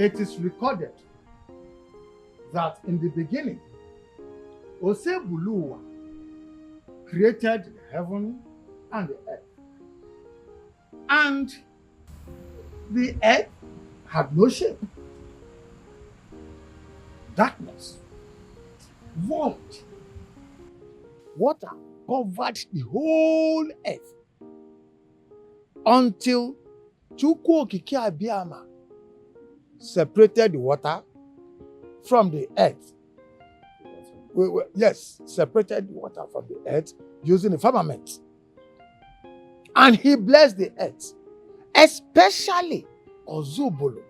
it is recorded that in the beginning, Osebuluwa created heaven and the earth. And the earth had no shape. Darkness, void, water covered the whole earth until Chukwu Okike Abiyama separated the water from the earth. Yes, separated the water from the earth using the firmament. And he blessed the earth, especially Ozubulu.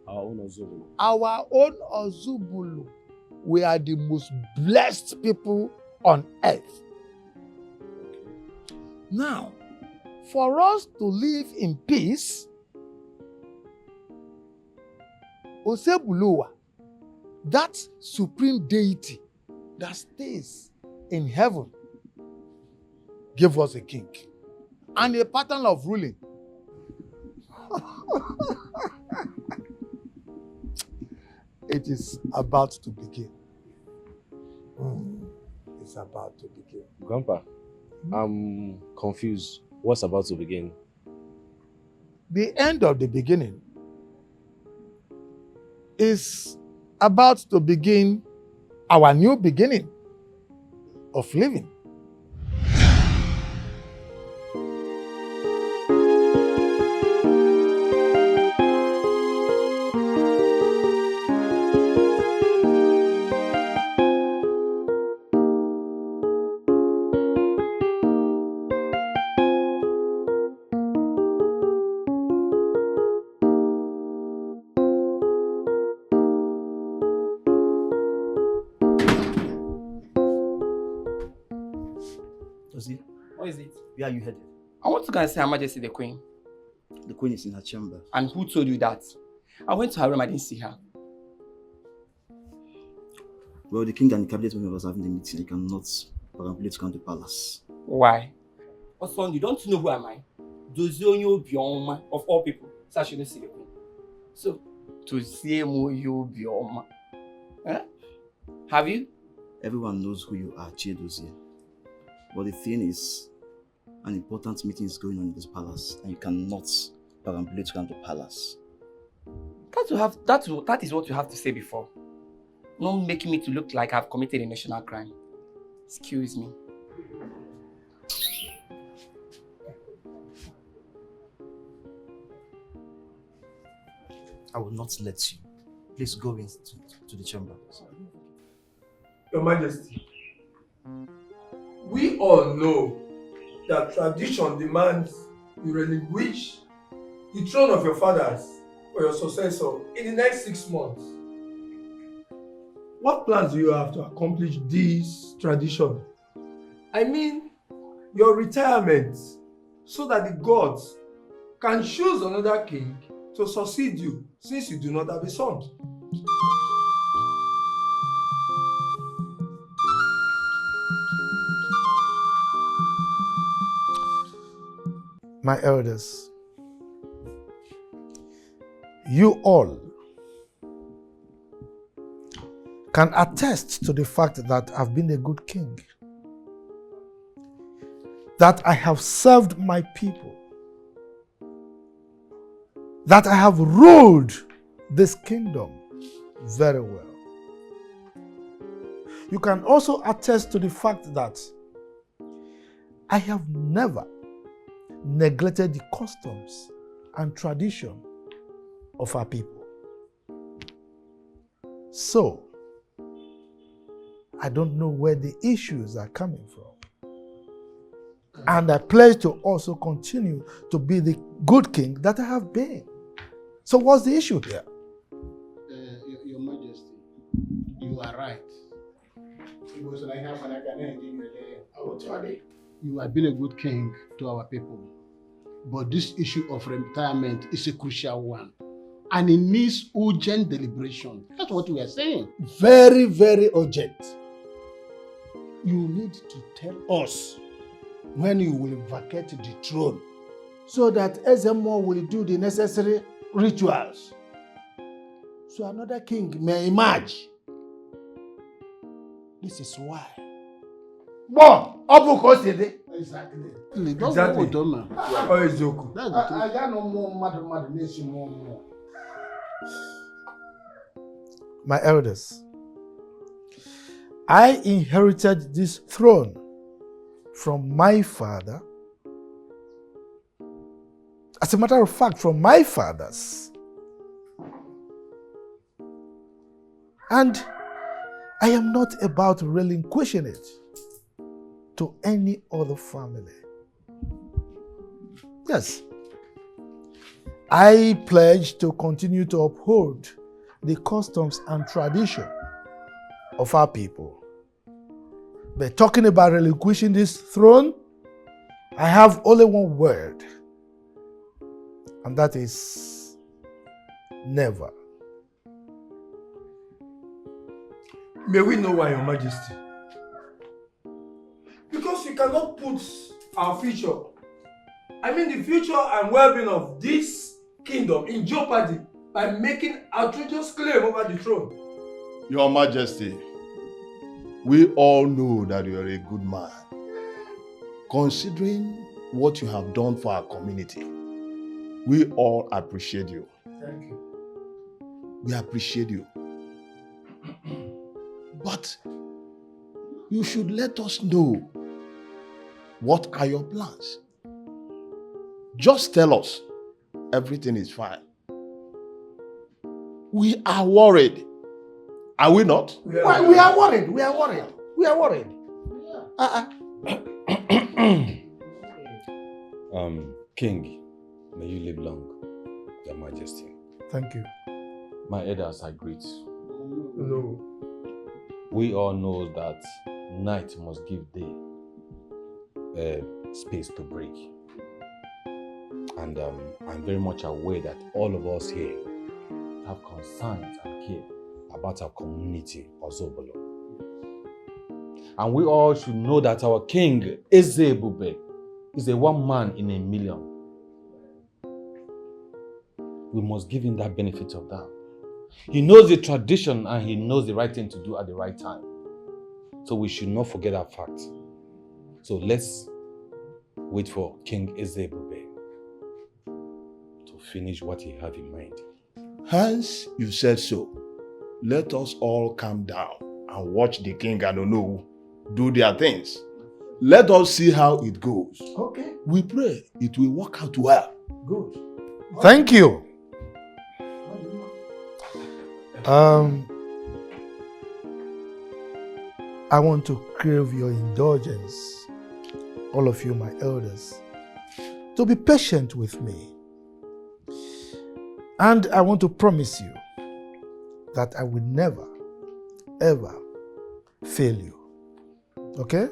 Our own Ozubulu. Our own Ozubulu. We are the most blessed people on earth. Now, for us to live in peace, Osebuluwa, that supreme deity that stays in heaven, gave us a king and a pattern of ruling. It is about to begin. It's about to begin. Grandpa, I'm confused. What's about to begin? The end of the beginning is about to begin our new beginning of living. What is it? Where are you headed? I want to go and see Her Majesty the Queen. The Queen is in her chamber. And who told you that? I went to her room, I didn't see her. Well, the king and the cabinet members are having the meeting. You cannot perambulate to come to the palace. Why? Oswald, you don't know who am I? Dozionyo Bioma, of all people. So I shouldn't see the Queen. So, to see you Bioma. Huh? Have you? Everyone knows who you are, Chiedozie. But the thing is, an important meeting is going on in this palace, and you cannot perambulate to come to the palace. That is what you have to say before. Not making me to look like I've committed a national crime. Excuse me. I will not let you. Please go in to the chamber. Your Majesty, we all know that tradition demands you relinquish the throne of your fathers or your successor in the next 6 months. What plans do you have to accomplish this tradition? I mean, your retirement, so that the gods can choose another king to succeed you, since you do not have a son. My elders, you all can attest to the fact that I've been a good king, that I have served my people, that I have ruled this kingdom very well. You can also attest to the fact that I have never neglected the customs and tradition of our people. So, I don't know where the issues are coming from. And I pledge to also continue to be the good king that I have been. So what's the issue here? Your Majesty, you are right. You have been a good king to our people. But this issue of retirement is a crucial one. And it needs urgent deliberation. That's what we are saying. Very, very urgent. You need to tell us when you will vacate the throne so that Ezemo will do the necessary rituals so another king may emerge. This is why. Bon, Obu Kosede. Exactly. Exactly. That's Oh, it's Zoku. the truth. I got no more nation more. My elders, I inherited this throne from my father. As a matter of fact, from my fathers. And I am not about relinquishing it to any other family. Yes. I pledge to continue to uphold the customs and tradition of our people. But talking about relinquishing this throne, I have only one word, and that is never. May we know why, Your Majesty? Because we cannot put our future, I mean the future and well-being of this kingdom in jeopardy by making outrageous claim over the throne. Your Majesty, we all know that you are a good man. Considering what you have done for our community, we all appreciate you. Thank you. We appreciate you. But you should let us know, what are your plans? Just tell us everything is fine. We are worried. Are we not? We are worried. We are worried. We are worried. King, may you live long, Your Majesty. Thank you. My elders, I greet. No. We all know that night must give day space to break. And I'm very much aware that all of us here have concerns and care about our community, Ozobolo. And we all should know that our king, Ezebube, is a one man in a million. We must give him that benefit of doubt. He knows the tradition and he knows the right thing to do at the right time. So we should not forget that fact. So let's wait for King Ezebube to finish what he has in mind. Hans, you said so. Let us all calm down and watch the king and Onu do their things. Let us see how it goes. Okay. We pray it will work out well. Good. Thank you. I want to crave your indulgence, all of you, my elders, to be patient with me. And I want to promise you that I will never, ever fail you. Okay?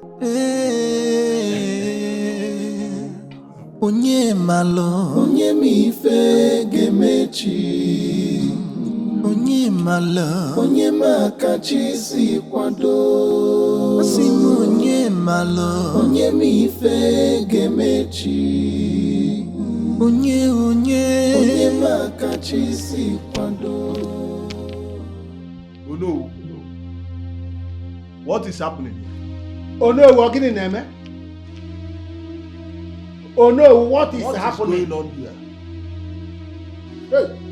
Onye malo, onye mi fe gemechi. Onye malo, onye makachi si kwado. Asimu onye malo, onye mi fe gemechi. Onye makachi si kwado. Oh no. What is happening? Oh no, what is happening? Oh no, what is happening? Going on here? Hey.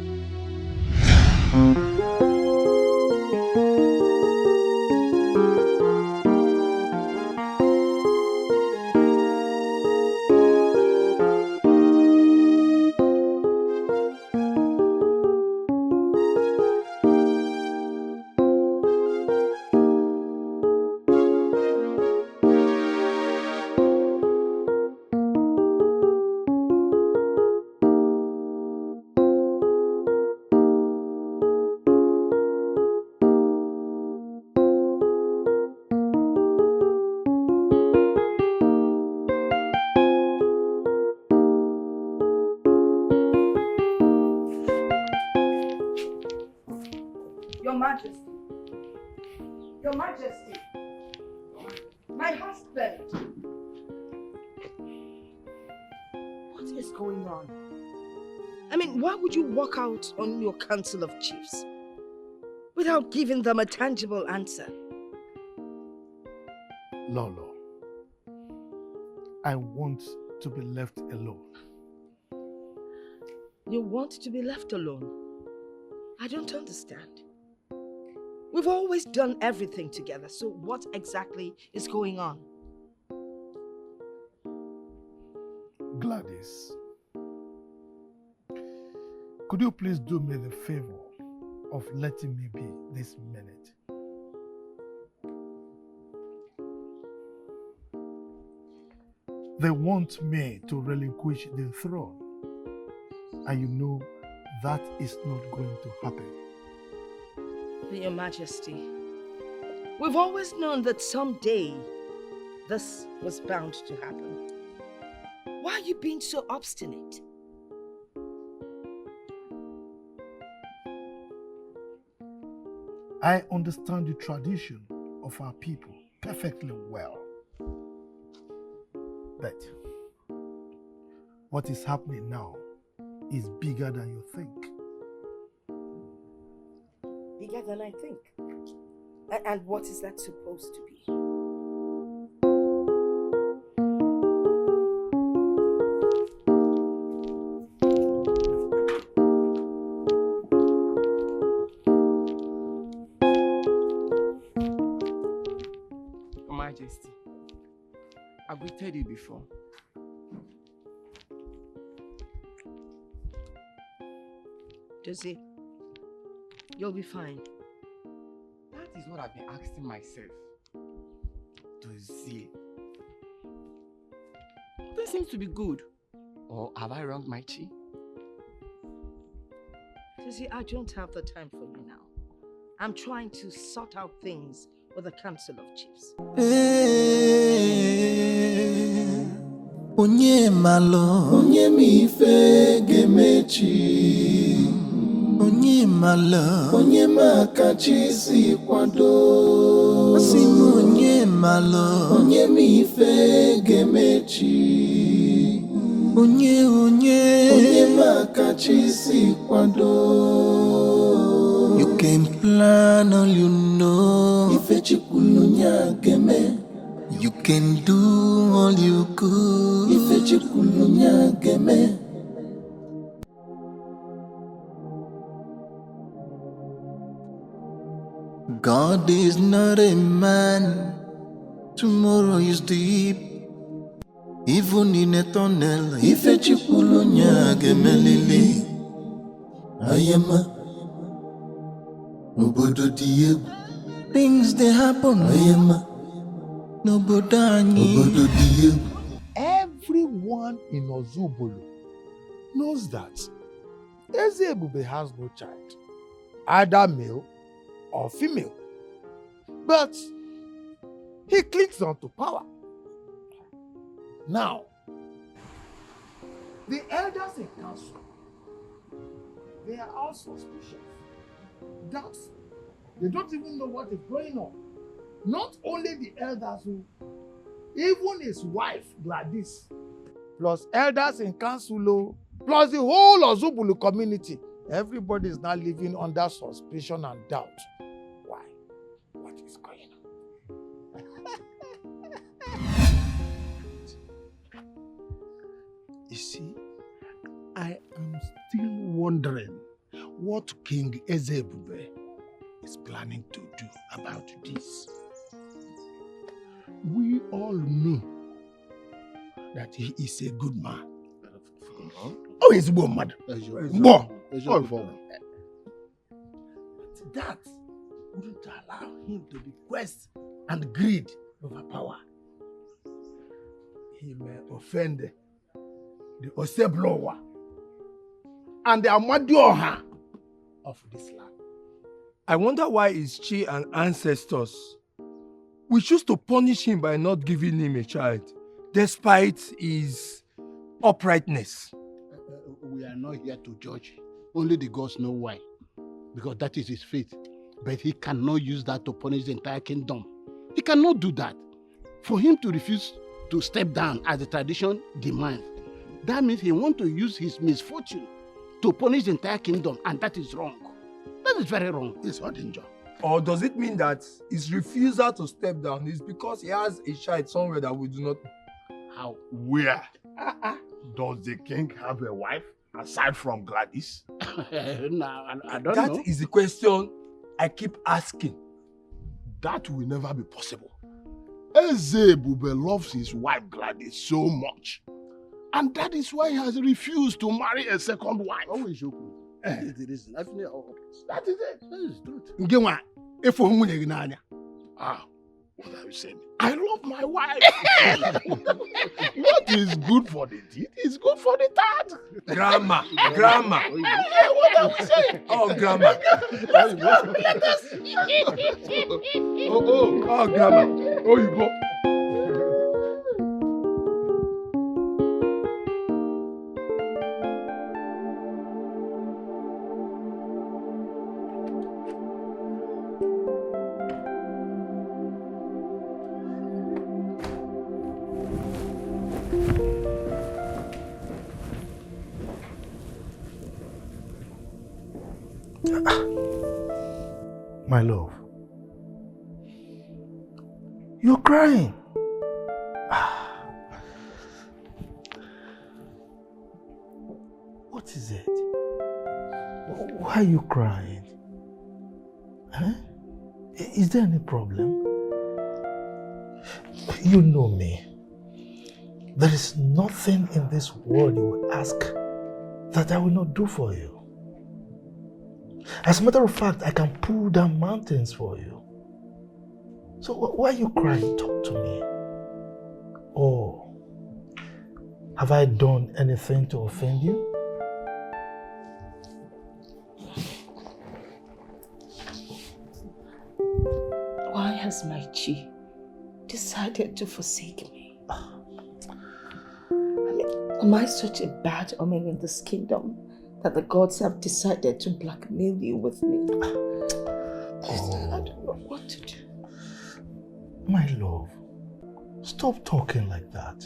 Your Majesty, my husband. What is going on? I mean, why would you walk out on your council of chiefs? without giving them a tangible answer. Lolo, I want to be left alone. You want to be left alone? I don't understand. We've always done everything together, so what exactly is going on? Gladys, could you please do me the favor of letting me be this minute? They want me to relinquish the throne, and you know that is not going to happen. Your Majesty, we've always known that someday this was bound to happen. Why are you being so obstinate? I understand the tradition of our people perfectly well. But what is happening now is bigger than you think. Bigger than I think. And what is that supposed to be? Your Majesty, I've greeted you before. Josie, you'll be fine. That is what I've been asking myself. Josie, this seems to be good. Or have I wronged my chi? Josie, I don't have the time for you now. I'm trying to sort out things with the Council of Chiefs. Onye malo, onye mi fe gemechi. Onye malo, onye makachi si kwado. Asimu onye malo, onye mi fe gemechi. Onye makachi si kwado. You can plan all you know. Ife chikulunya geme. You can do all you could. Ife chikulunya geme. God is not a man. Tomorrow is deep. Even in a tunnel, Ife chikulunya geme lili. Ayama. Obodo diye. Things they happen. Ayama. Everyone in Ozubulu knows that Ezebube has no child, either male or female. But he clings on to power. Now, the elders in council, they are all suspicious, doubtful. They don't even know what is going on. Not only the elders, even his wife, Gladys, plus elders in council, plus the whole Ozubulu community. Everybody is now living under suspicion and doubt. Why? What is going on? You see, I am still wondering what King Ezebube is planning to do about this. We all know that he is a good man. Oh, he's a good man. But that wouldn't allow him to bequest and greed over power. He may offend the Oseblowa and the Amadioha of this land. I wonder why his chi and ancestors we choose to punish him by not giving him a child, despite his uprightness. We are not here to judge. Only the gods know why. Because that is his fate. But he cannot use that to punish the entire kingdom. He cannot do that. For him to refuse to step down as the tradition demands, that means he wants to use his misfortune to punish the entire kingdom, and that is wrong. That is very wrong. It's not in job. Or does it mean that his refusal to step down is because he has a child somewhere that we do not know? How? Where? Does the king have a wife aside from Gladys? Nah, I don't know. That is the question I keep asking. That will never be possible. Ezebube loves his wife Gladys so much. And that is why he has refused to marry a second wife. Oh, is okay. That is the reason. That is it. That is truth. Ngewa, if you want to Ah, what are you saying? I love my wife. What is good for the teeth is good for the tat. Grandma. What are we saying? Oh, grandma. Let's go. Oh, grandma. Oh, you go. My love, you're crying. What is it? Why are you crying? Huh? Is there any problem? You know me. There is nothing in this world you will ask that I will not do for you. As a matter of fact, I can pull down mountains for you. So why are you crying? Talk to me. Oh, have I done anything to offend you? Why has my chi decided to forsake me? Am I such a bad omen in this kingdom that the gods have decided to blackmail you with me? I don't know what to do. My love, stop talking like that.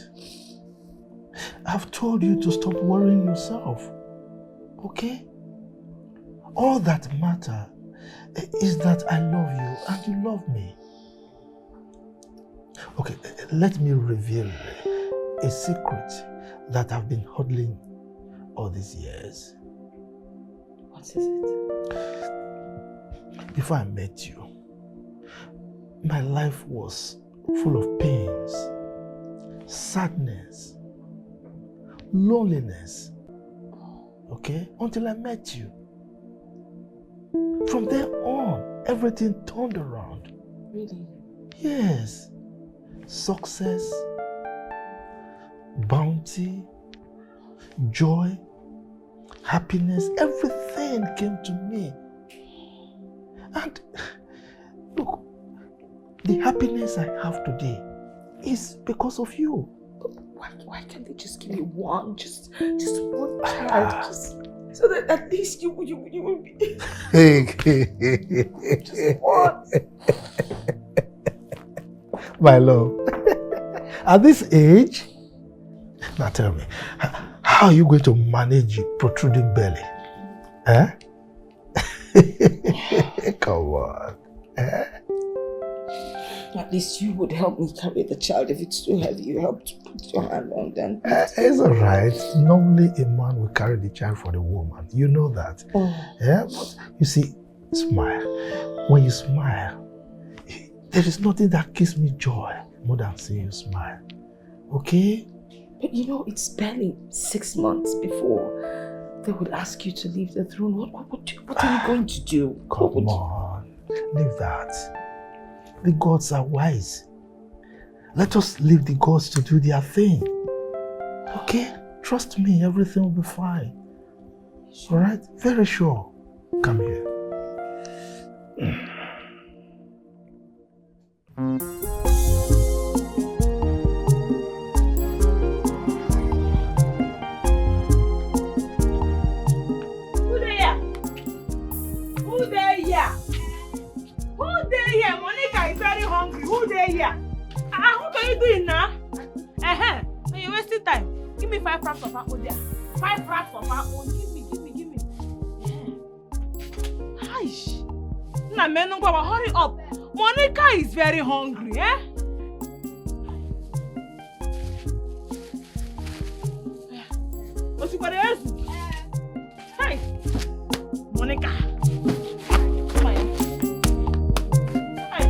I've told you to stop worrying yourself, okay? All that matters is that I love you and you love me. Okay, let me reveal a secret that I've been holding all these years. What is it? Before I met you, my life was full of pains, sadness, loneliness. Okay? Until I met you. From there on, everything turned around. Really? Yes. Success, bounty, joy, happiness, everything came to me. And look, the happiness I have today is because of you. Why can't they just give me one, just one child, just so that at least you will be just one. My love, at this age, now tell me, how are you going to manage your protruding belly? Eh? Come on. Eh? At least you would help me carry the child. If it's too heavy, you help to put your hand on them. It's all right. Normally, a man will carry the child for the woman. You know that. Oh. Yeah? But you see, smile. When you smile, there is nothing that gives me joy more than seeing you smile. Okay? But you know, it's barely 6 months before they would ask you to leave the throne. What are you going to do? Come on. Leave that. The gods are wise. Let us leave the gods to do their thing. Okay? Trust me, everything will be fine. Sure. Alright? Very sure. Come here. Who there here? What are you doing now? You're wasting time. Give me 5 wraps of our own there. 5 wraps of our own. Give me. Aish. Hurry up. Monica is very hungry, eh? What's your else? Hey, Monica. Come on. Hey.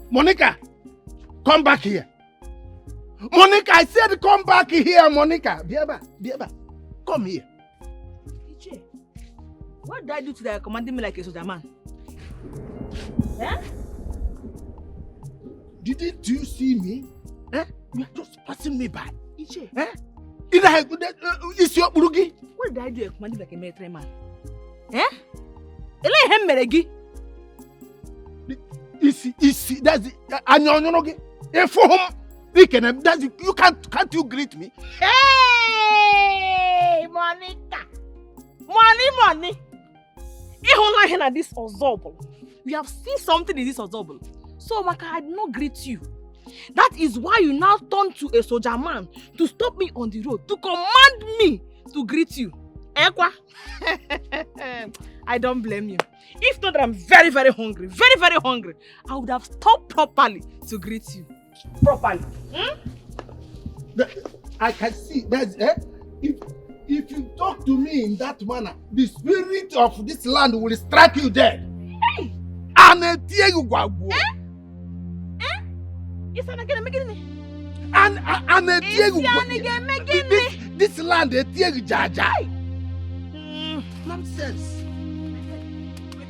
Monica, come back here. Monica, I said come back here, Monica. Biaba, come here. Iche, what did I do today? Commanding me like a soldier man? Eh? Didn't you see me? Eh? You are just passing me by. Iche. Eh? Is your burugi? What did I do? Commanding like a military man? Eh? Ele hem meregi. Is that's it. Anyonogi. If for whom we can that's it. You can't you greet me? Hey, Monica. Money. Ihun like this ensemble. We have seen something in this ensemble. So Maka, I did not greet you. That is why you now turn to a soldier man to stop me on the road, to command me to greet you. Ekwa? I don't blame you. If not that I'm very, very hungry, I would have stopped properly to greet you. Properly. I can see that's if you talk to me in that manner, the spirit of this land will strike you dead. Hey! And tear you go. It's an again making me. And tear you this land tear you jaja. Nonsense.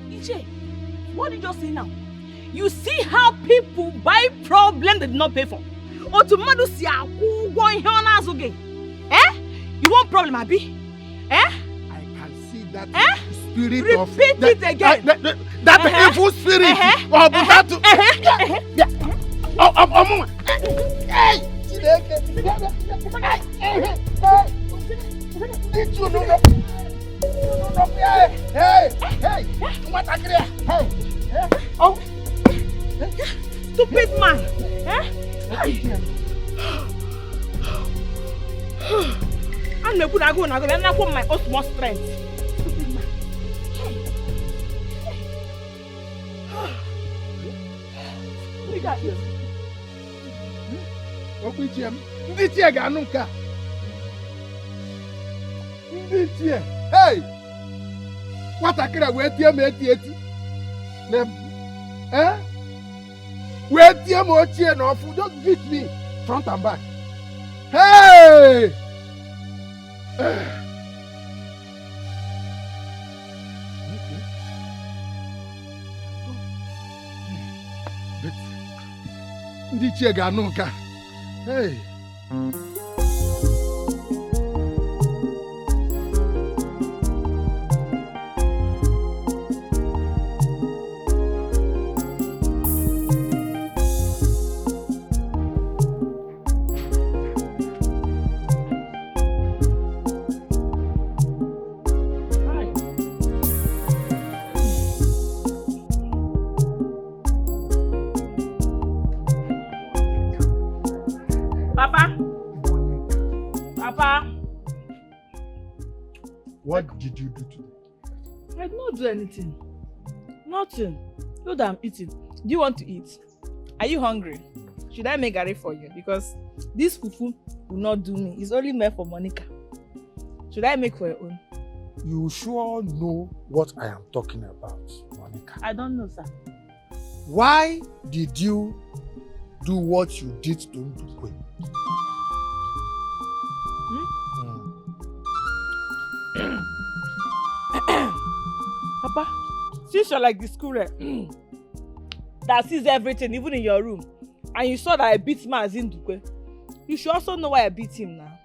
Iche, what did you just say now? You see how people buy problem they did not pay for. Or to madu si aku going here on us again. Eh? You want problem, Abi? Eh? I can see that spirit Repeat of it again. That evil spirit of that. Hey! Did you know? Hey! What are you? Hey! Oh! Stupid man! Eh? I'm not good at going. I'm not going my utmost strength. Stupid man. Look at you. Ndị tie ga-anụ nke a. Ndị tie. Hey! Nwatakịrị wee tie m eti. Wee tie m ochie n'ọfụ. Just beat me front and back. Hey! Ndị tie ga-anụ nke a. Hey! Papa. What did you do today? I did not do anything. Nothing. Look that I'm eating. Do you want to eat? Are you hungry? Should I make garri for you? Because this fufu will not do me. It's only meant for Monica. Should I make for your own? You sure know what I am talking about, Monica. I don't know, sir. Why did you do what you did to Ndukwe? Papa, since you're like the squirrel that sees everything, even in your room, and you saw that I beat Mazin Ndukwe, you should also know why I beat him now.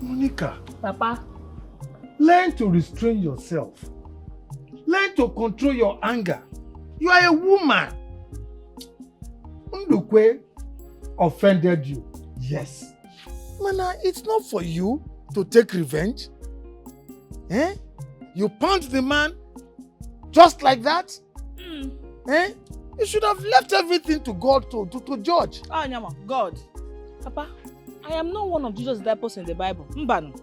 Monica. Papa. Learn to restrain yourself. Learn to control your anger. You are a woman. Ndukwe offended you. Yes. Mana, it's not for you to take revenge. Eh? You pound the man just like that? Eh? You should have left everything to God to judge. Ah, Nyama, God. Papa, I am not one of Jesus' disciples in the Bible. Mbano.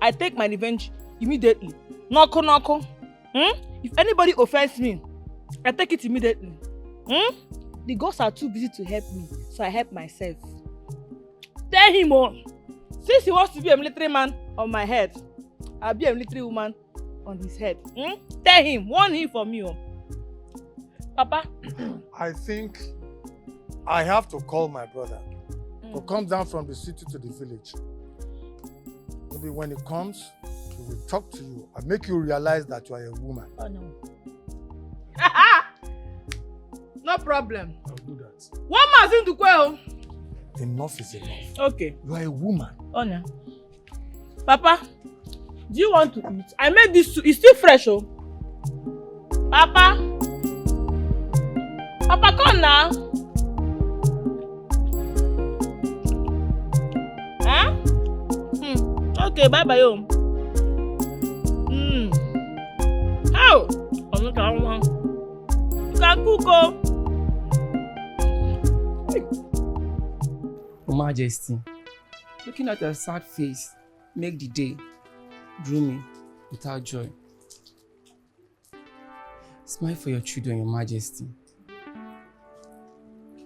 I take my revenge immediately. Noko noko. If anybody offends me, I take it immediately. The gods are too busy to help me, so I help myself. Tell him on. Since he wants to be a military man on my head, I'll be a military woman on his head. Tell him, warn him for me. Papa? I think I have to call my brother to come down from the city to the village. Maybe when he comes, he will talk to you and make you realize that you are a woman. Oh no. No problem. I'll do that. One man in the quail. Enough is enough. Okay. You are a woman. Oh no. Papa, do you want to eat? I made this soup. It's still fresh, oh. Papa. Papa, come now. Huh? Okay, bye-bye, home. How? I'm not going to. You can cook, oh. Your Majesty, looking at your sad face make the day gloomy without joy. Smile for your children, Your Majesty.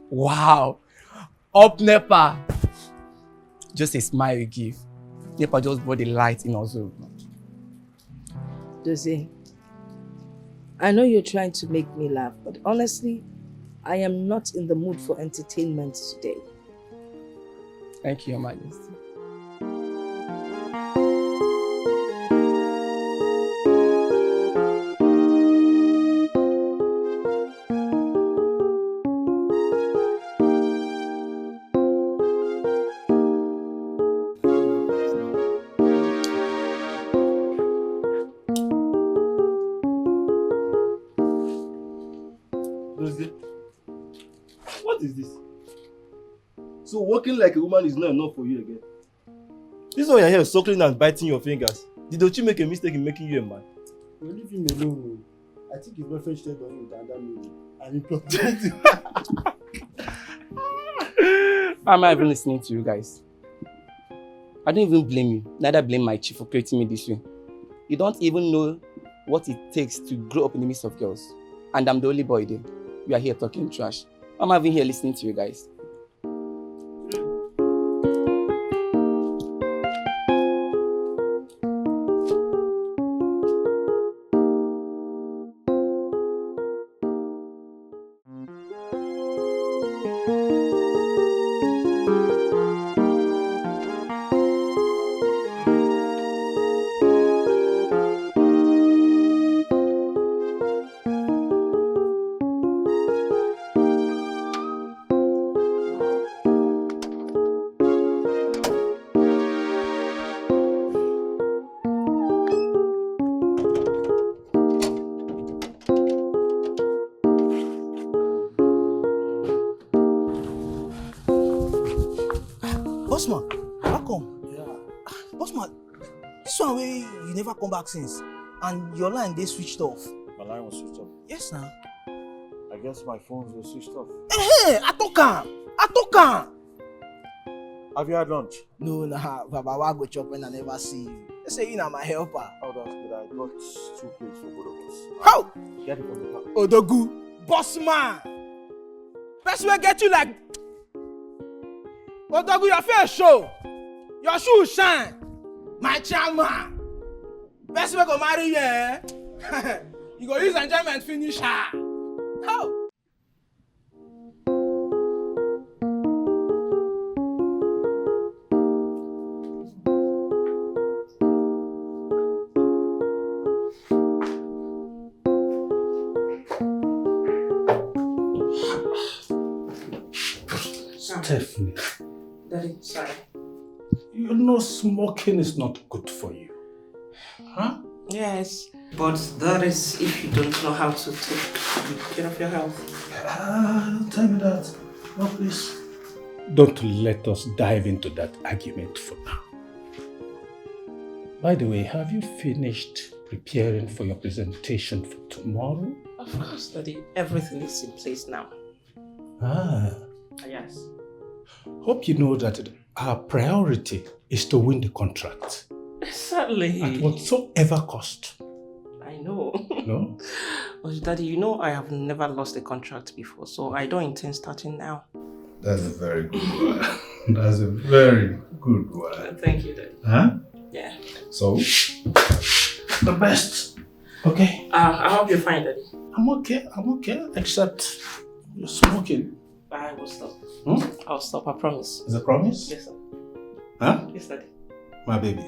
Wow! Up NEPA! Just a smile you give. NEPA just brought the light in also. Dozie, I know you're trying to make me laugh, but honestly, I am not in the mood for entertainment today. Thank you, Your Majesty. What is this? So walking like a woman is not enough for you again? This one you're here suckling and biting your fingers. Did Ochi make a mistake in making you a man? Well, leave him alone. I think his girlfriend cheated on him with another lady. And he protected him. Why am I even listening to you guys? I don't even blame you. Neither blame my chief for creating me this way. You don't even know what it takes to grow up in the midst of girls. And I'm the only boy there. You are here talking trash. Why am I even here listening to you guys? Bossman, welcome. Yeah. Bossman, this one way you never come back since, and your line they switched off. My line was switched off. Yes, now. I guess my phones were switched off. Hey, I talk am. Have you had lunch? No, nah, Baba, why go chop when I never see you? They say you na my helper. Oh, that's good. I got 2 plates for both of us. How? Get it from the back. Odogu, Bossman. Best way get you like. Odogu, your face show. Your shoe shine. My charmer. Best way go marry you, eh? You go use enjoyment finish her. How? Stephanie. Daddy, sorry. You know smoking is not good for you. Huh? Yes, but that is if you don't know how to take good care of your health. Don't tell me that. No, please. Don't let us dive into that argument for now. By the way, have you finished preparing for your presentation for tomorrow? Of course, Daddy. Everything is in place now. Ah. Yes. Hope you know that our priority is to win the contract. Certainly. At whatsoever cost. I know. No? But Daddy, you know I have never lost a contract before, so I don't intend starting now. That's a very good one. That's a very good one. Thank you, Daddy. Huh? Yeah. So, the best. Okay? I hope you're fine, Daddy. I'm okay, except you're smoking. I will stop. Hmm? I'll stop, I promise. Is a promise? Yes, sir. Huh? Yes, Daddy. My baby.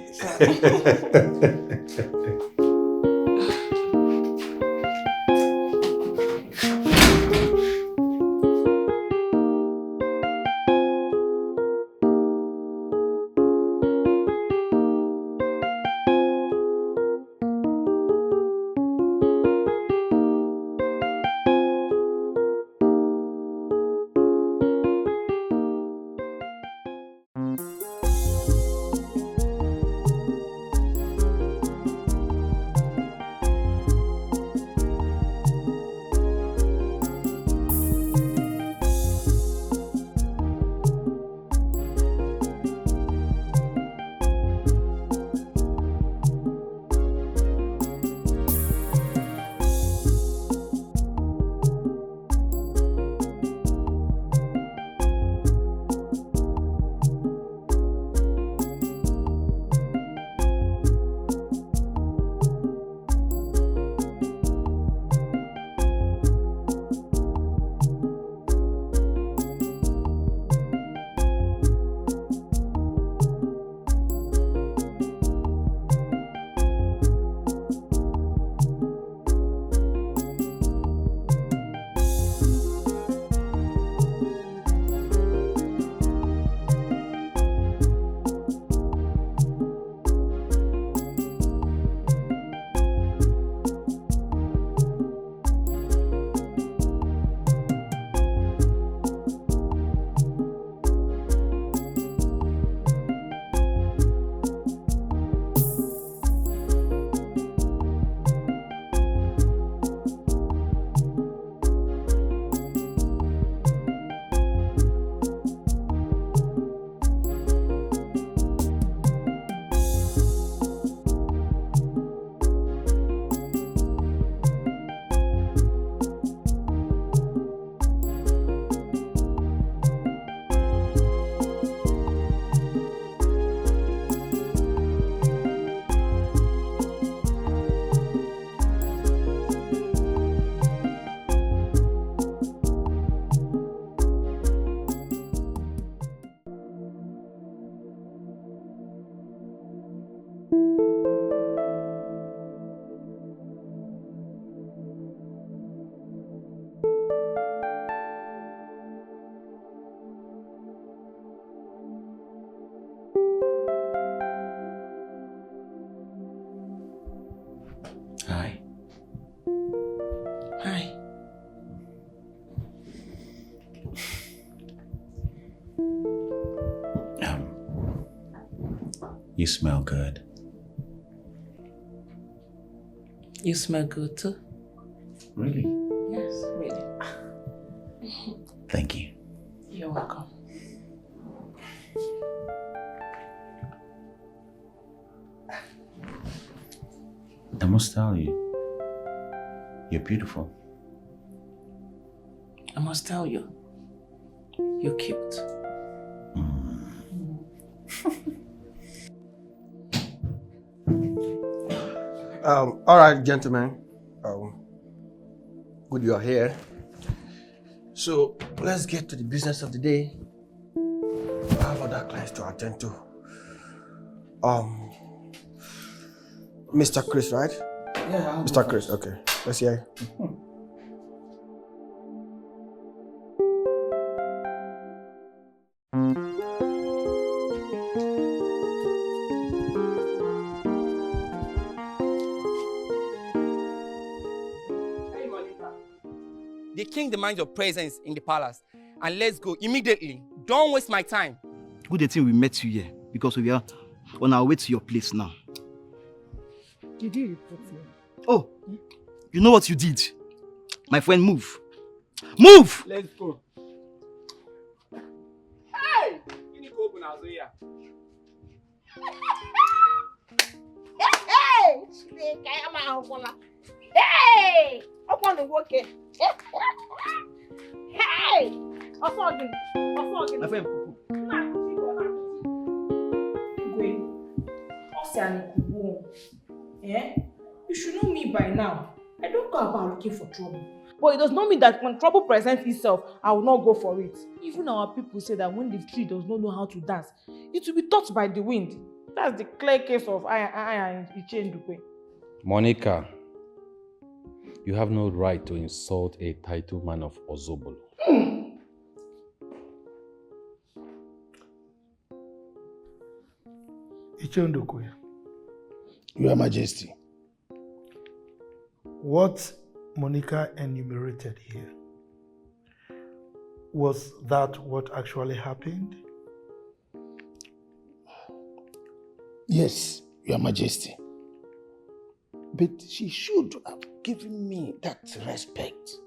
Hi. Hi. You smell good. You smell good too. Really? Yes, really. Thank you. You're welcome. I must tell you, you're beautiful. I must tell you, you're cute. All right, gentlemen. Good you are here. So let's get to the business of the day. I have other clients to attend to. Mr. Chris, right? Yeah, Mr. Chris, okay. Let's hear. The king demands your presence in the palace. And let's go immediately. Don't waste my time. Good thing we met you here because we are on our way to your place now. Did you report me? Oh, you know what you did? My friend, move. Move! Let's go. Hey! You need to open our door here. Hey! Hey! Open the work. Hey! My friend, You should know me by now. I don't go about looking for trouble. But it does not mean that when trouble presents itself, I will not go for it. Even our people say that when the tree does not know how to dance, it will be taught by the wind. That's the clear case of I and Ichendukwe. Monica, you have no right to insult a titled man of Ozobolo. Ichendukwe, Your Majesty. What Monica enumerated here, was that what actually happened? Yes, Your Majesty. But she should have given me that respect.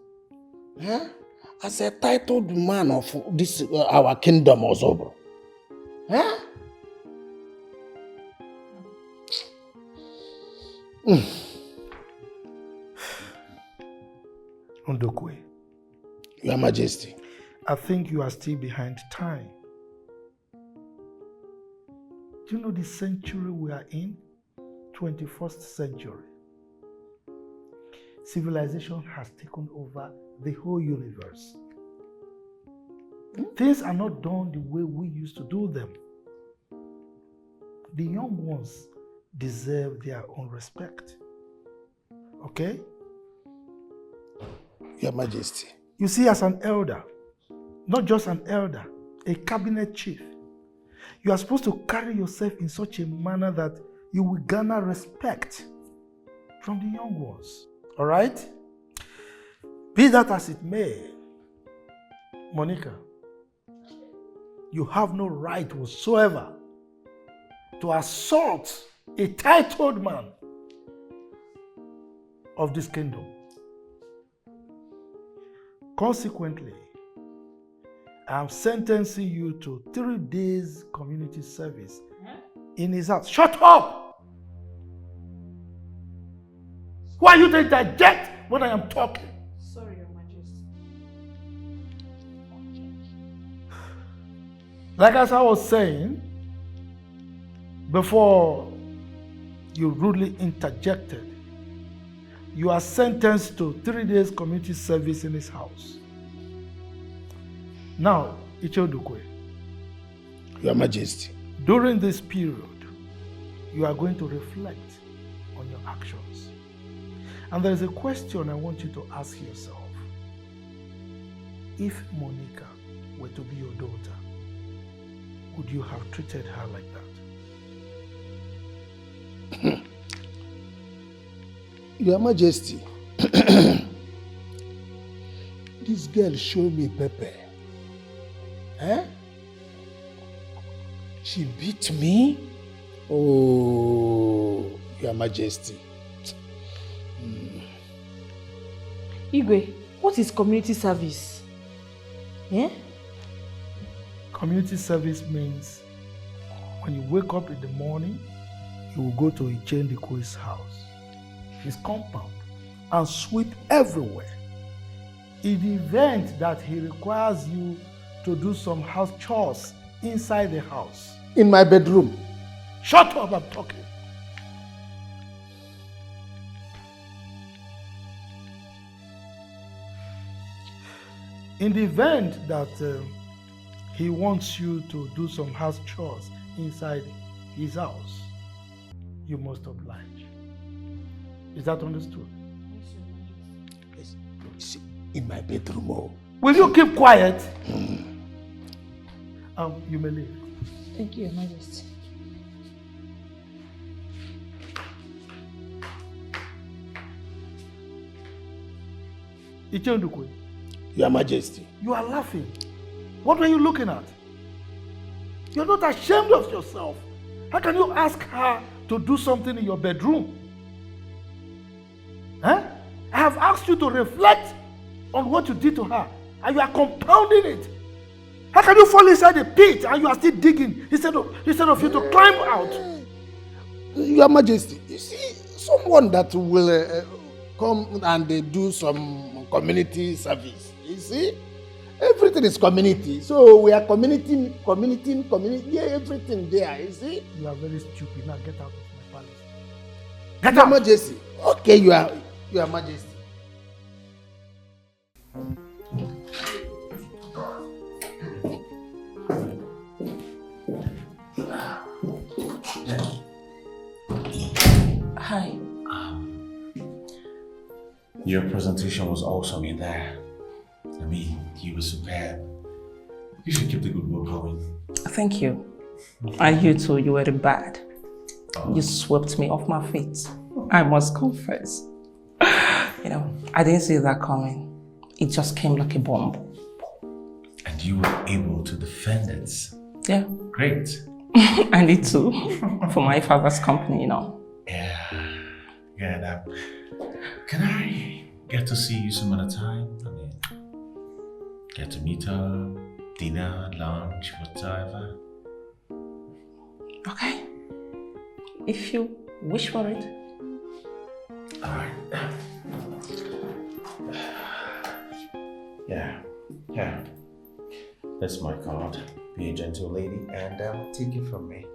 Huh? As a titled man of this our kingdom, Ozobro. Huh? Ndukwe, Your Majesty. I think you are still behind time. Do you know the century we are in? 21st century. Civilization has taken over the whole universe. Things are not done the way we used to do them. The young ones deserve their own respect. Okay? Your Majesty. You see, as an elder, not just an elder, a cabinet chief, you are supposed to carry yourself in such a manner that you will garner respect from the young ones. All right? Be that as it may, Monica, you have no right whatsoever to assault a titled man of this kingdom. Consequently, I am sentencing you to 3 days community service in his house. Shut up! Who are you to interject when I am talking? Sorry, Your Majesty. Like as I was saying, before you rudely interjected, you are sentenced to 3 days community service in his house. Now, Ichendukwe, Your Majesty. during this period, you are going to reflect on your actions. And there is a question I want you to ask yourself. If Monica were to be your daughter, would you have treated her like that? Your Majesty, this girl showed me pepper. Eh? She beat me? Oh, Your Majesty. Igwe, what is community service? Eh? Community service means when you wake up in the morning, you will go to Ichendukwe's house, his compound, and sweep everywhere. In the event that he requires you to do some house chores inside the house. In my bedroom. Shut up, I'm talking. In the event that he wants you to do some house chores inside his house, you must oblige. Is that understood? Yes. In my bedroom. Oh. Will you keep quiet? You may leave. Thank you, Your Majesty. Ichendukwe, Your Majesty. You are laughing. What were you looking at? You're not ashamed of yourself. How can you ask her to do something in your bedroom? Huh? I have asked you to reflect on what you did to her, and you are compounding it. How can you fall inside the pit and you are still digging instead of you to climb out? Your Majesty, you see, someone that will come and do some community service. You see, everything is community. So we are community, yeah, everything there. You see. You are very stupid. Now get out of my palace. Get out, Majesty. Okay, you are Majesty. Hi. Your presentation was awesome in there. I mean, you were superb. You should keep the good work going. Thank you. And you too, you weren't bad. You swept me off my feet. I must confess. You know, I didn't see that coming. It just came like a bomb. And you were able to defend it. Yeah. Great. I need to, for my father's company, you know. Yeah, that. Can I get to see you some other time? I mean, get to meet her, dinner, lunch, whatever. Okay. If you wish for it. Alright. Yeah. That's my card. Be a gentle lady and take it from me.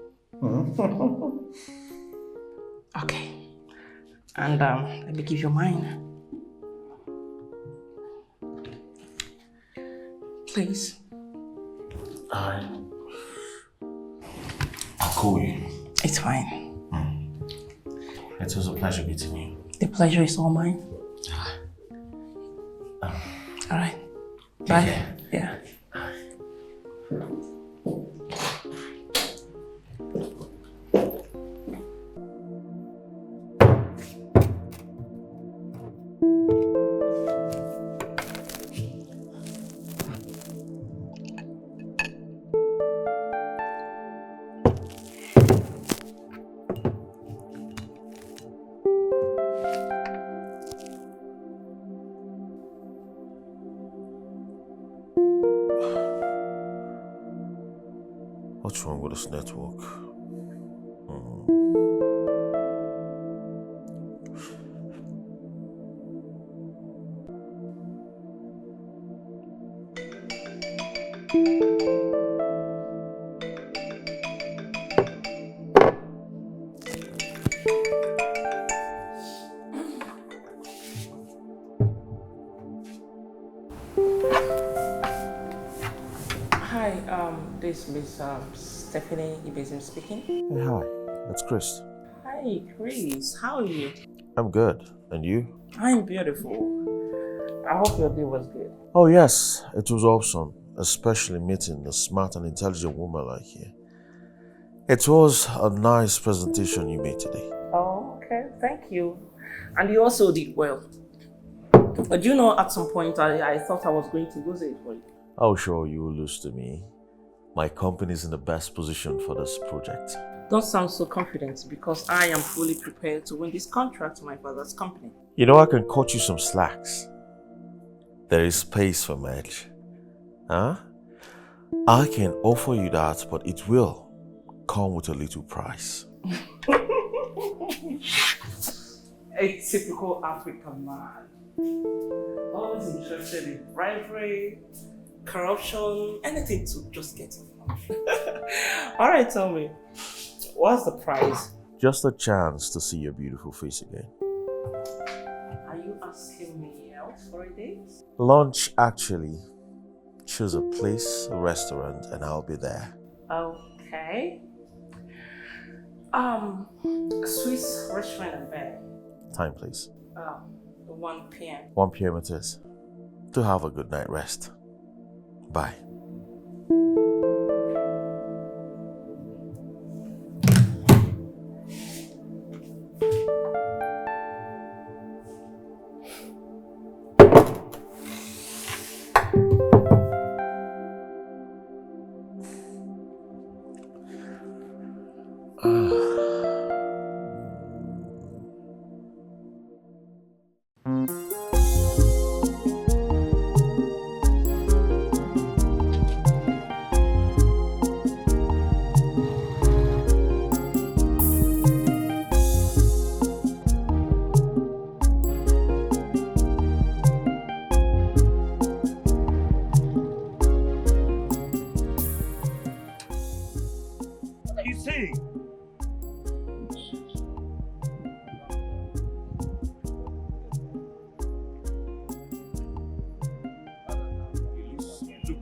Okay. And let me give you mine. Please. Alright. I'll call you. It's fine. It was a pleasure meeting you. The pleasure is all mine. Alright. Bye. care. Yeah. What's wrong with this network? Hi, this is Miss Stephanie Ibezim speaking. Hey, hi. That's Chris. Hi, Chris. How are you? I'm good. And you? I'm beautiful. I hope your day was good. Oh, yes. It was awesome. Especially meeting a smart and intelligent woman like you. It was a nice presentation you made today. Oh, okay. Thank you. And you also did well. But you know, at some point, I thought I was going to lose it for you. Oh, sure, you will lose to me. My company is in the best position for this project. Don't sound so confident because I am fully prepared to win this contract to my father's company. You know, I can cut you some slacks. There is space for merch. Huh? I can offer you that, but it will come with a little price. A typical African man. Always interested in bribery, corruption, anything to just get involved. Alright, tell me, what's the price? Just a chance to see your beautiful face again. Are you asking me out for a date? Lunch, actually. Choose a place, a restaurant, and I'll be there. Okay. Swiss restaurant and bed. Time, please. 1 p.m. 1 p.m. it is. To have a good night rest. Bye.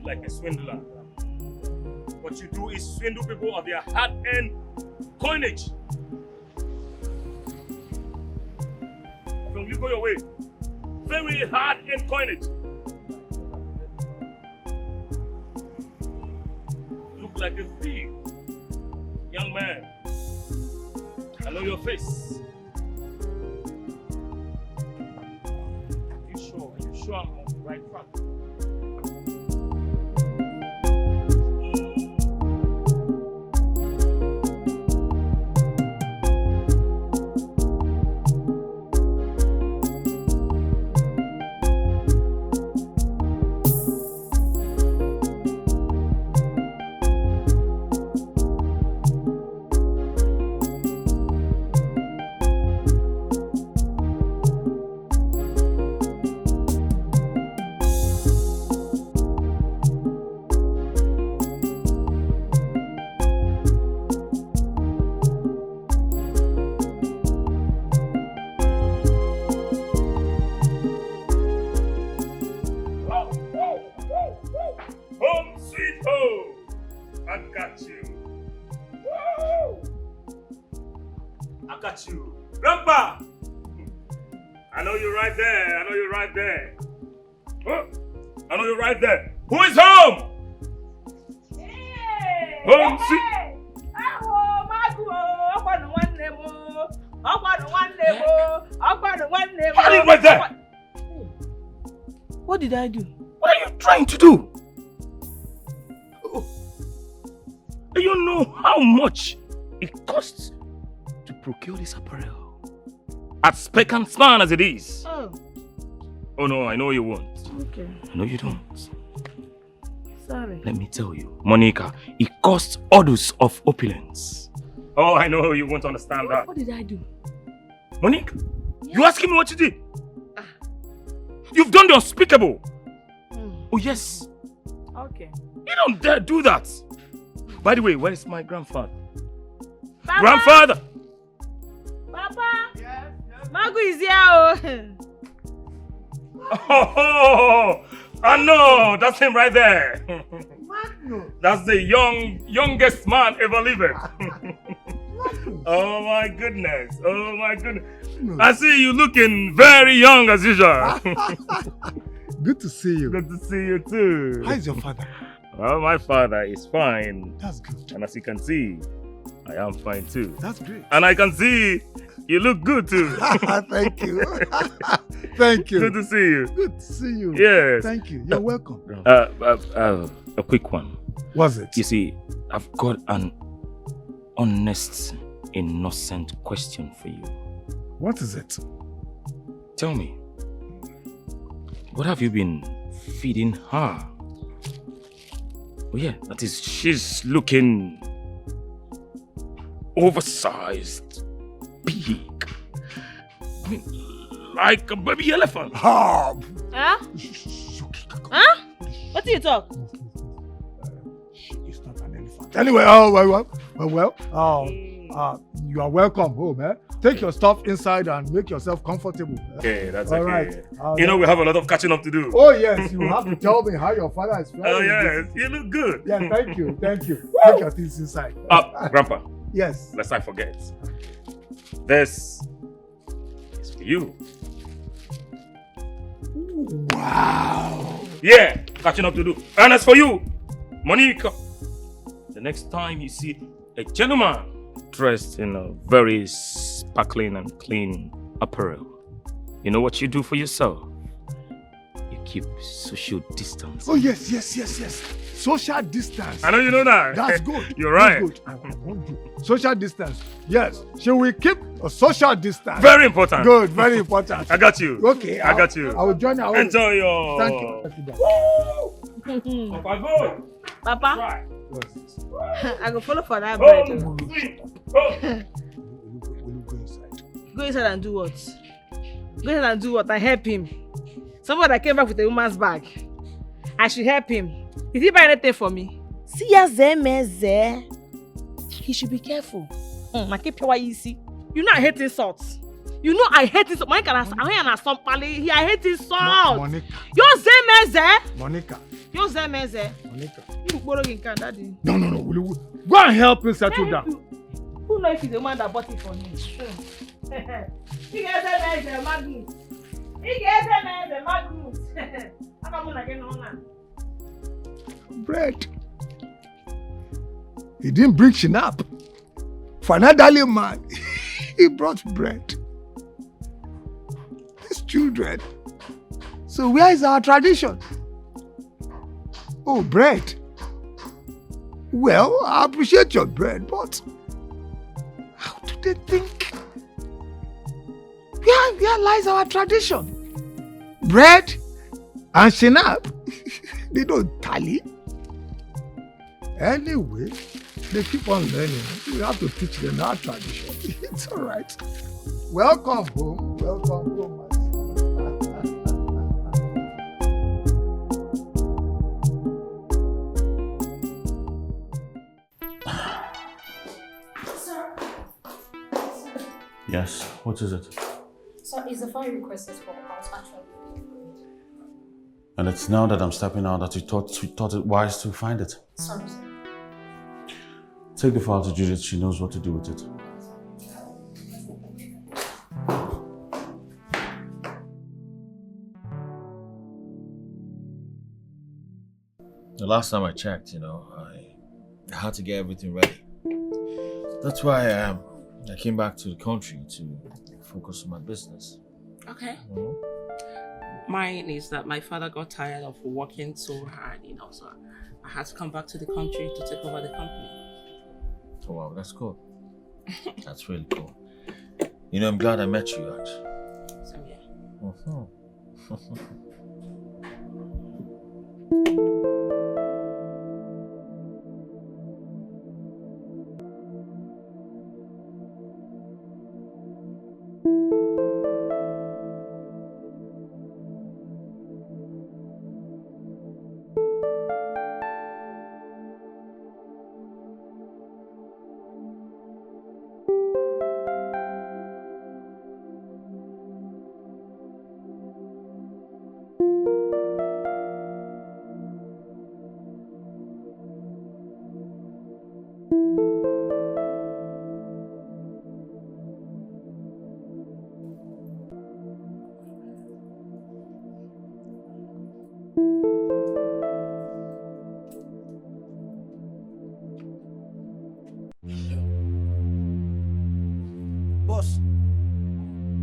look like a swindler. What you do is swindle people of their hard-earned coinage. From you go your way. Very hard-earned coinage. Look like a thief. Young man. I know your face. Are you sure I'm on the right track? Who is home? Home sweet. Right there. What did I do? What are you trying to do? Do you know how much it costs to procure this apparel? As speck and span as it is. Oh no, I know you won't. Okay. No, you don't. Sorry. Let me tell you, Monica, it costs orders of opulence. Oh, I know you won't understand that. What did I do? Monica, you asking me what you did? You've done the unspeakable. Oh, yes. Okay. You don't dare do that. By the way, where is my grandfather? Papa? Grandfather! Papa? Yes. Magu is here. Oh, I know, that's him right there. That's the youngest man ever living. Oh my goodness, oh my goodness. I see you looking very young as usual. Good to see you. Good to see you too. How is your father? Well, my father is fine. That's good. And as you can see, I am fine too. That's great. And I can see you look good too. Thank you. Thank you. Good to see you. Good to see you. Yes. Thank you. You're welcome. A quick one. What's it? You see, I've got an honest, innocent question for you. What is it? Tell me, what have you been feeding her? Oh yeah, that is, she's looking oversized, big. I mean, like a baby elephant. Huh? Huh? What do you talk? It's not an elephant. Anyway, you are welcome home, eh? Take your stuff inside and make yourself comfortable. Eh? Okay, that's all okay. Right. You know, we have a lot of catching up to do. Oh yes, you have to tell me how your father is feeling. Oh yes, you look good. Yeah, thank you, thank you. Take your things inside. Grandpa. Yes. Lest I forget. This is for you. Wow. Yeah, catching up to do. And as for you, Monica, the next time you see a gentleman dressed in a very sparkling and clean apparel, you know what you do for yourself? You keep social distance. Oh yes. Social distance. I know you know that. That's good. You're right. That's good. I won't do. Social distance. Yes. Shall we keep a social distance? Very important. Good. Very important. I got you. Okay. I got you. I will join you. Enjoy your... Thank you. Papa, Papa? Right. I go follow for that bread. Go inside and do what? Go inside and do what? I help him. Somebody that came back with a woman's bag. I should help him. Did he buy anything for me? See ya, he should be careful. I keep you easy. You know I hate insults. You know I hate this. Monica, I hate his salt. Monica. You zemeze. Monica. You zemeze. Monica. You borrowing can daddy. No. Go and help him settle down. Who knows if he's the man that bought it for him? He gets a Magnus. Bread. He didn't bring shinap. For an elderly man, he brought bread. These children. So where is our tradition? Oh, bread. Well, I appreciate your bread, but how do they think? Where lies our tradition? Bread and shinap, they don't tally. Anyway, they keep on learning. We have to teach them our tradition. It's all right. Welcome home. Welcome home, my Sir. Yes, what is it? Sir, is the file requested for house actually? And it's now that I'm stepping out that you thought it wise to find it. Sorry, sir. Take the file to Judith, she knows what to do with it. The last time I checked, I had to get everything ready. That's why I came back to the country to focus on my business. Okay. Mine is that my father got tired of working so hard, so I had to come back to the country to take over the company. Oh wow, that's cool. That's really cool. I'm glad I met you, actually. So yeah.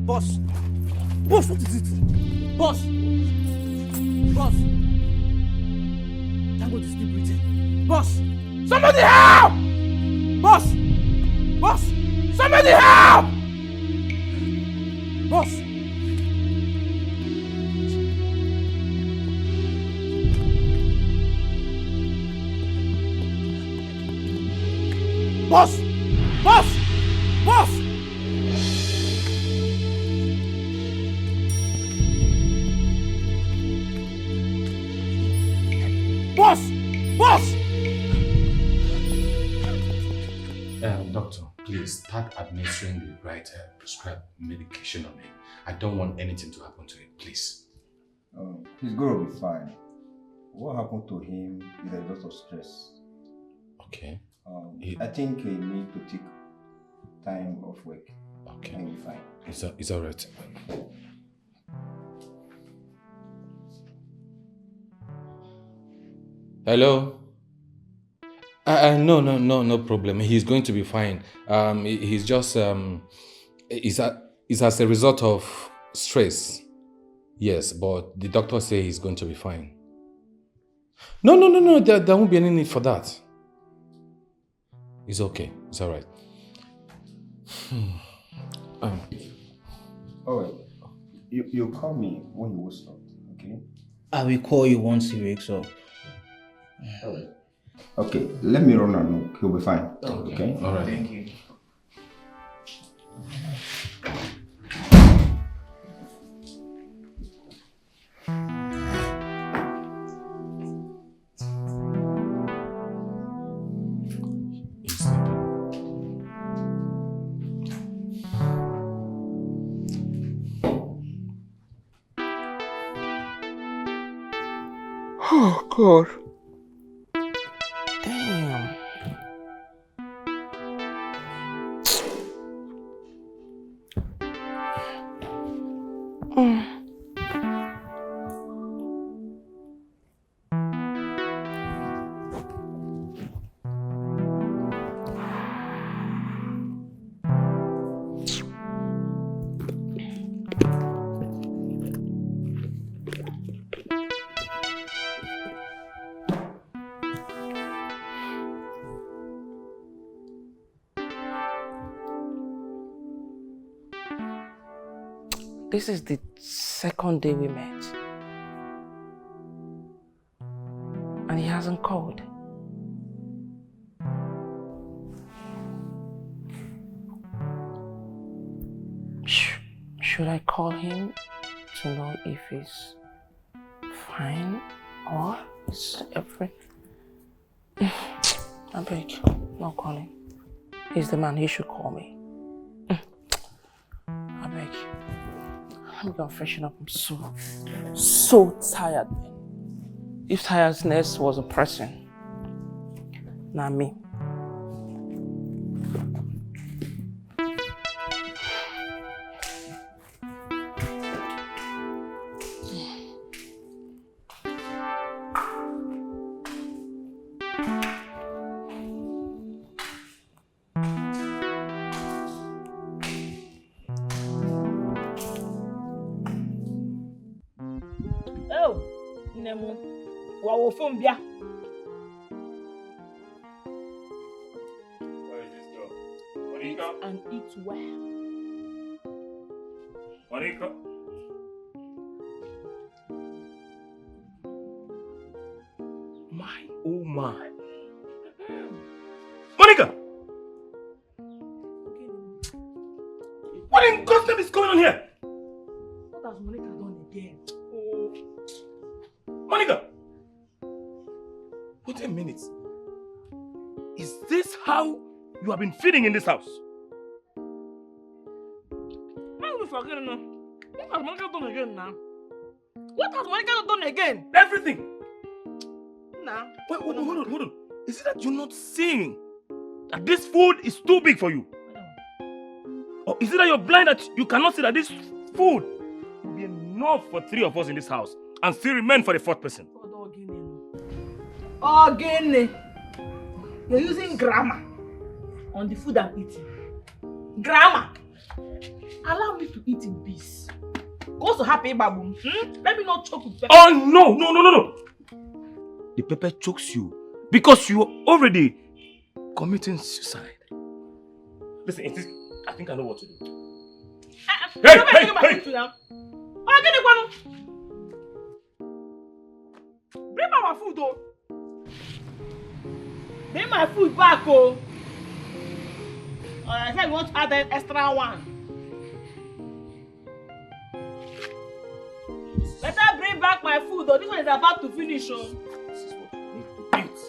Boss, what is it? Boss! Thank God he's still breathing. Boss! Somebody help! Boss! Somebody help! Boss! Boss! Doctor, please start administering the right prescribed medication on him. I don't want anything to happen to him, please. He's going to be fine. What happened to him is a result of stress. Okay. I think he needs to take time off work. Okay. He'll be fine. It's all right. Hello? No problem. He's going to be fine. He's just it's as a result of stress. Yes, but the doctor says he's going to be fine. No. There won't be any need for that. It's okay. It's all right. Alright. You call me when you wakes up, okay? I will call you once he wakes up. Alright. Okay, let me run and look. He'll be fine. Okay? Alright. Thank you. Oh, God. Damn. This is the second day we met. And he hasn't called. Should I call him to know if he's fine or is everything? I beg, no calling. He's the man, he should call me. I beg. I'm gonna freshen up. I'm so tired, man. If tiredness was a person, not me. Bia. Where is this girl? Monica? And eat well. Monica? My, oh my. Monica! What in God's name is going on here? What has Monica done again? Oh. Monica! Wait a minute. Is this how you have been feeding in this house? How will we forget now? What has Monica done again now? What has Monica done again? Everything! Nah. Wait, hold on. Is it that you're not seeing that this food is too big for you? Or is it that you're blind that you cannot see that this food will be enough for 3 of us in this house and still remain for the 4th person? Again, you're using grammar on the food I'm eating. Grammar. Allow me to eat in peace. Go so happy, babu. Let me not choke with pepper. Oh no! The pepper chokes you because you are already committing suicide. Listen, I think I know what to do. Hey! Bring my food, though. Bring my food back, oh. I said you want to add an extra one. Better bring back my food, though. This one is about to finish, oh. This is what you need to eat.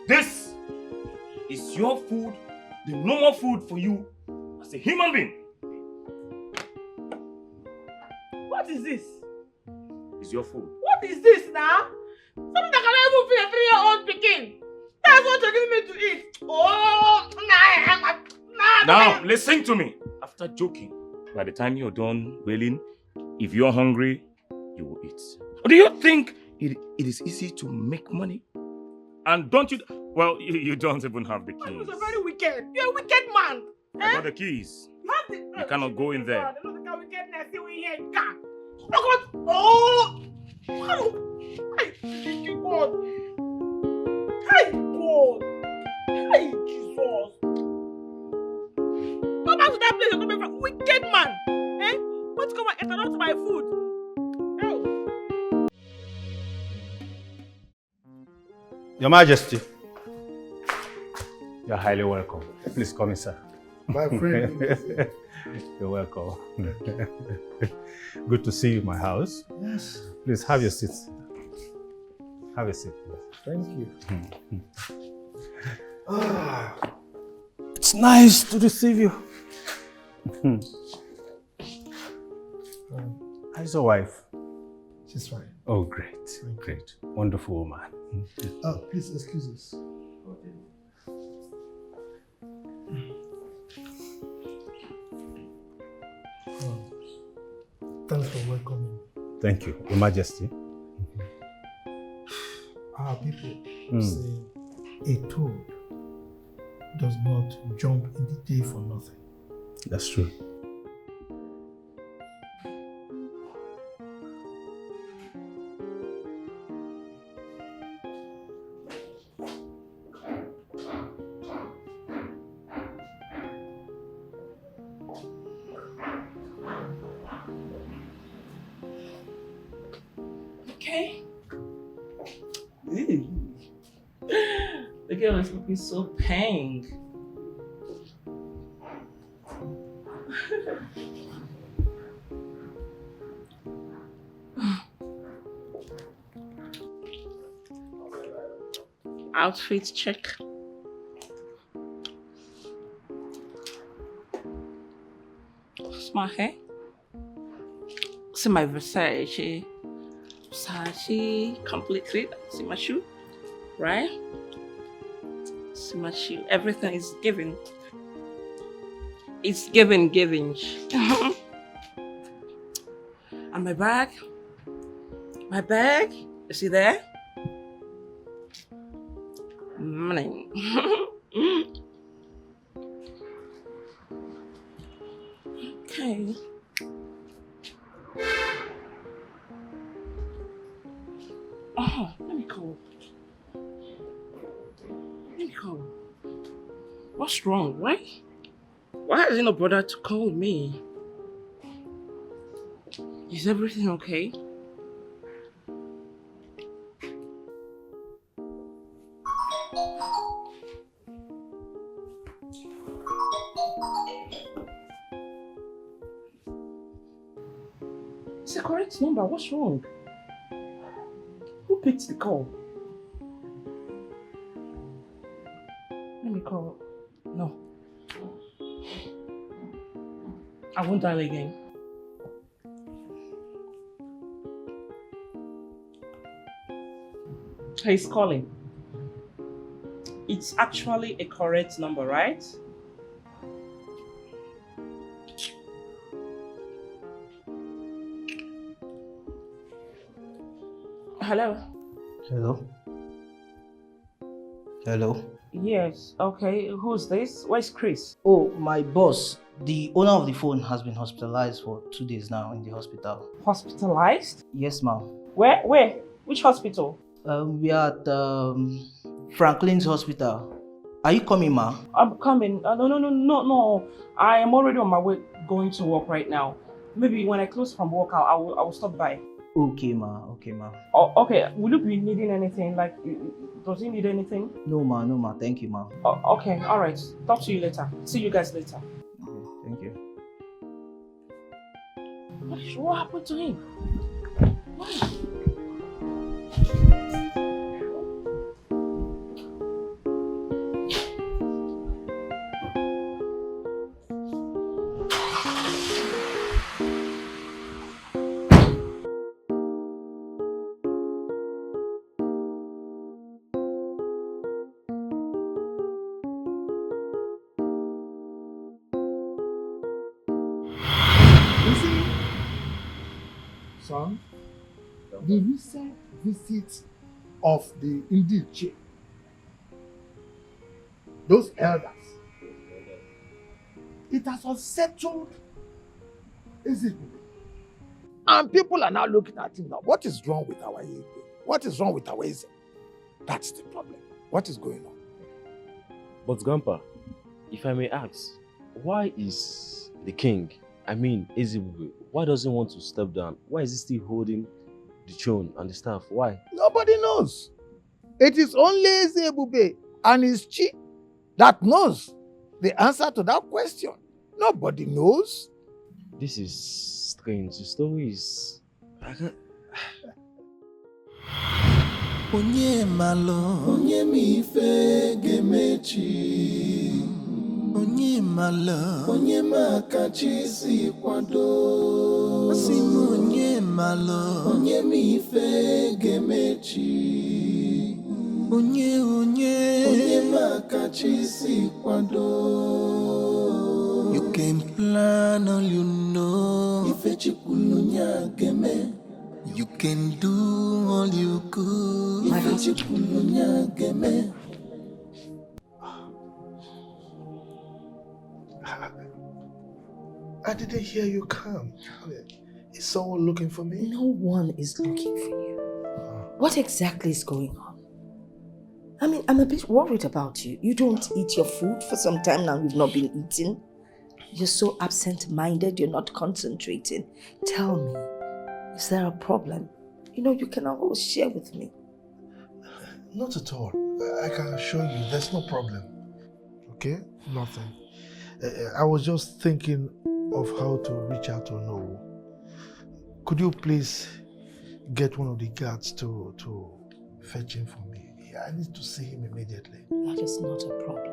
This is your food, the normal food for you as a human being. What is this? It's your food. What is this now? Something that can even feed a 3-year-old pikin. That's what you're giving me to eat. Oh, Now, listen to me. After joking, by the time you're done wailing, if you're hungry, you will eat. Or do you think it is easy to make money? And don't you... Well, you don't even have the keys. You're very wicked. You're a wicked man. I got the keys. You have the... You cannot go in there. Look at wickedness in here. Oh! Hey, thank you, God. Hey, God. Hey, Jesus. Go back to that place you're coming from. Wicked man. Eh? Want to come and interrupt my food? Oh. Your Majesty, you're highly welcome. Please come in, sir. My friend. You're welcome. Good to see you in my house. Yes. Please have your seat. Have a seat, please. Thank you. It's nice to receive you. How's your wife? She's fine. Oh, great, great. Wonderful woman. Please excuse us. Thanks for welcoming. Thank you, Your Majesty. Our people say a toad does not jump in the day for nothing. That's true. Okay. The girl is looking so pink. Outfit check. Smart hair. See my Versace completely. See my shoe, right? See my shoe. Everything is giving. It's giving. And my bag. You see there? Money. Okay. Oh, let me call. What's wrong? Why has he not bothered to call me? Is everything okay? It's the correct number. What's wrong? Who picked the call? Let me call. No. I won't dial again. He's calling. It's actually a correct number, right? Hello? Hello? Yes, okay. Who's this? Where's Chris? Oh, my boss. The owner of the phone has been hospitalized for 2 days now in the hospital. Hospitalized? Yes, ma'am. Where? Which hospital? We are at Franklin's hospital. Are you coming, ma? I'm coming. No. I am already on my way going to work right now. Maybe when I close from work, I will stop by. Okay, ma. Oh, okay. Will you be needing anything? Like, does he need anything? No, ma. Thank you, ma. Oh, okay. All right. Talk to you later. See you guys later. Okay, thank you. What happened to him? Why? Son, the recent visit of the Indiche, those elders, it has unsettled Ezebube. And people are now looking at him now. What is wrong with our Igwe? What is wrong with our Eze? That's the problem. What is going on? But Grandpa, if I may ask, why is the king, Ezebube, why doesn't he want to step down? Why is he still holding the throne and the staff? Why? Nobody knows. It is only Ezebube and his chief that knows the answer to that question. Nobody knows. This is strange. The story is... Onye malo, onye mi fe gemechi. onye malo, onye makachisi kwado. Asimu onye malo, onye mife gemechi. Onye makachisi kwado. You can plan all you know. Ife chikulunya geme. You can do all you could. Ife chikulunya geme. I didn't hear you come. Is someone looking for me? No one is looking for you. What exactly is going on? I mean, I'm a bit worried about you. You don't eat your food for some time now. You've not been eating. You're so absent-minded. You're not concentrating. Tell me, is there a problem? You know, you can always share with me. Not at all. I can assure you there's no problem. Okay? Nothing. I was just thinking of how to reach out to Nowo. Could you please get one of the guards to fetch him for me? I need to see him immediately. That is not a problem.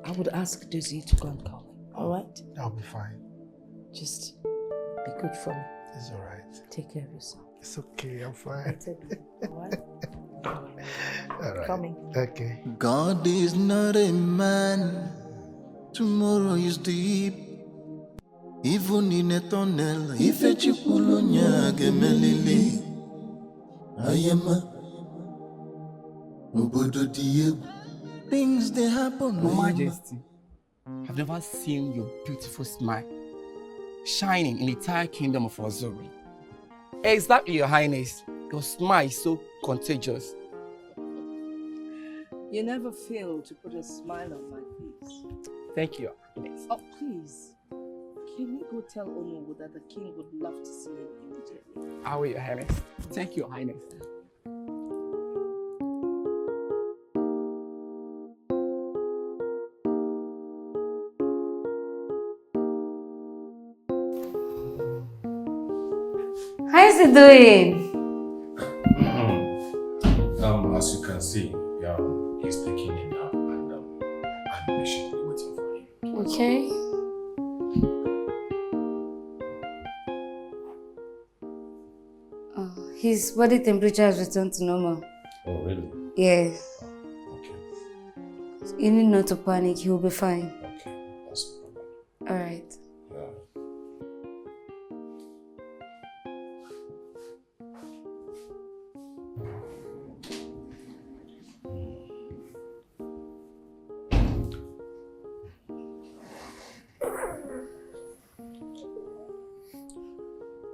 I would ask Dizzy to go and call him. All right? That'll be fine. Just be good for me. It's all right. Take care of yourself. It's okay. I'm fine. All right? All right. Coming. Okay. God is not a man. Tomorrow is deep. Even in a tunnel, if a chikulunya gemelili. Ayama. Things they happen. Your Majesty, I've never seen your beautiful smile shining in the entire kingdom of Ozori. Exactly, Your Highness. Your smile is so contagious. You never fail to put a smile on my face. Thank you, Your Highness. Oh, please. Can you go tell Onowu that the king would love to see him immediately? I will, Your Highness. Thank you, Your Highness. How is he doing? As you can see, he's taking it now, and I'm patiently waiting for him. Okay. His body temperature has returned to normal. Oh, really? Yeah. Okay. You need not to panic. He will be fine. Okay, that's no problem. All right.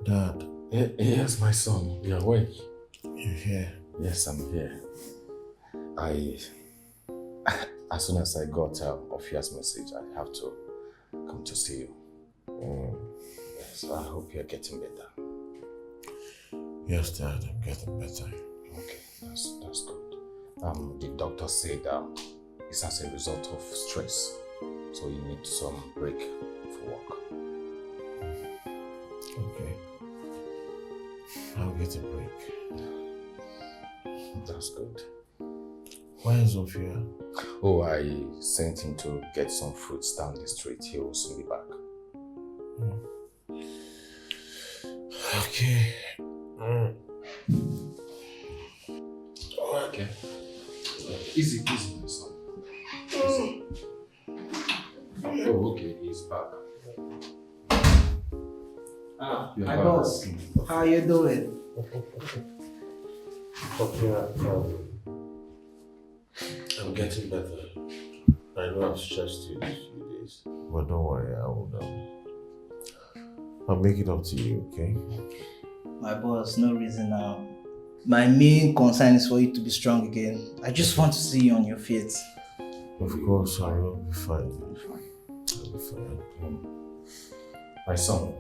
Dad. Yes, my son. You're awake. You're here? Yes, I'm here. As soon as I got Ophia's message, I have to come to see you. Yes, I hope you're getting better. Yes, Dad, I'm getting better. Okay, that's good. The doctor said it's as a result of stress, so you need some break for work. Okay. I'll get a break. That's good. Where is Sophia? Oh, I sent him to get some fruits down the street. He will soon be back. Okay. Okay. Easy, my son. Easy. Oh, okay, he's back. Hi boss, how are you doing? I'm getting better. I know I've stressed you these few days, but don't worry, I'll make it up to you, okay? My boss, no reason now. My main concern is for you to be strong again. I just want to see you on your feet. Of course, I will be fine. I'll be fine. My son,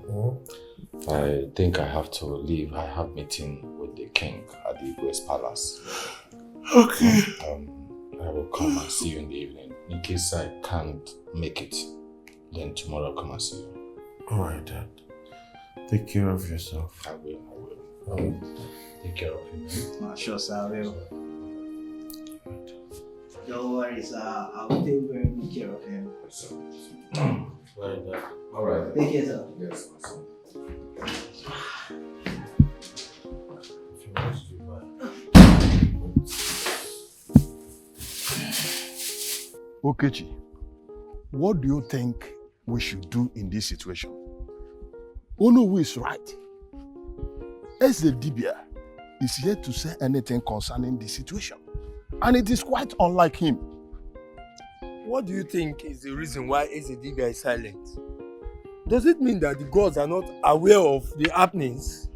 I think I have to leave. I have meeting with the king at the Igwe's palace. Okay. I will come and see you in the evening. In case I can't make it, then tomorrow I'll come and see you. Alright, Dad. Take care of yourself. I will. Take care of him. Sure, sir, I will. Don't worry, sir. I'll take very good care of him. All right. Take care, sir. Yes, my son. Okechi, what do you think we should do in this situation? Onowu is right. Eze Dibia is yet to say anything concerning the situation. And it is quite unlike him. What do you think is the reason why Ezedibia is silent? Does it mean that the gods are not aware of the happenings?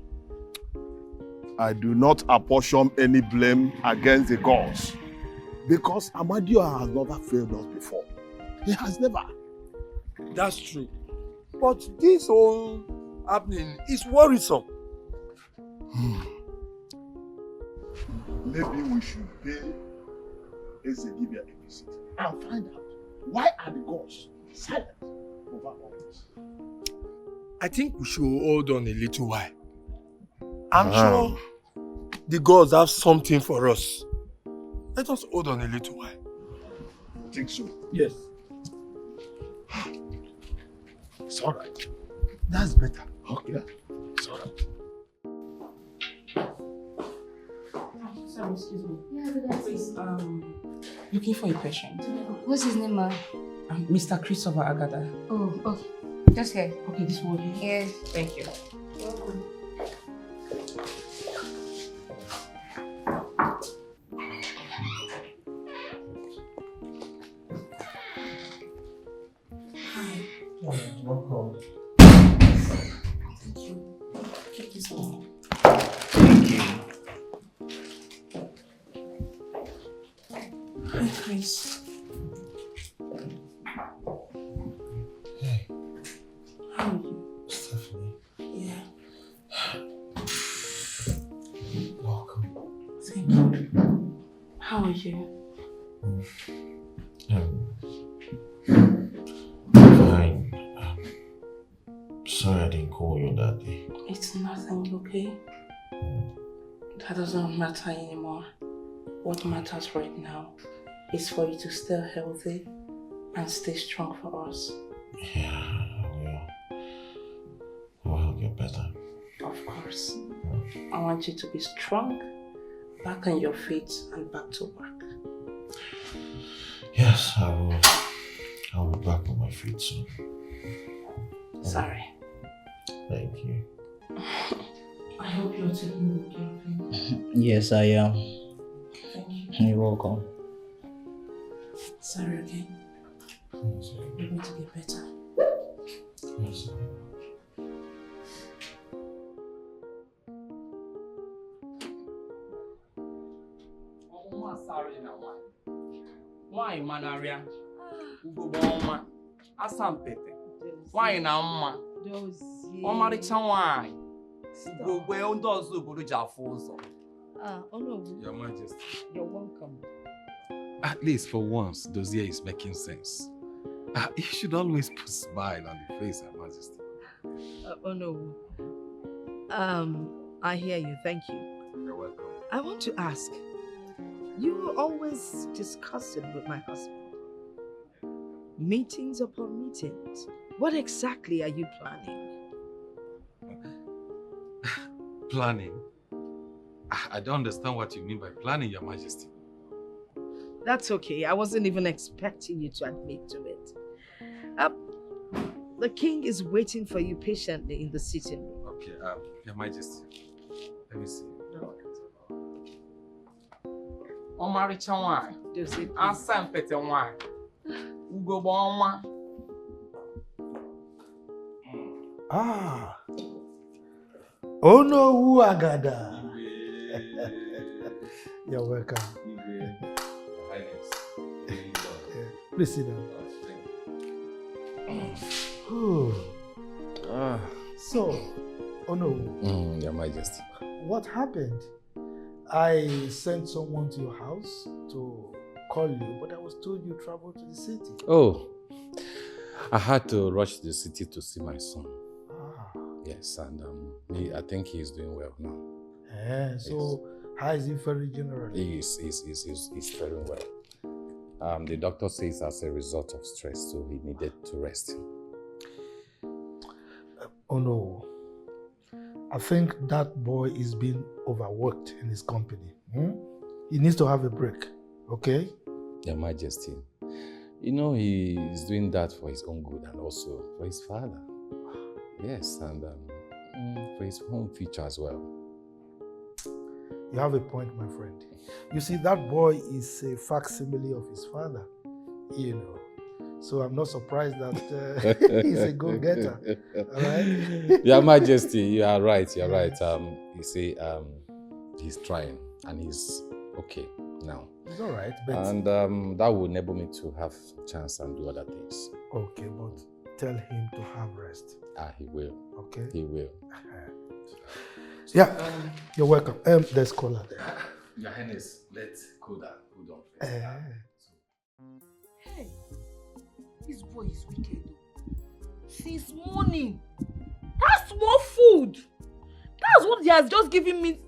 I do not apportion any blame against the gods. Because Amadioha has never failed us before. He has never. That's true. But this whole happening is worrisome. Maybe we should pay Ezedibia a visit and find out why are the gods silent over all this. I think we should hold on a little while. I'm sure the gods have something for us. Let us hold on a little while. I think so. Yes. It's all right. That's better. Okay. It's all right. Sorry, excuse me. Yeah, good Please, looking for a patient. What's his name, ma? Mr. Christopher Agada. Oh, okay. Just here. Okay, this one here? Yes. Thank you. Welcome. Welcome. Thank you. Take this one. Thank you. Hi, Chris. Hey. How are you? Stephanie. Yeah. Welcome. Thank you. How are you? Fine. Sorry I didn't call you that day. It's nothing, okay? That doesn't matter anymore. What matters right now is for you to stay healthy and stay strong for us. Yeah, I will. I will get better. Of course. I want you to be strong, back on your feet and back to work. Yes, I will. I'll be back on my feet soon. Sorry. Thank you. I hope you're taking good care of him. Yes, I am. Thank you. You're welcome. Sorry again. You're going to get better. Yes. Why manaria? Ugbo ọma. Asampete. Why na mma? Ọmarịcha nwanyị. Ugbo ndị ọzọ obodo ji afụ ụzọ. Your Majesty. You're welcome. At least for once, Dozier is making sense. You should always put a smile on the face, Your Majesty. I hear you. Thank you. You're welcome. I want to ask, you always discuss it with my husband. Meetings upon meetings. What exactly are you planning? Planning? I don't understand what you mean by planning, Your Majesty. That's okay. I wasn't even expecting you to admit to it. The king is waiting for you patiently in the sitting room. Okay, Your Majesty. Let me see. Ọmarịcha nwanyị. Asampete nwanyị. Ugbo ọma. Onowu Agada. You're welcome. Please sit down. So, Onowu. Your Majesty. What happened? I sent someone to your house to call you, but I was told you traveled to the city. Oh, I had to rush to the city to see my son. Yes, and I think he is doing well now. Yeah, so how is he faring generally? He's faring well. The doctor says as a result of stress, so he needed to rest. Oh no. I think that boy is being overworked in his company. He needs to have a break, okay? Your Majesty, you know he is doing that for his own good and also for his father. Yes, and for his own future as well. You have a point, my friend. You see, that boy is a facsimile of his father, you know. So I'm not surprised that he's a go-getter, all right? Your Majesty, you are right, you're right. You see, he's trying and he's okay now. It's all right, but... And that will enable me to have a chance and do other things. Okay, but tell him to have rest. He will. Okay? He will. Yeah, you're welcome. There's cola there. Your Highness, let's cool down first. Hey, this boy is wicked though. Since morning, that's small food. That's what he has just given me.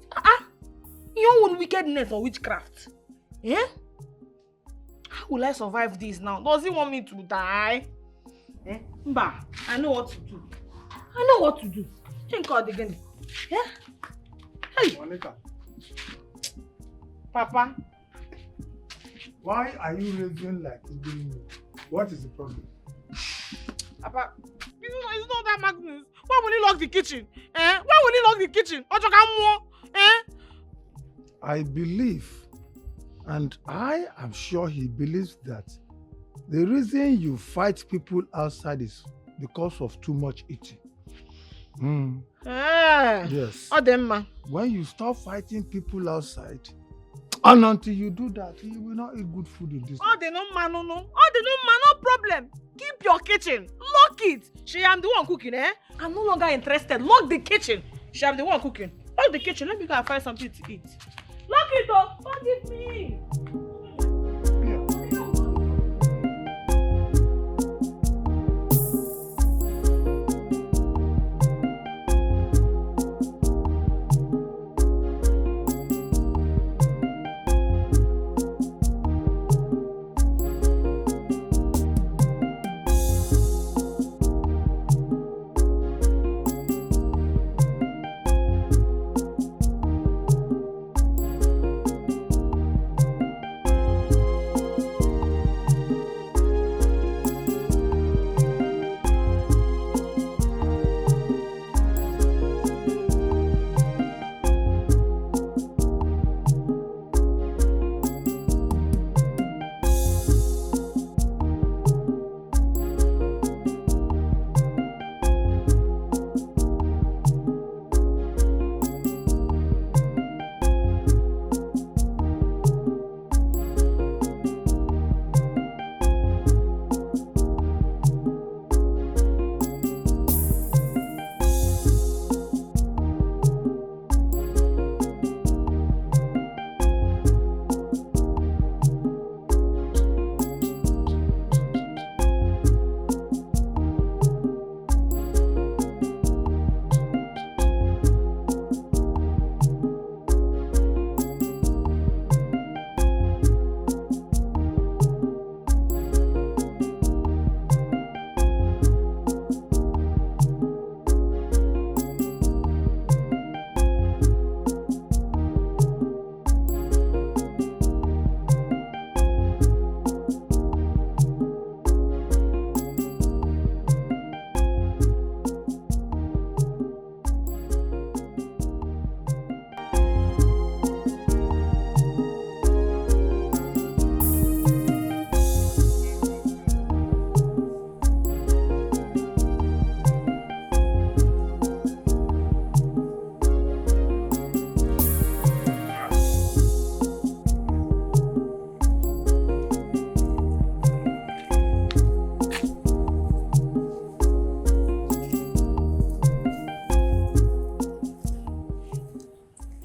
Your own wickedness or witchcraft. Eh? How will I survive this now? Does he want me to die? Eh? Mba, I know what to do. Think out again. Yeah? Hey! Monica. Papa. Why are you raising like doing me? What is the problem? Papa, it's not that Magnus. Why will he lock the kitchen? Eh? Why will he lock the kitchen? Eh? I believe, and I am sure he believes that the reason you fight people outside is because of too much eating. Yes. When you stop fighting people outside, and until you do that, you will not eat good food in this. No problem. Keep your kitchen. Lock it. She am the one cooking, eh? I'm no longer interested. Lock the kitchen. She am the one cooking. Lock the kitchen. Let me go and find something to eat. Lock it up. Forgive me.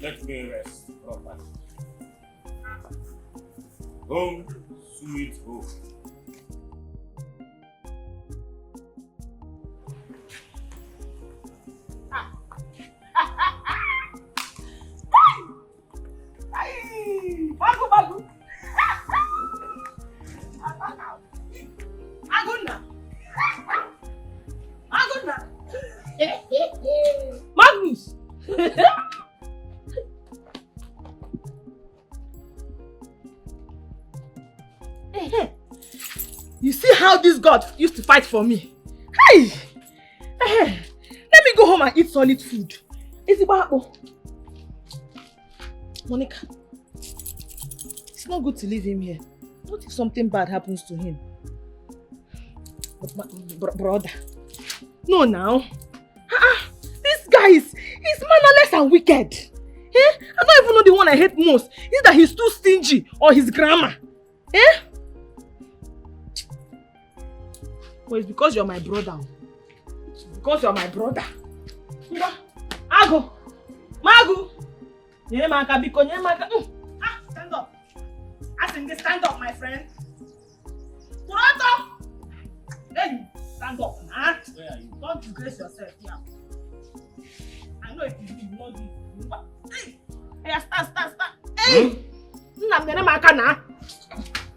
Let me rest properly. Home, sweet home. You see how this God used to fight for me? Hey! Let me go home and eat solid food. Is it bad? Monica, it's not good to leave him here. What if something bad happens to him? But my brother, no now. This guy he's mannerless and wicked. I don't even know the one I hate most. Is that he's too stingy or his grammar. Well, it's because you're my brother. It's because you're my brother. Ago! Magu! Stand up. I think stand up, my friend. Toronto! Hey, stand up, huh? Where are you? Don't disgrace yourself, yeah. I know if you do not do it. Hey, stand. Hey!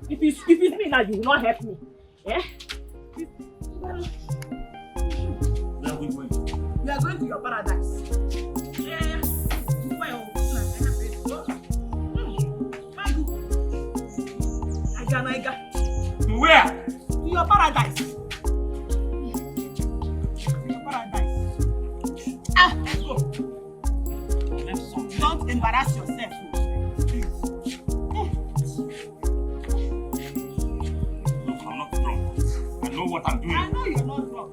If it's me now, you will not help me. Yeah? Where are we going? We are going to your paradise. Yeah. Where? To your paradise. Your paradise. Let's go. Don't embarrass yourself. Please. Look, I'm not drunk. I know what I'm doing. I know you're not drunk.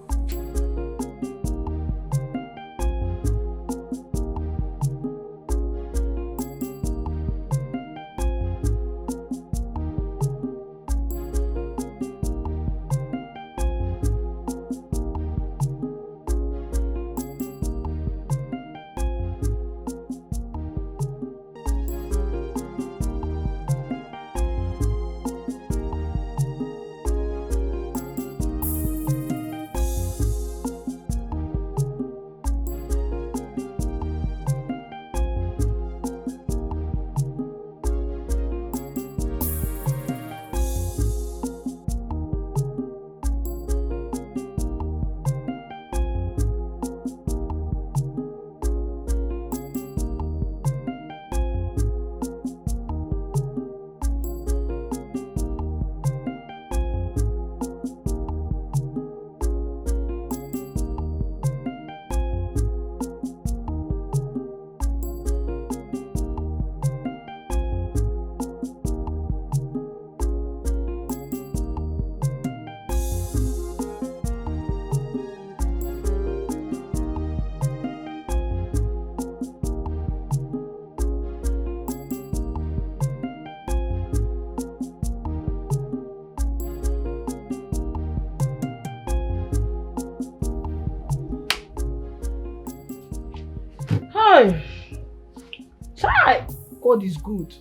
Try. God is good.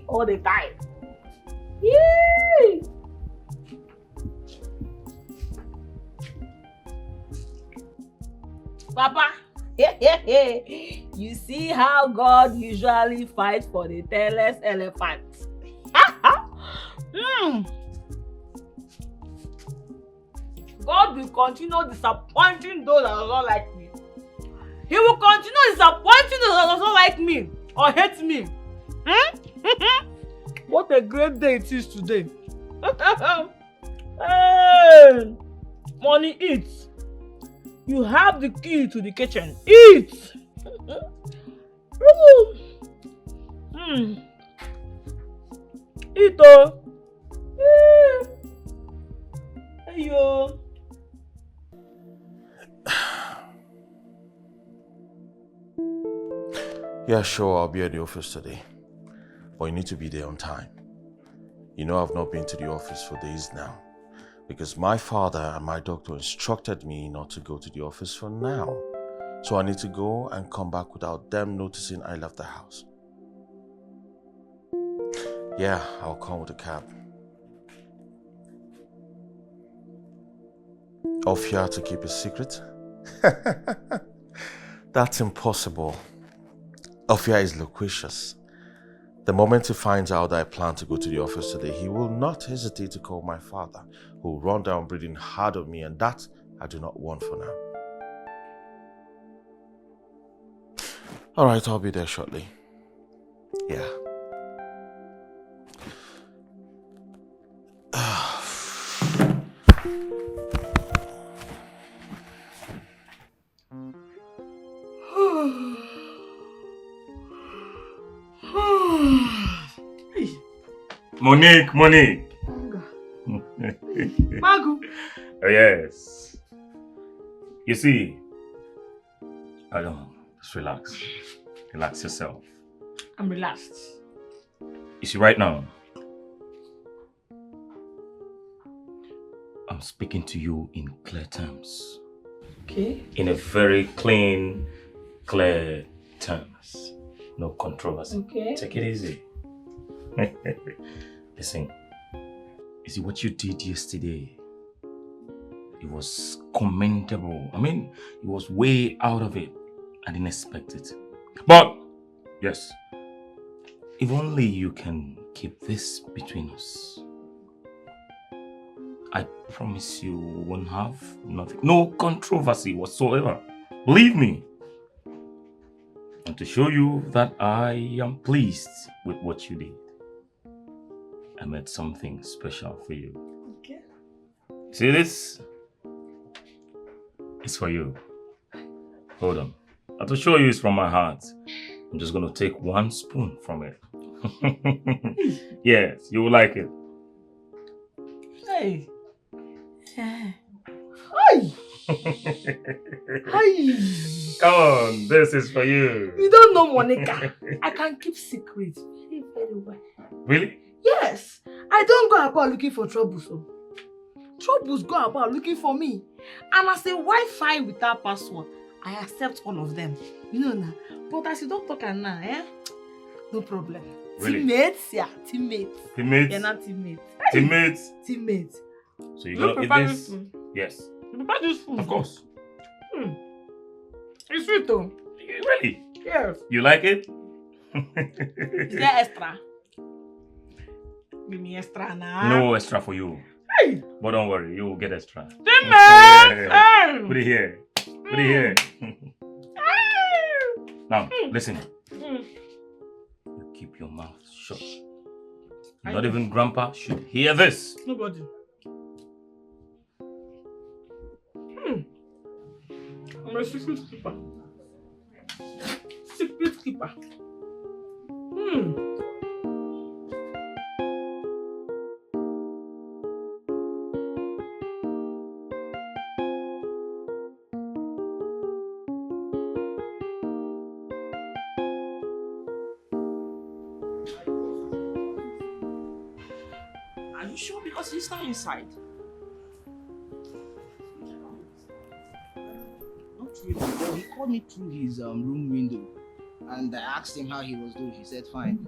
All the time. Yay! Papa, you see how God usually fights for the tailless elephant. God will continue disappointing those that are not like me. He will continue disappointing those that are not like me or hate me. What a great day it is today. Hey, money, eat. You have the key to the kitchen. Eat. Eat, oh. Hey, yo. Yeah, sure, I'll be at the office today. But you need to be there on time. You know I've not been to the office for days now. Because my father and my doctor instructed me not to go to the office for now. So I need to go and come back without them noticing I left the house. Yeah, I'll come with a cab. Offer to keep a secret? That's impossible. Ofia is loquacious. The moment he finds out that I plan to go to the office today, he will not hesitate to call my father, who will run down breathing hard on me, and that I do not want for now. Alright, I'll be there shortly. Yeah. Monique. Magu. Oh, yes. You see, I don't know. Just relax. Relax yourself. I'm relaxed. You see, right now, I'm speaking to you in clear terms. Okay. In a very clean, clear terms. No controversy. Okay. Take it easy. Listen, you see what you did yesterday? It was commendable. I mean, it was way out of it. I didn't expect it. But, yes, if only you can keep this between us. I promise you won't have nothing. No controversy whatsoever. Believe me. And to show you that I am pleased with what you did, I made something special for you. Okay. See this? It's for you. Hold on. And to show you it's from my heart, I'm just going to take 1 spoon from it. Yes, you will like it. Hey. Hi. Hi. Come on, this is for you. You don't know Monica. I can keep secrets very, very well. Really? Yes. I don't go about looking for troubles. So. Troubles go about looking for me. And as a Wi-Fi without password, I accept all of them. You know now. But as you don't talk now, no problem. Really? Teammates? Yeah, teammates. Teammates? You're not teammates. Teammates? Teammates. So you're going to eat this? Yes. You prepare this food? Of course. It's sweet though. Really? Yes. You like it? Is there extra? Give me extra now. No extra for you. Hey. But don't worry, you will get extra. Teammates! Put it here. Put it here. Now, listen. You keep your mouth shut. Not even Grandpa should hear this. Nobody. I'm a secret keeper. Secret keeper. Are you sure? Because he's not inside. Not really. Well, he called me through his room window and I asked him how he was doing. He said fine.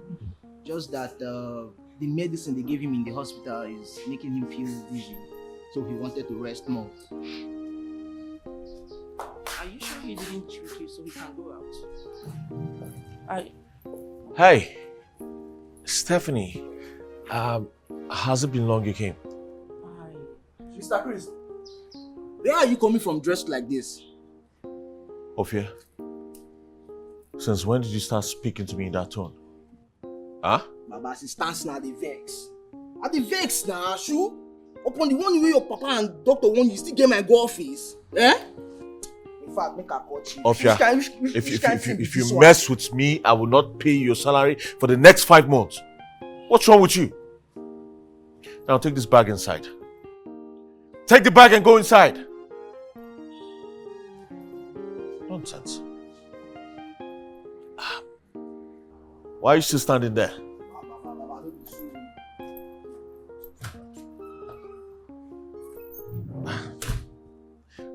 Just that the medicine they gave him in the hospital is making him feel dizzy. So he wanted to rest more. Are you sure he didn't trick you so we can go out? Hey, Stephanie. Has it been long you came? Mr. Chris, where are you coming from dressed like this? Ophia, since when did you start speaking to me in that tone? Huh? Baba, as it stands now, the vex. At the vex now, Shu. Upon the one way your papa and doctor want you still get my go office. Eh? In fact, make a call chief. Ophia, if you mess with me, I will not pay your salary for the next 5 months. What's wrong with you? Now take this bag inside. Take the bag and go inside. Nonsense. Why are you still standing there?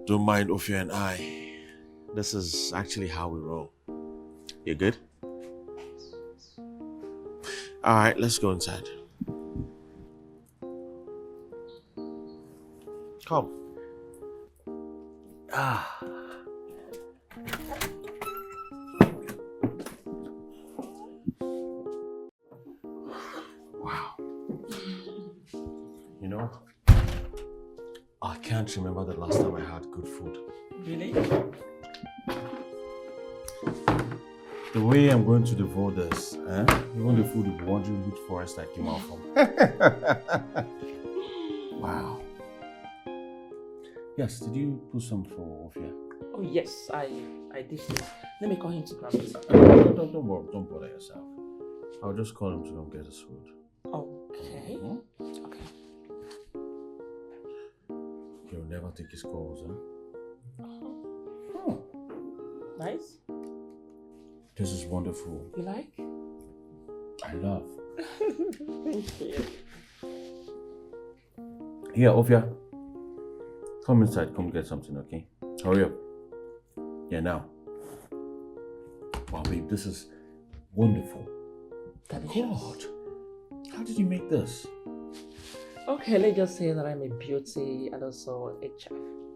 Don't mind Ophia and I. This is actually how we roll. You good? Alright, let's go inside. Come. Wow. You know, I can't remember the last time I had good food. Really? The way I'm going to devote this, even the food will be wondering which forest I came out from. Wow. Yes, did you put some for Ophia? Oh yes, I did. Let me call him to grab it. Don't bother yourself. I'll just call him to come get his food. Okay. Okay. Okay. You'll never take his calls, huh? Nice. This is wonderful. You like? I love. Thank you. Here, Ofia. Come inside, come get something, okay? Hurry up. Yeah, now. Wow, babe, this is wonderful. God, how did you make this? Okay, let's just say that I'm a beauty and also a chef.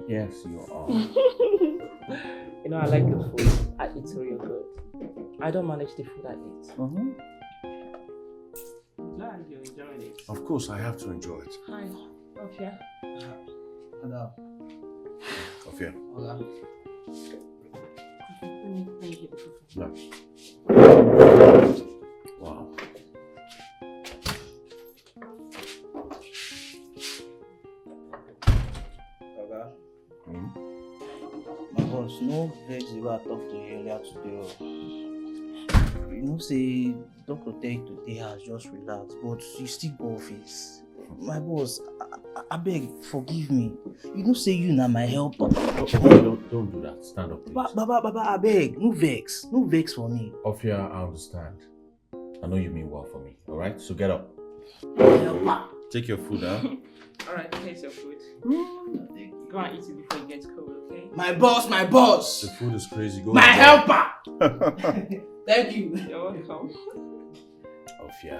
Yes, you are. You know, I like good food. I eat real good. I don't manage the food I eat. Glad you're enjoying it. Of course, I have to enjoy it. Hi. Okay. Hello. Ofia. Hola. No. Wow. Oga. My boss, no vex the way I talked to you earlier today. You know, say Dr. Tech today has just relaxed, but you still go office. My boss, I beg, forgive me. You know, say you now my helper. Don't do that. Stand up, please. Baba, I beg, no vex for me. Ofia, I understand. I know you mean well for me, alright? So get up. Helper. Take your food, huh? Alright, here's your food. Go and eat it before it gets cold, okay? My boss! The food is crazy. Go My helper! Thank you. You're welcome. Ofia.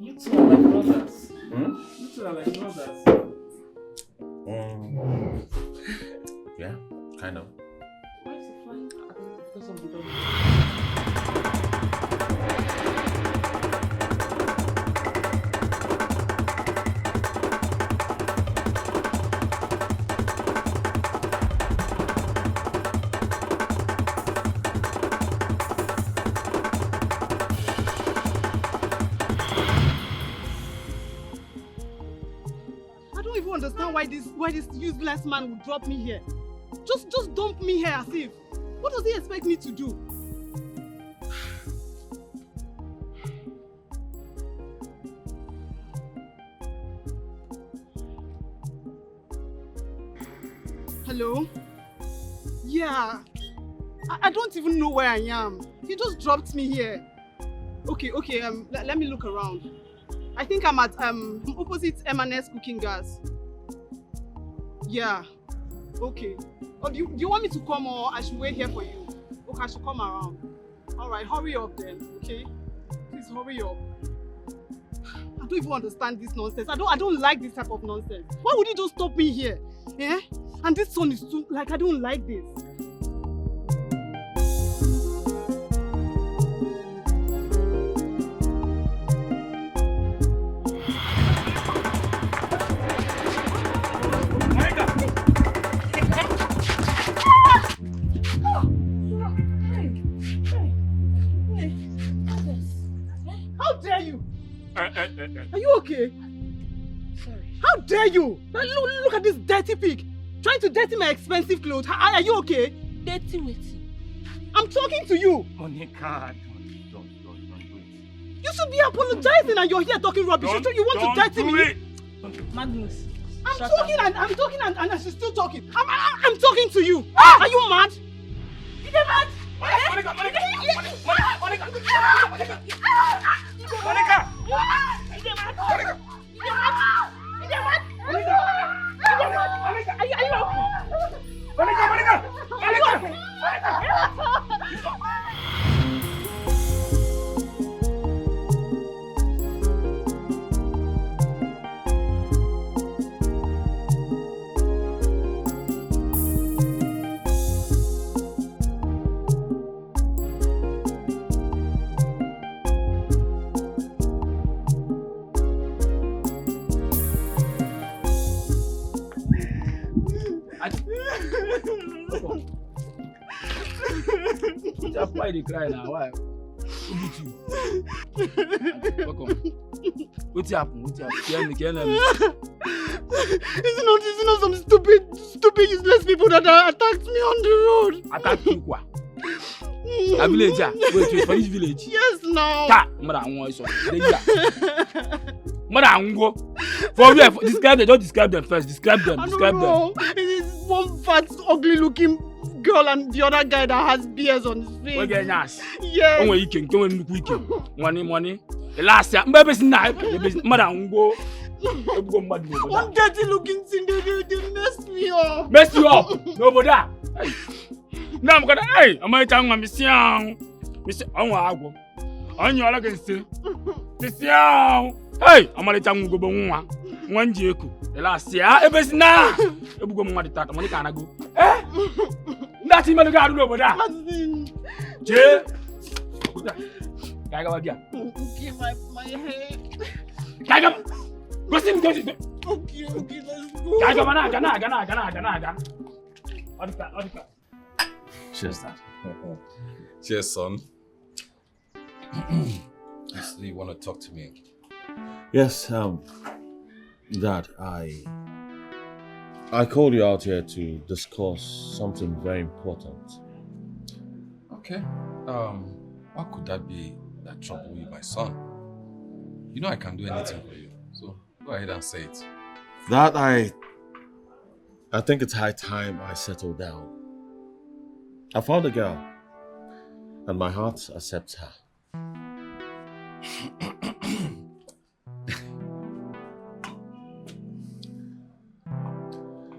You two are like brothers. Hmm? You two are like brothers. Yeah, kind of. Why is it flying? I don't know, because of the dog. Understand why this useless man would drop me here. Just dump me here as if. What does he expect me to do? Hello? Yeah. I don't even know where I am. He just dropped me here. Okay, let me look around. I think I'm at opposite M&S Cooking Gas. Yeah. Okay. Oh, do you want me to come or I should wait here for you? Okay, I should come around. Alright, hurry up then, okay? Please hurry up. I don't even understand this nonsense. I don't like this type of nonsense. Why would you just stop me here? Yeah? And this sun is too, like, I don't like this. Are you okay? Sorry. How dare you? Look at this dirty pig. Trying to dirty my expensive clothes. Are you okay? Dirty waiting. I'm talking to you. Monica, don't do it. You should be apologizing and you're here talking rubbish. You want to dirty me? Magnus. I'm talking and she's still talking. I'm talking to you. Are you mad? You're mad? Monica! Why they cry now? Why? Who beat you? Welcome. What's happened? Tell me. Is it not some stupid, useless people that attacked me on the road? Attacked you, what? A villager. Wait, for which village? Yes, no. Madam, Madam, go. For you, describe them. Don't describe them first. Describe them. Describe them. It is one fat, ugly-looking girl and the other guy that has beers on his face. Okay, yes. Yes. Oh, you can go and look weekend. Money. The last year, baby's night. Madam, go. One dirty-looking thing, they messed me up. Messed you up? No, but that. Now I'm gonna. Hey, I'm gonna tell my Miss Young. I'm gonna go. I'm gonna go. Miss Young. Hey, I'm gonna tell you go. One jeku. The last year, baby's now. You go mad at money can go. Eh? That's him. I'm gonna go over there. Jay. Kaga wadia. Okay, my hair. Kaga. Go see. Okay, let's go. Kaga gana. Odika. Cheers, Dad. Cheers, son. So you want to talk to me? Yes, Dad, I called you out here to discuss something very important. Okay. What could that be that trouble you, my son? You know I can do anything for you, so go ahead and say it. That I think it's high time I settle down. I found a girl, and my heart accepts her.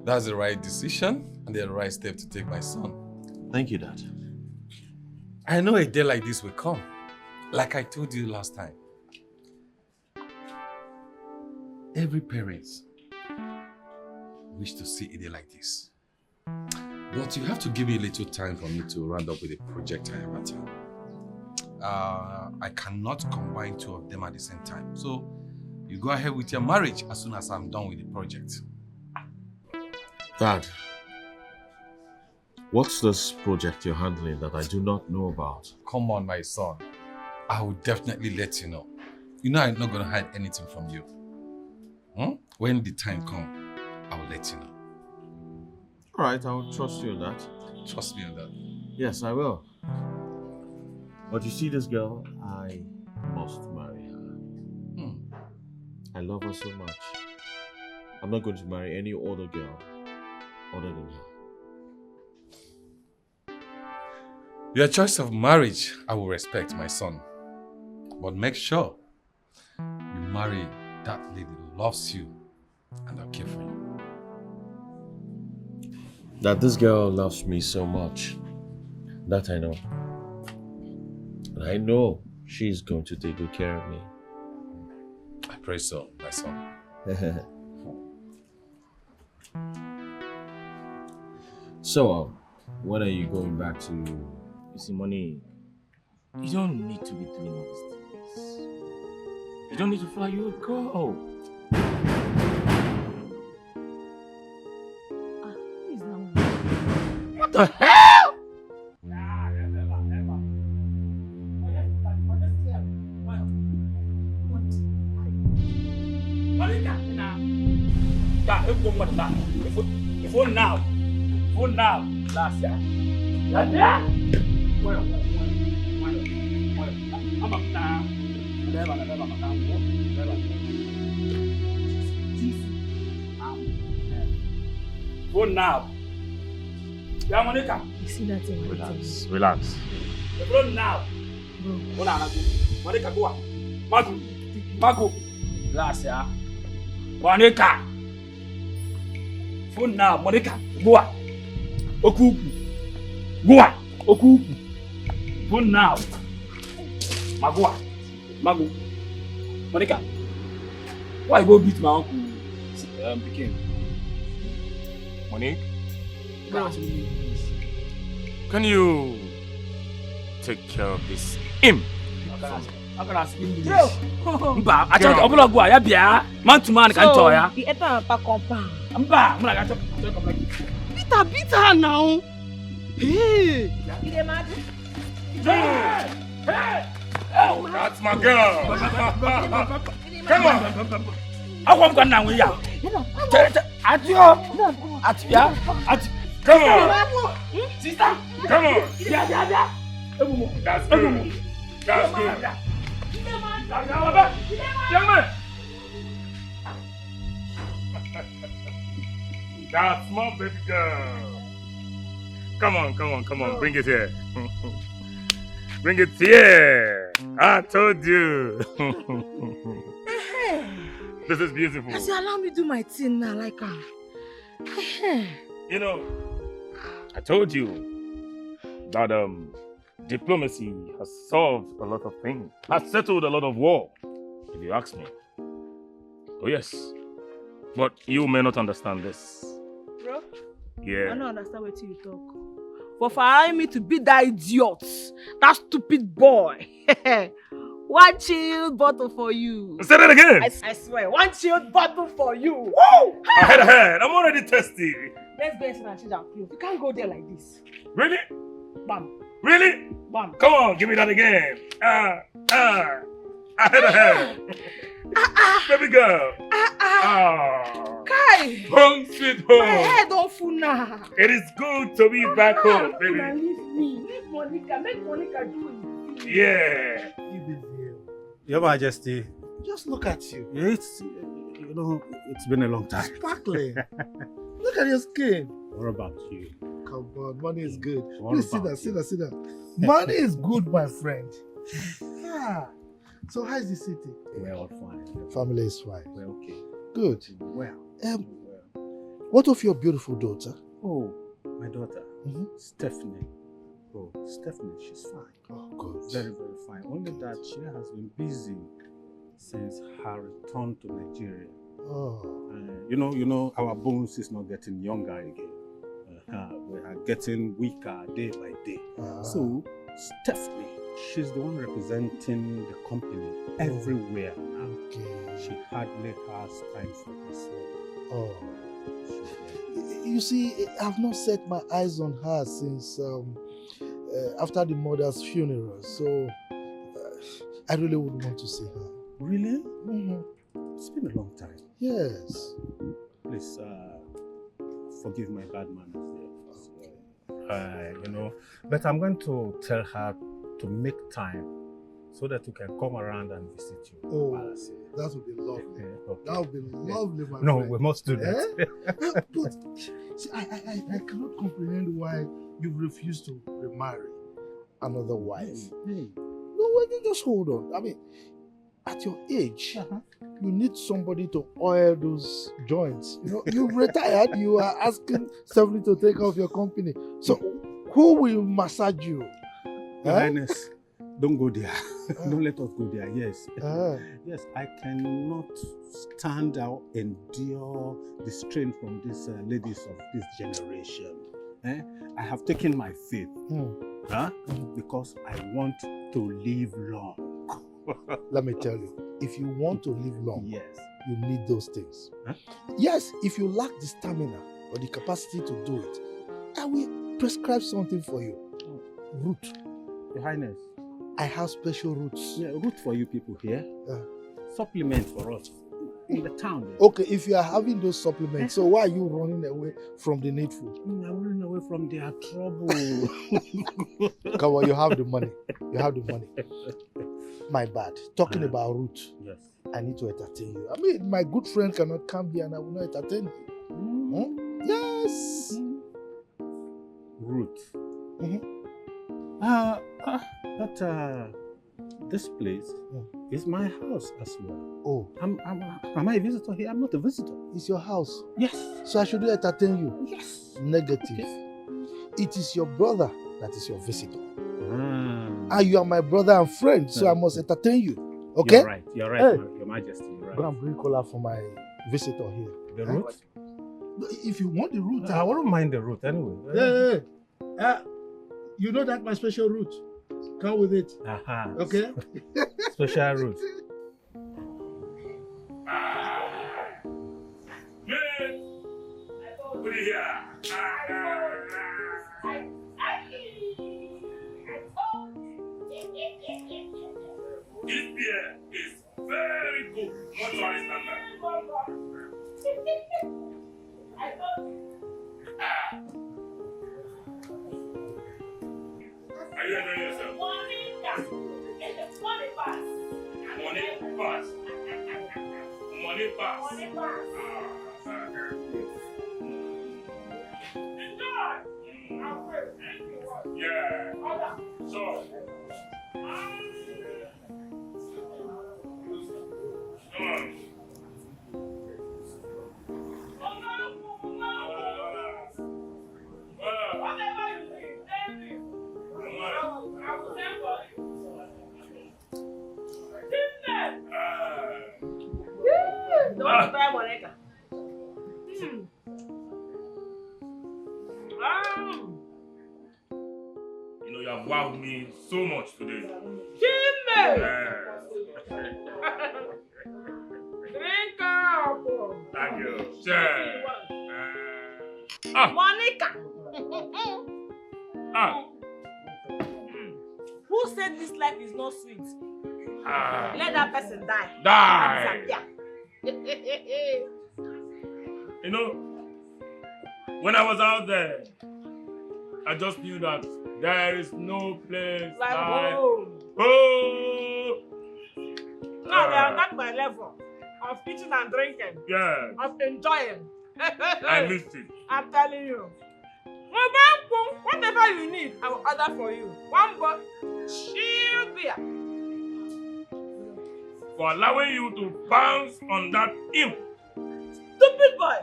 That's the right decision and the right step to take, my son. Thank you, Dad. I know a day like this will come, like I told you last time. Every parent wish to see a day like this. But you have to give me a little time for me to round up with the project I have at hand. I cannot combine two of them at the same time. So you go ahead with your marriage as soon as I'm done with the project. Dad, what's this project you're handling that I do not know about? Come on, my son. I will definitely let you know. You know I'm not going to hide anything from you. When the time comes, I will let you know. All right, I will trust you on that. Trust me on that. Yes, I will. But you see this girl, I must marry her. I love her so much. I'm not going to marry any other girl other than her. Your choice of marriage, I will respect, my son. But make sure you marry that lady who loves you and will care for you. That this girl loves me so much, that I know. And I know she's going to take good care of me. I pray so, my son. So, when are you going back to... You see, money, you don't need to be doing all these things. You don't need to fly, you go. What the hell? Phone now. Last year. Yeah. Well. I'm up now. Never. Phone now. Yeah, Monica. You see that thing? Relax. The phone now. Monica, go on. Mago. Last year. Monica. Phone now, Monica. Go on. Okuku. Go on. Okuku. Phone now. Mago. Monica. Why you go beat my uncle? Pekin. Monique? Can you take care of this imp? How can I speak English? Mba, I tell you, Obula go ya bia. Man to man can tell ya. The eta pa compa. Mba, I'm like Beat her now. Hey. You dey mad? Hey! Oh, that's my girl. Come on. I want to go now with you. Come on. Sister. Come on. Yeah. That's good. That's good. Young man. That's my baby girl. Come on. Bring it here. Bring it here. I told you. This is beautiful. As you allow me do my thing now, like You know, I told you that diplomacy has solved a lot of things, has settled a lot of war, if you ask me. Oh yes, but you may not understand this. Bro? Yeah. I don't understand what you talk. But for allowing me to beat that idiot, that stupid boy. One chilled bottle for you. Say that again. I swear, one chilled bottle for you. Woo! Ahead. I'm already thirsty. Let's go inside and change our clothes. You can't go there like this. Really? Bam. Really? Bam. Come on, give me that again. Ahead. Baby girl. Kai. Home sweet home. My head don't full now. It is good to be back home, baby. Leave me. Leave Monica. Make Monica do it. Yeah. Your Majesty. Just look at you. Yeah, it's been a long time. Sparkling. Look at your skin. What about you? Come on, money is good. What Please about sit down. Money is good, my friend. Yeah. So how is the city? Well, fine. Family is fine. Well, okay. Good. Well. What of your beautiful daughter? Oh, my daughter, Stephanie. Oh, Stephanie, she's fine. Oh, good. Very, very fine. Only that she has been busy since her return to Nigeria. Oh. You know, our bones is not getting younger again. We are getting weaker day by day. So, Stephanie, she's the one representing the company everywhere now. Okay. She hardly has time for herself. Oh. You see, I've not set my eyes on her since after the mother's funeral, so I really would want to see her. Really? Mm-hmm. It's been a long time. Yes. Please forgive my bad manners there. But I'm going to tell her to make time so that you can come around and visit you. Oh, that would be lovely. Okay. That would be lovely, my No, friend. we must do that. But see, I cannot comprehend why you refuse to remarry another wife. No, just hold on. I mean, at your age, you need somebody to oil those joints. You've retired, you are asking somebody to take off your company. So who will massage you? Your Highness, don't go there. Don't let us go there. Yes. Yes, I cannot stand out, endure the strain from these ladies of this generation. I have taken my faith because I want to live long. Let me tell you, if you want to live long, yes, you need those things. Yes, if you lack the stamina or the capacity to do it, I will prescribe something for you. Root. Your Highness, I have special roots. Yeah, root for you people here. Supplement for us in the town. Okay, if you are having those supplements, so why are you running away from the needful? I'm running away from their trouble. Come on, you have the money. You have the money. My bad. Talking about root. Yes. I need to entertain you. I mean, my good friend cannot come here and I will not entertain you. Yes. Root. This place is my house as well. Oh. Am I a visitor here? I'm not a visitor. It's your house. Yes. So I should entertain you? Yes. Negative. Okay. It is your brother that is your visitor. And you are my brother and friend, so I must entertain you. Okay? You're right, Hey. Your Majesty. You're right. Go and bring cola for my visitor here. The root? If you want the root, I wouldn't mind the root anyway. Hey. You know that my special root. Come with it. Okay? Special root. This beer is very good. What one is number? Are you enjoying yourself? Money pass. Money pass. Yeah. So. Come on. Don't try Monica. You know, you have wowed me so much today. Jimmy! Drink up! Thank you. Sure. Monica! Who said this life is not sweet? Let that person die. Die! You know, when I was out there, I just knew that there is no place Like like home. home. Now they are at my level of eating and drinking. Yeah. Of enjoying. I missed it. I'm telling you. Whatever you need, I will order for you. One bottle, chill beer. For allowing you to bounce on that imp. Stupid boy.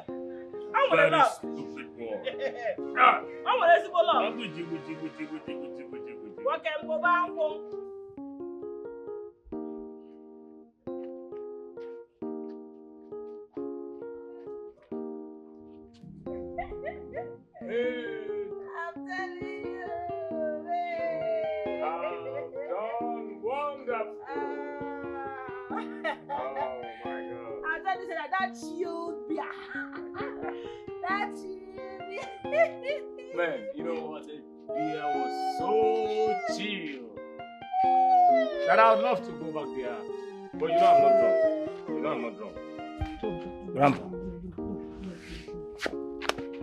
I'm Very gonna stupid boy. I'm gonna see what What can go back home? I'm telling you, done wonderful. Oh my God. I'm telling you that chilled beer. That chilled beer. Man, you know what? The beer was so chill that I would love to go back there. But you know I'm not drunk. You know I'm not drunk. Grandpa.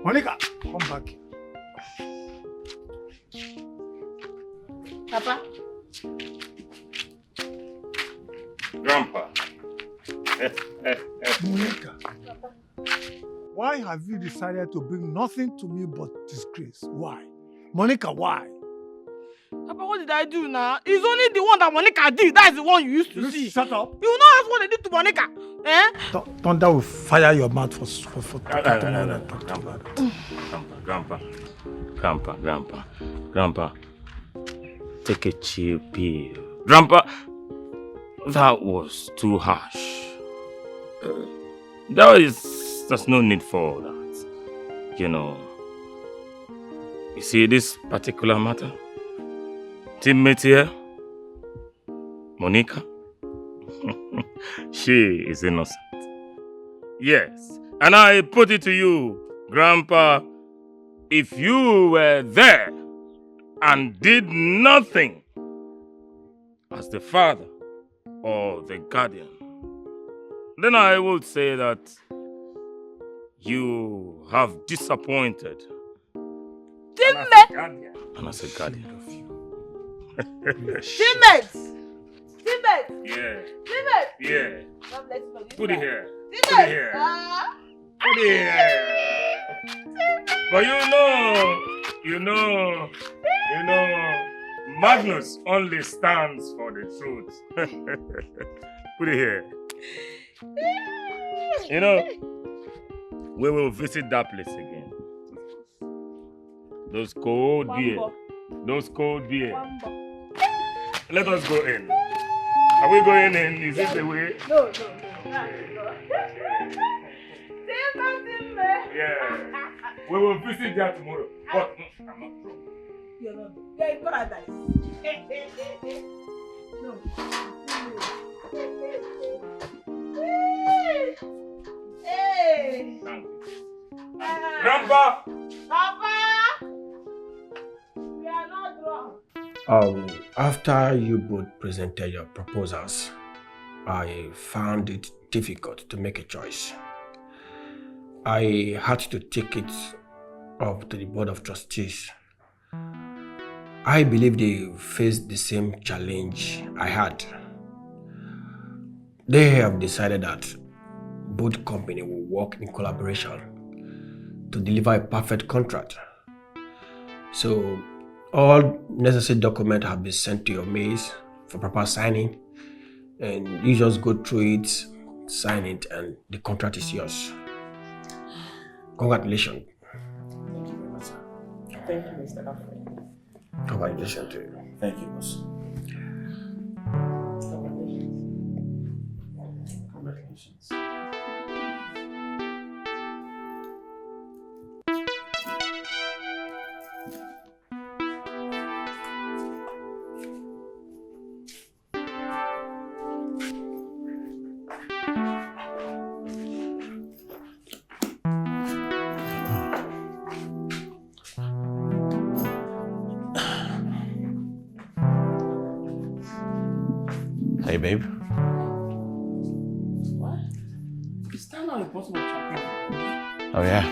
Monica, come back here. Papa. Grandpa. Monica, why have you decided to bring nothing to me but disgrace? Why? Monica, why? Papa, what did I do now? It's only the one that Monica did. That is the one you used to see. Shut up. You know that's what they did to Monica. Eh? Thunder will fire your mouth for Grandpa. Take a chill pill. Grandpa, that was too harsh. There's no need for that. You know, you see this particular matter? Teammate here, Monica, she is innocent. Yes, and I put it to you, Grandpa, if you were there and did nothing as the father or the guardian, then I would say that you have disappointed. Teammate! And as a guardian. Teammates! Teammates! Yeah. Teammates! Yeah. God bless you. Put it here. Teammates! Put it here. Put it here. But you know, Magnus only stands for the truth. Put it here. You know, we will visit that place again. Those cold beer. Let us go in. Are we going in? Is this the way? No. Yeah. We will visit there tomorrow. But I'm not drunk. You're not. You're in paradise. No. Hey. Thank you. Grandpa! Papa! We are not drunk. After you both presented your proposals, I found it difficult to make a choice. I had to take it up to the Board of Trustees. I believe they faced the same challenge I had. they have decided that both companies will work in collaboration to deliver a perfect contract. So all necessary documents have been sent to your mails for proper signing, and you just go through it, sign it, and the contract is yours. Congratulations. Thank you very much, sir. Thank you, Mr. Alfred. Congratulations to you. Thank you, boss. Congratulations. Hey, babe. What? Is that not a bottle of champagne? Oh, yeah.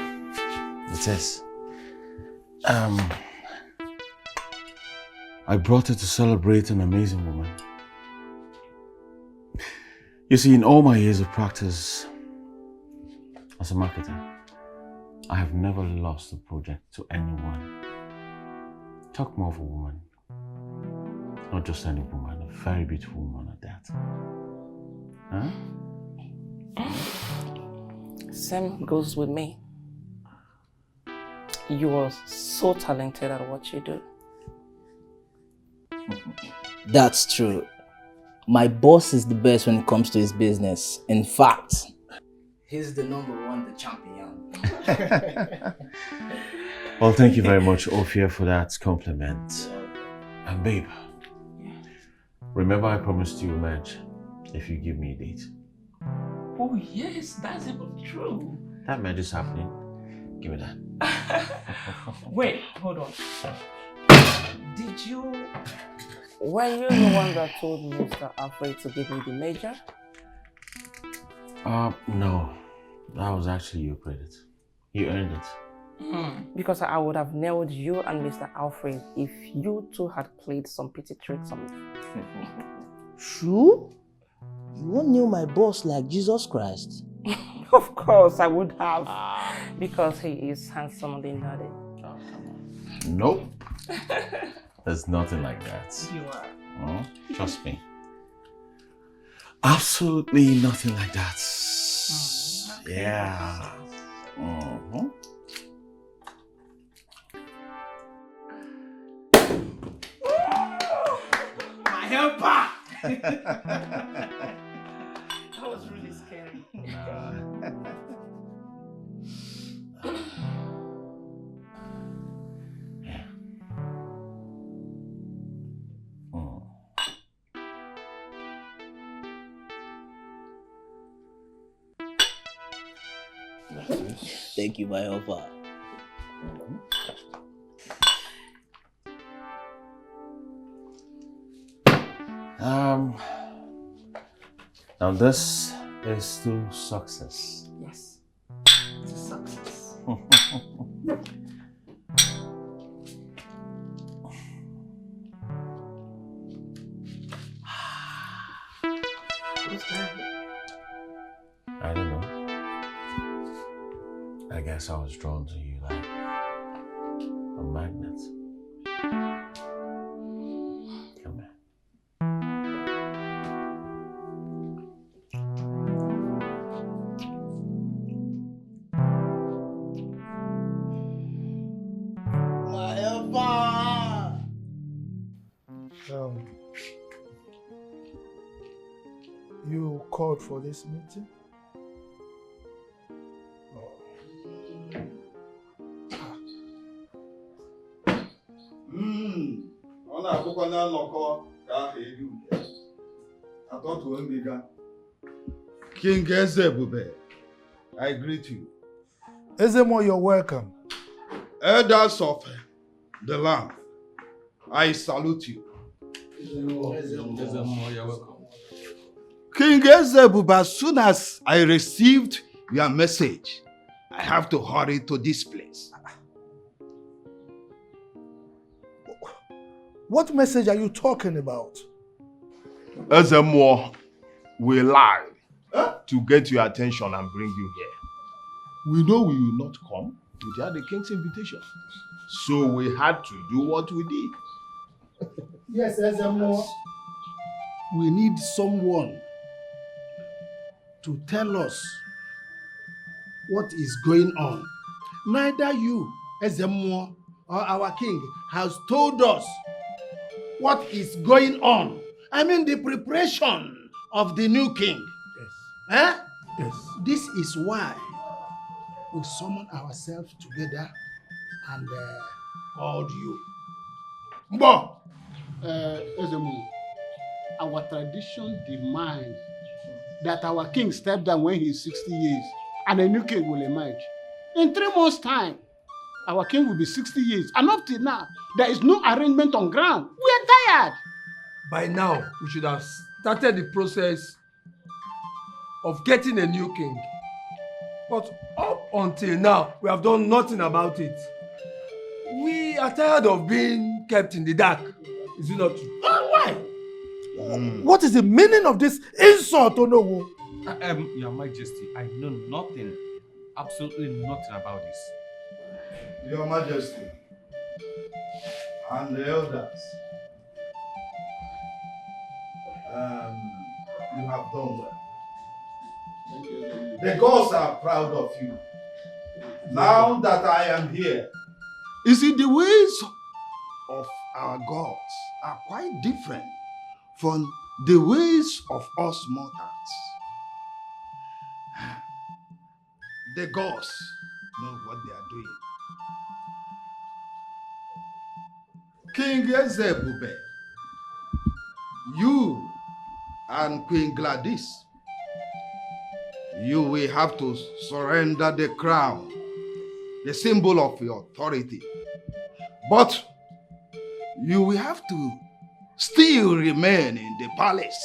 It is. I brought it to celebrate an amazing woman. You see, in all my years of practice as a marketer, I have never lost a project to anyone. Talk more of a woman. Not just any woman, a very beautiful woman at that. Huh? Same goes with me. You are so talented at what you do. That's true. My boss is the best when it comes to his business. In fact, he's the #1, the champion. Well, thank you very much, Ophia, for that compliment. And babe, remember I promised you a match if you give me a date. Oh yes, that's even true. That match is happening. Give me that. Wait, hold on. Were you the one that told Mr. Alfred to give me the major? No. That was actually your credit. You earned it. Because I would have nailed you and Mr. Alfred if you two had played some petty tricks on me. True? You won't know my boss like Jesus Christ. Of course I would have. Because he is handsome than daddy. Oh, come on. Nope. There's nothing like that. You are. Oh, trust me. Absolutely nothing like that. Okay. Yeah. Mm-hmm. My helper! That was really scary. Thank you, my helper. Now this is to success. Yes. It's a success. Who's that? I don't know. I guess I was drawn to you like a magnet. Come here. My helper! You called for this meeting? Ọ na-abụkwa na nnọkọ ka ahụ elu ude. Atọtuo mbiga. King Ezebube, I greet you. Ezemo, you're welcome. Elders of the land, I salute you. Ezemo, you're welcome. King Ezebube, as soon as I received your message, I have to hurry to this place. What message are you talking about? Ezemo, we lied to get your attention and bring you here. We know we will not come without the king's invitation. So we had to do what we did. Yes, Ezemo. We need someone to tell us what is going on. Neither you, Ezemo, or our king has told us what is going on. I mean the preparation of the new king. Yes. Yes. This is why we summon ourselves together and called you. Mbo, Ezemo, our tradition demands that our king step down when he is 60 years and a new king will emerge. In 3 months' time, our king will be 60 years. And up till now, there is no arrangement on ground. We are tired. By now, we should have started the process of getting a new king. But up until now, we have done nothing about it. We are tired of being kept in the dark. Is it not true? Why? What is the meaning of this insult, Onowu? Your Majesty, I know nothing, absolutely nothing about this. Your Majesty and the elders, you have done well. The gods are proud of you. Now that I am here, You see, the ways of our gods are quite different from the ways of us mortals. The gods know what they are doing. King Ezebube, you and Queen Gladys, you will have to surrender the crown, the symbol of your authority. But you will have to still remain in the palace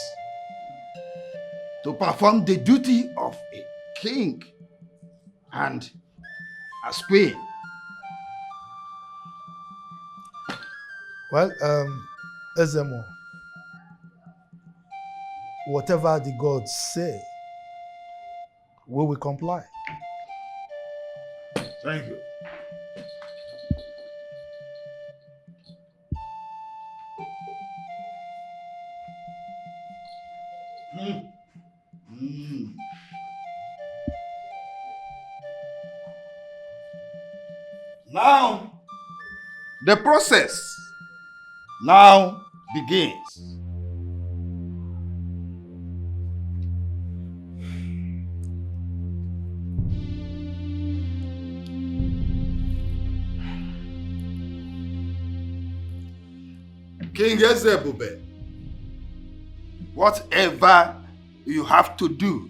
to perform the duty of a king and as queen. Well, Ezemo, whatever the gods say, we will comply. Thank you. Now, the process now begins. King Ezebube, whatever you have to do,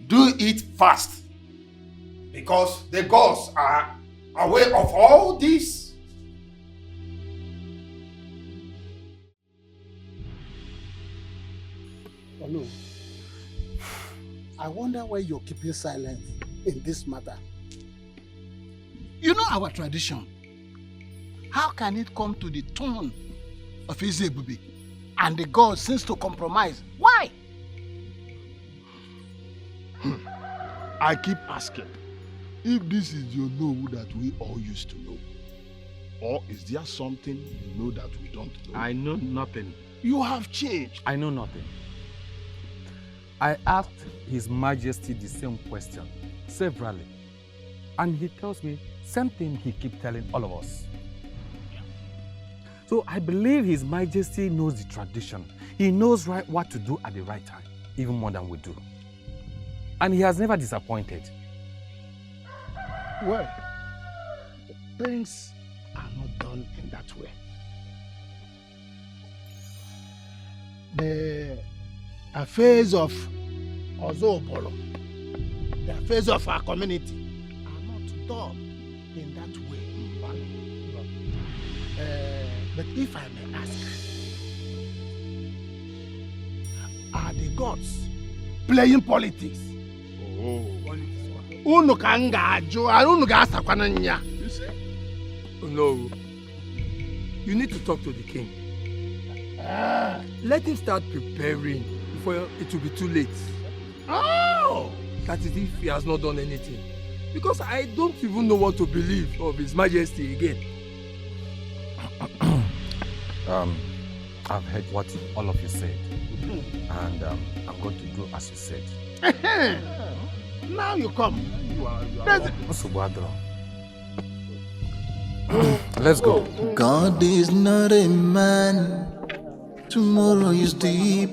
do it fast, because the gods are aware of all this. Oh no. I wonder why you're keeping silent in this matter. You know our tradition. How can it come to the turn of Ezebube and the gods seems to compromise? Why? I keep asking if this is your know that we all used to know, or is there something you know that we don't know? I know nothing. You have changed. I know nothing. I asked His Majesty the same question severally, and he tells me same thing he keeps telling all of us. So I believe His Majesty knows the tradition. He knows what to do at the right time, even more than we do. And he has never disappointed. Well, things are not done in that way. The affairs of Ozobolo, the affairs of our community are not done in that way. But if I may ask, are the gods playing politics? Unu ka nga ajụ, unu ga-asakwana nya. You see? No. You need to talk to the king. Let him start preparing before it will be too late. Oh! That is if he has not done anything. Because I don't even know what to believe of His Majesty again. I've heard what all of you said. And I'm going to do as you said. Now you come. Let's go. God is not a man. Tomorrow is deep.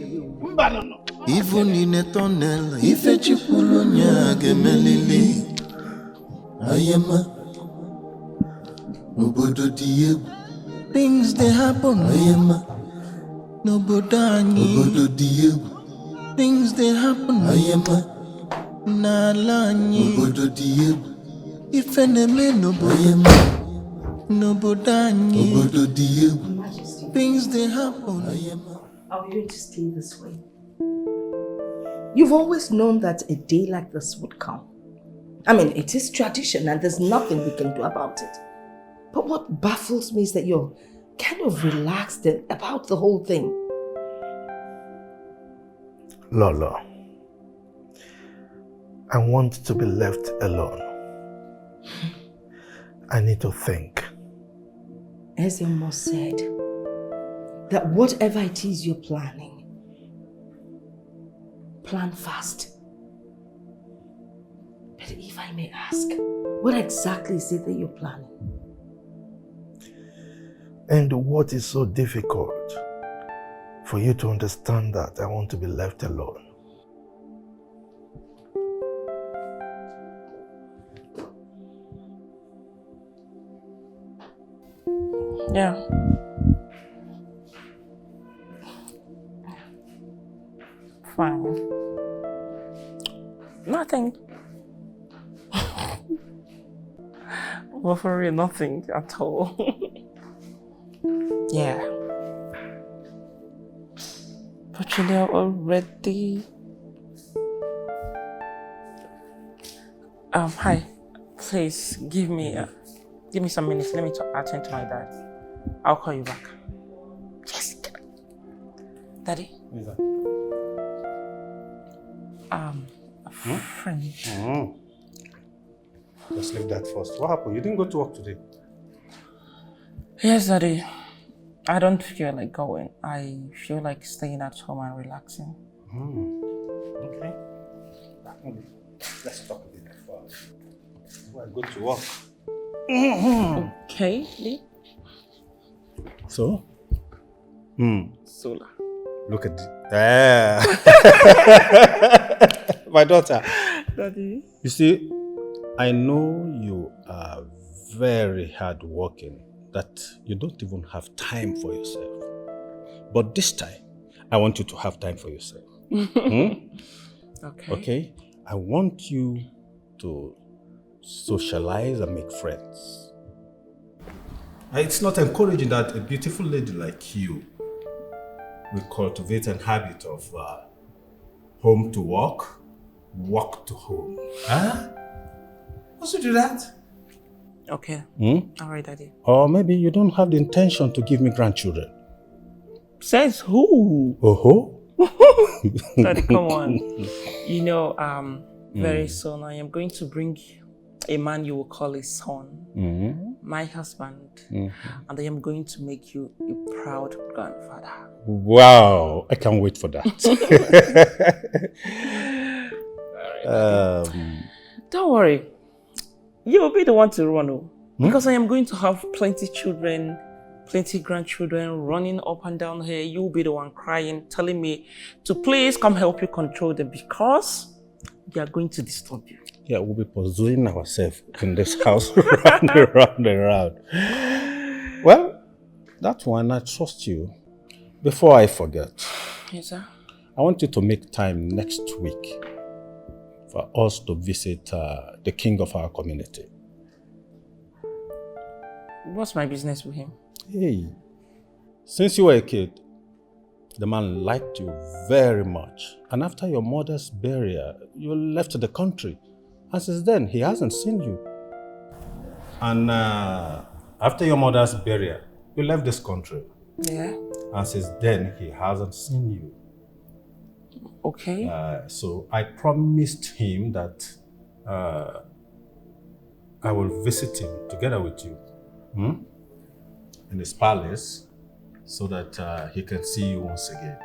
Even in a tunnel, if a chipulunya gemelili. Ayama. Obodo diegu. Things they happen. Ayama. Nobodani. Obodo diegu. Things they happen. Ayama. Nalani. Obodo diegu. If enemy nobody. Nobodani. Obodo diegu. Things they happen. Are we going to stay this way? You've always known that a day like this would come. I mean, it is tradition and there's nothing we can do about it. But what baffles me is that you're kind of relaxed about the whole thing. Lolo, I want to be left alone. I need to think. Ezemo said that whatever it is you're planning, plan fast. But if I may ask, what exactly is it that you're planning? And what is so difficult for you to understand that I want to be left alone? Yeah. Fine. Nothing. Well, for real, nothing at all. Yeah. But you know already. Hi. Please give me some minutes. Let me attend to my dad. I'll call you back. Yes. Daddy. Who is that? A friend. Mm-hmm. Just leave that first. What happened? You didn't go to work today? Yes, Daddy. I don't feel like going. I feel like staying at home and relaxing. Okay. Let's talk a bit before I go to work. Okay, Lee. So? Sola. Look at my daughter. Daddy. You see, I know you are very hardworking, that you don't even have time for yourself. But this time, I want you to have time for yourself. Okay? I want you to socialize and make friends. It's not encouraging that a beautiful lady like you will cultivate a habit of home to work, work to home. Huh? What's to do that? Okay. All right, Daddy. Or maybe you don't have the intention to give me grandchildren. Says who? Oh. Daddy, come on. You know, very soon I am going to bring a man you will call a son, my husband, and I am going to make you a proud grandfather. Wow, I can't wait for that. Don't worry. You will be the one to run, because I am going to have plenty children, plenty grandchildren running up and down here. You will be the one crying, telling me to please come help you control them because they are going to disturb you. Yeah, we'll be pursuing ourselves in this house round and around. Well, that one, I trust you. Before I forget, yes, sir. I want you to make time next week for us to visit the king of our community. What's my business with him? Hey, since you were a kid, the man liked you very much. And after your mother's burial, you left the country. And since then, he hasn't seen you. And after your mother's burial, you left this country. Yeah. And since then, he hasn't seen you. Okay. So I promised him that I will visit him together with you in his palace so that he can see you once again.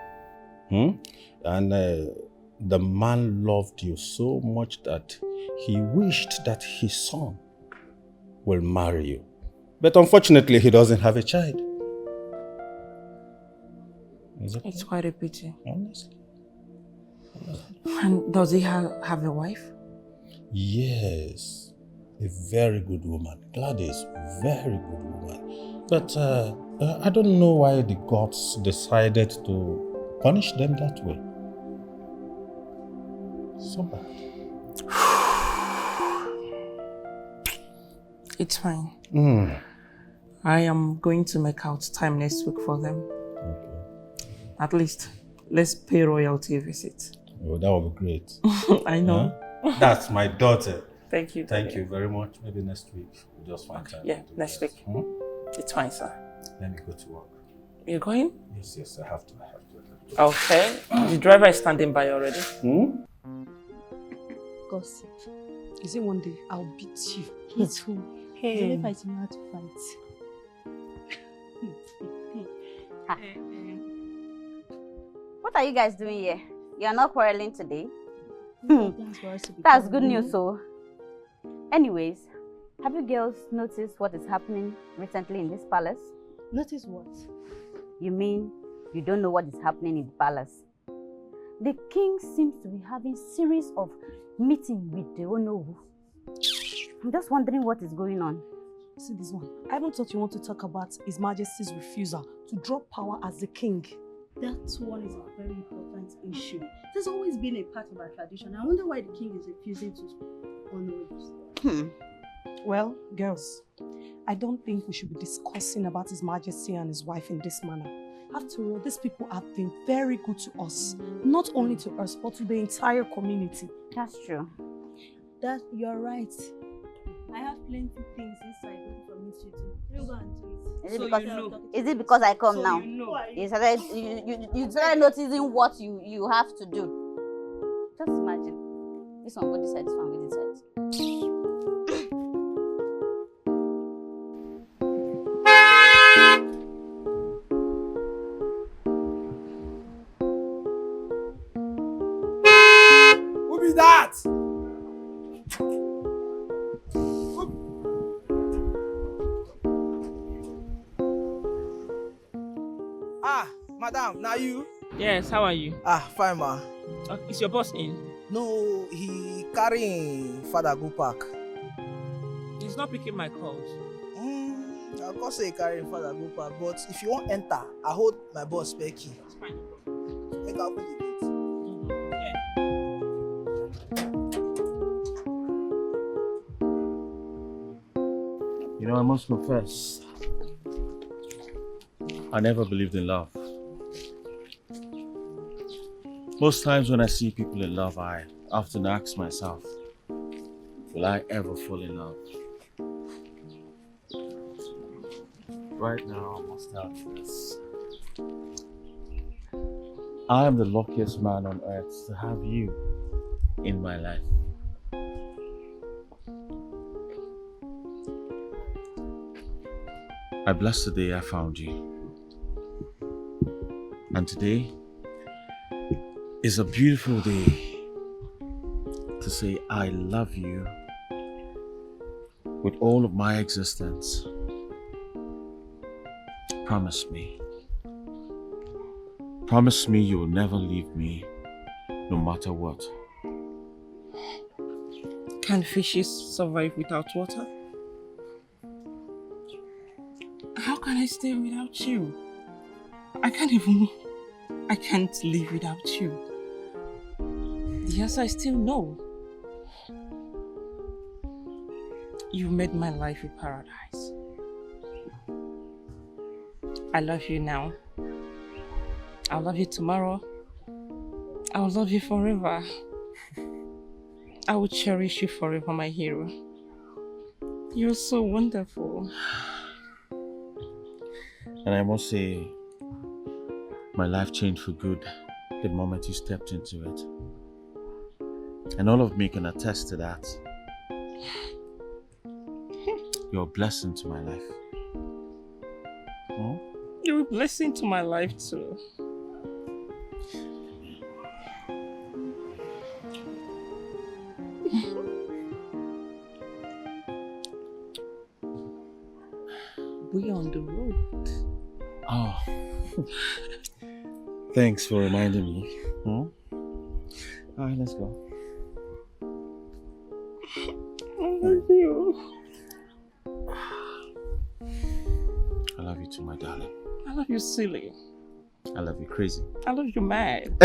And the man loved you so much that he wished that his son will marry you. But unfortunately, he doesn't have a child. It's quite a pity. Honestly. And does he have a wife? Yes, a very good woman. Gladys, very good woman. But I don't know why the gods decided to punish them that way. So bad. It's fine. I am going to make out time next week for them. Okay. At least, let's pay royalty a visit. Oh, that would be great. I know. Huh? That's my daughter. Thank you. Thank you very much. Maybe next week we'll just find time. Yeah, next week. It's fine, sir. Let me go to work. You're going? Yes, I have to. Okay. The driver is standing by already. Gossip. Is it one day I'll beat you? Me too. Hey. If I don't know how to fight. What are you guys doing here? You are not quarreling today? Plans for us to be That's good quarreling. news, so. Anyways, have you girls noticed what is happening recently in this palace? Notice what? You mean you don't know what is happening in the palace? The king seems to be having series of meetings with the Onowu. I'm just wondering what is going on. See this one. I even thought you want to talk about His Majesty's refusal to drop power as the king. That one is a very important issue. It has always been a part of our tradition. I wonder why the king is refusing to honor it. Well, girls, I don't think we should be discussing about His Majesty and his wife in this manner. After all, these people have been very good to us. Not only to us, but to the entire community. That's true. That you're right. I have plenty of things inside for me to do. You go and do it. Is it because I come So now? you know. You started noticing what you have to do. Just imagine. This one go this side, this one go this side. Who be that? Madam, now you? Yes, how are you? Fine, ma. Is your boss in? No, he carrying father go park. He's not picking my calls. I can't say he carrying father go park, but if you want enter, I hold my boss spare key. It's fine. Make her open the gate. You know, I must confess, I never believed in love. Most times when I see people in love, I often ask myself, will I ever fall in love? Right now, I must tell you this. I am the luckiest man on earth to have you in my life. I bless the day I found you. And today is a beautiful day to say I love you with all of my existence. Promise me. Promise me you will never leave me, no matter what. Can fishes survive without water? How can I stay without you? I can't live without you. The answer is still no. You made my life a paradise. I love you now. I'll love you tomorrow. I'll love you forever. I will cherish you forever, my hero. You're so wonderful. And I must say, my life changed for good the moment you stepped into it. And all of me can attest to that. You're a blessing to my life. Hmm? You're a blessing to my life too. We're on the road. Oh. Thanks for reminding me. Hmm? Alright, let's go. I love you. I love you too, my darling. I love you silly. I love you crazy. I love you mad.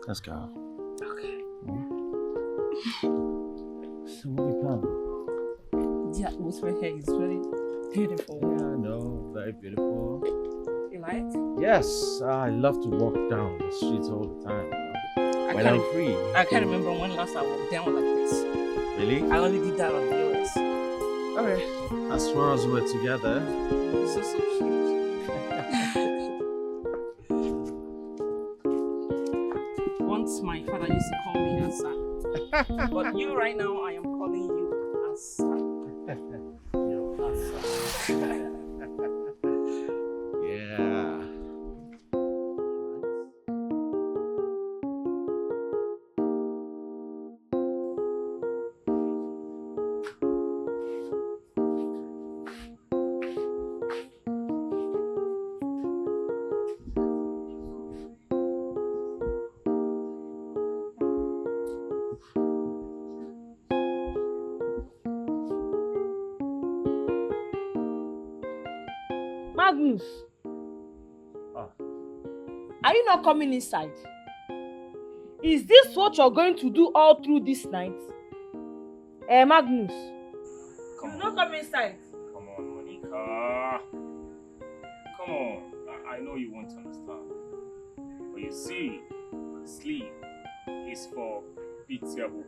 Let's go. Okay. So what have you done? The atmosphere here is very beautiful. Yeah, I know. Very beautiful. You like? Yes, I love to walk down the streets all the time. When I'm free. I can't remember when last I walked down like this. Really? I only did that on the US. Okay. As far as we're together. So cute. Once my father used to call me Asa. But you right now, I am calling you Asa. Yo, Asa. Yeah. Magnus. Are you not coming inside? Is this what you're going to do all through this night? Magnus. You not come inside. Come on, Monica. Come on. I know you won't understand. But you see, sleep is for pitiable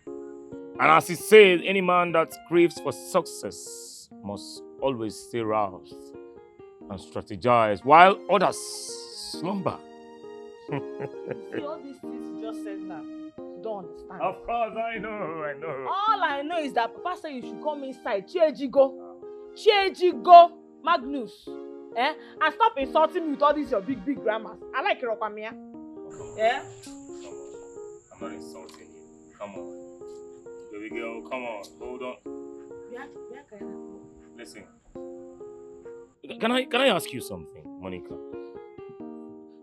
people. And as he said, any man that craves for success must always stay roused and strategize while others slumber. See all these things you just said now. You don't understand. Of course, I know. All I know is that Papa said you should come inside. Chiejigo, Magnus. And stop insulting me with all these your big grammars. I like it, Okwamia. Yeah? Come on. I'm not insulting you. Come on. Baby girl, come on. Hold on. Listen. Can I ask you something, Monica?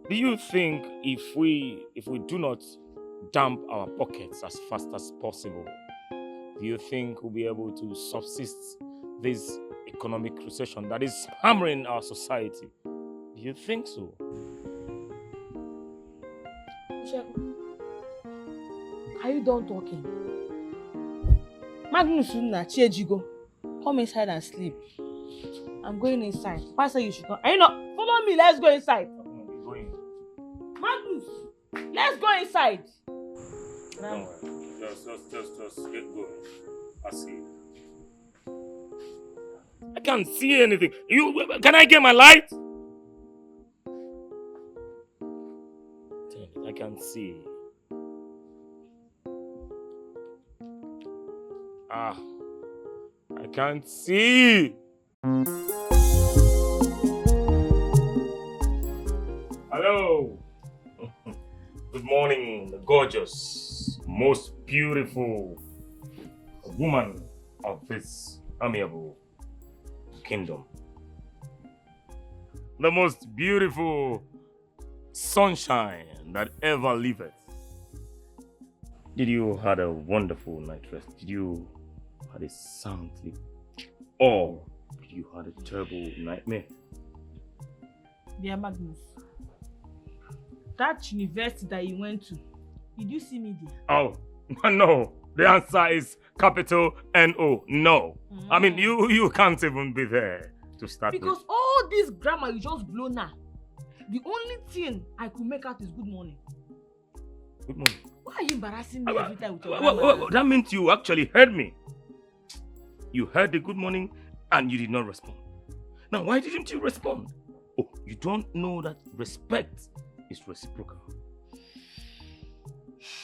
Do you think if we do not dump our pockets as fast as possible, do you think we'll be able to subsist this economic recession that is hammering our society? Do you think so? Are you done talking? Magnus, Chiejigo, come inside and sleep. I'm going inside. Pastor, you should come. Are you not? Follow me. Let's go inside. Going. Magnus, let's go inside. Don't worry. Just get going. I see. I can't see anything. Can I get my light? Damn it, I can't see. I can't see. Hello. Good morning, the gorgeous, most beautiful woman of this amiable kingdom. The most beautiful sunshine that ever liveth. Did you had a wonderful night rest? Did you had a sound sleep? Or did you had a terrible nightmare? Dear Magnus, that university that you went to, did you see me there? Oh, no. The answer is capital N-O. No. I mean, you can't even be there to start because with. all this grammar you just blow now. The only thing I could make out is good morning. Good morning. Why are you embarrassing me every time with your grammar? That means you actually heard me. You heard the good morning and you did not respond. Now, why didn't you respond? Oh, you don't know that respect is reciprocal.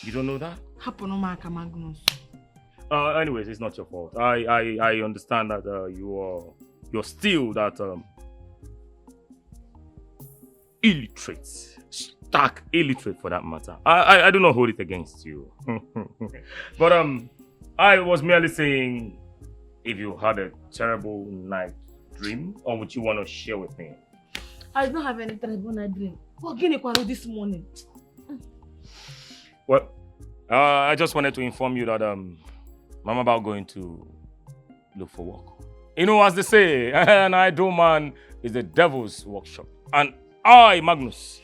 You don't know that? Happen on my Magnus. Anyways, it's not your fault. I understand that you're still that illiterate, stark illiterate for that matter. I do not hold it against you. But I was merely saying, if you had a terrible night dream, or would you want to share with me? I don't have any terrible night dream. What guinea quarrel this morning? Well, I just wanted to inform you that I'm about going to look for work. You know, as they say, an idle man is the devil's workshop. And I, Magnus,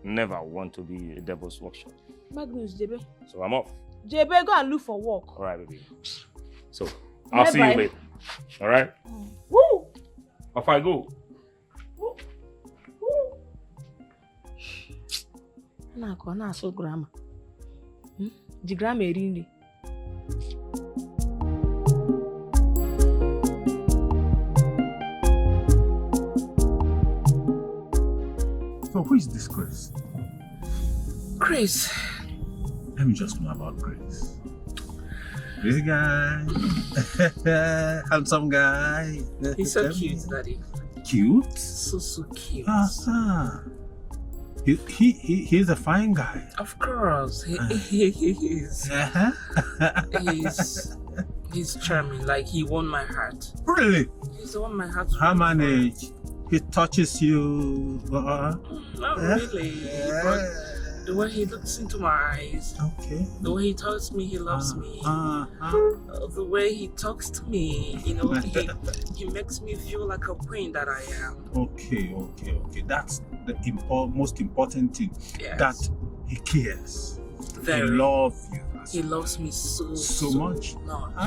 never want to be a devil's workshop. Magnus, JB. So I'm off. JB, go and look for work. All right, baby. So I'll see you later. All right? Woo! Off I go. Na so grammar. The grammar really. So who is this Grace? Grace. Let me just know about Grace. Crazy guy, handsome guy. He's so cute, Daddy. Cute? So cute. He's a fine guy. Of course, he is. He's charming. Like he won my heart. Really? He's won my heart. How managed? He touches you. Not really. But the way he looks into my eyes. Okay. The way he tells me he loves me. The way he talks to me. You know, he makes me feel like a queen that I am. Okay. That's the most important thing. Yes. That he cares. Very. He loves you. He loves me so much.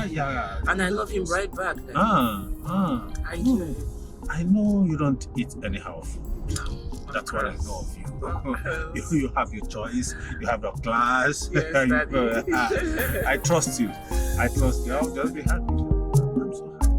Yeah. And I love him right back then. I do. I know you don't eat anyhow food. That's what I know of you. You have your choice, you have your class. Yes, Daddy. I trust you. I'll just be happy. I'm so happy.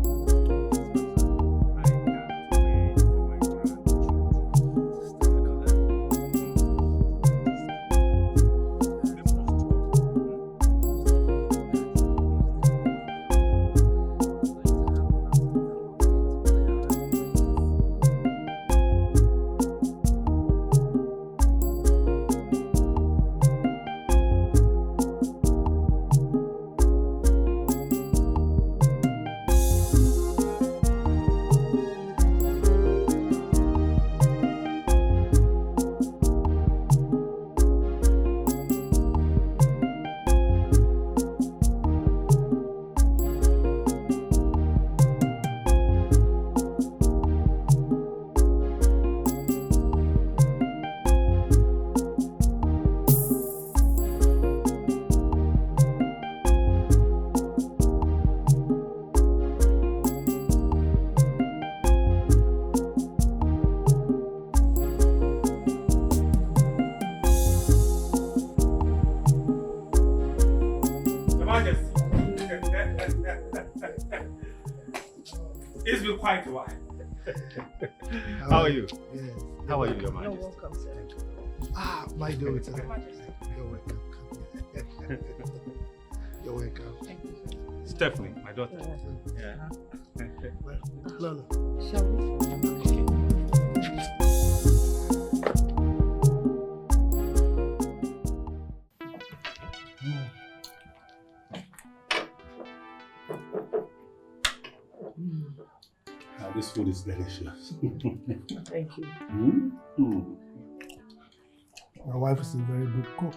It's been quite a while. How are you? Yes. How are you, Your Majesty? You're welcome, sir. My daughter. You're welcome. You're welcome. Stephanie, my daughter. Yeah. Lola. Shall we? This food is delicious. Thank you. My wife is a very good cook.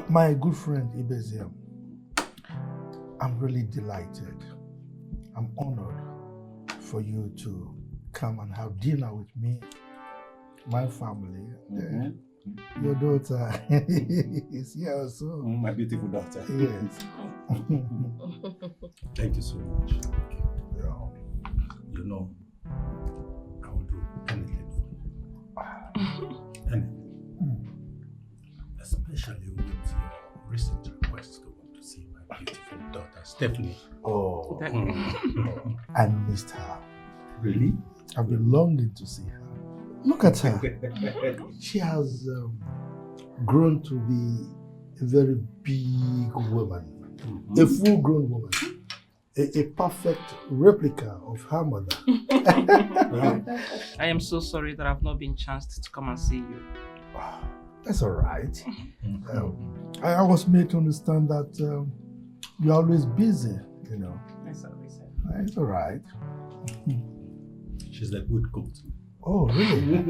My good friend Ibezia, I'm really delighted. I'm honored for you to come and have dinner with me, my family. Your daughter is here also. My beautiful daughter. Yes. Thank you so much. You know, I will do anything for you. Anything. Especially with your recent request to want to see my beautiful daughter, Stephanie. I missed her. Really? I've been longing to see her. Look at her. She has grown to be a very big woman, a full-grown woman, a perfect replica of her mother. I am so sorry that I've not been chanced to come and see you. That's all right. I was made to understand that you're always busy, you know. That's what we said. It's all right. She's a good cook too. Oh, really?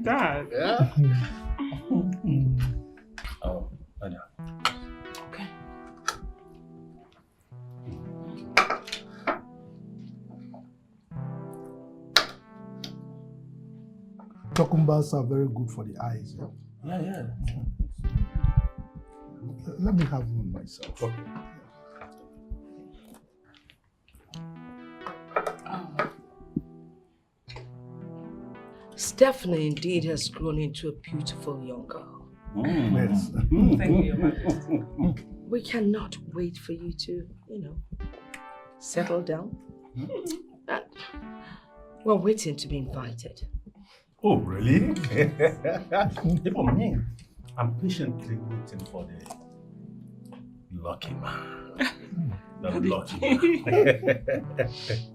Dad. Yeah. Oh, I know. Okay. Cucumbers are very good for the eyes. Yeah? Yeah. Let me have one myself. Okay. Stephanie indeed has grown into a beautiful young girl. Yes. Thank you, Majesty. We cannot wait for you to, settle down. And we're waiting to be invited. Oh, really? Even me, I'm patiently waiting for the lucky man. The lucky man.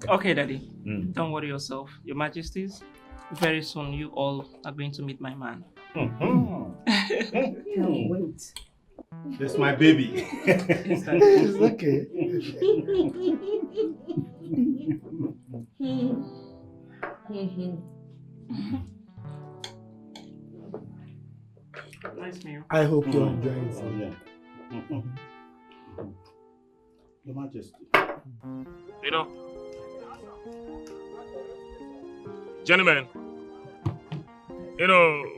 Okay, Daddy. Don't worry yourself. Your Majesties, very soon you all are going to meet my man. Can't wait. This is my baby. Yes, Daddy. It's okay. Nice meal. I hope you're enjoying it. Yeah. Your Majesty. You know, gentlemen,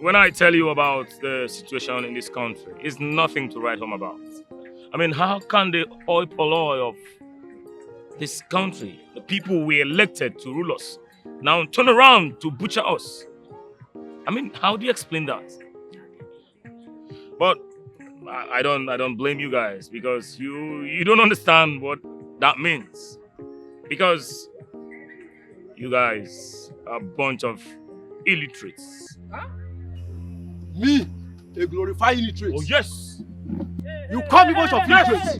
when I tell you about the situation in this country, it's nothing to write home about. I mean, how can the hoi polloi of this country, the people we elected to rule us, now turn around to butcher us? I mean, how do you explain that? But I don't blame you guys, because you don't understand what that means. Because you guys are a bunch of illiterates. Huh? Me, a glorified illiterate. Oh yes. You call me bunch of illiterates.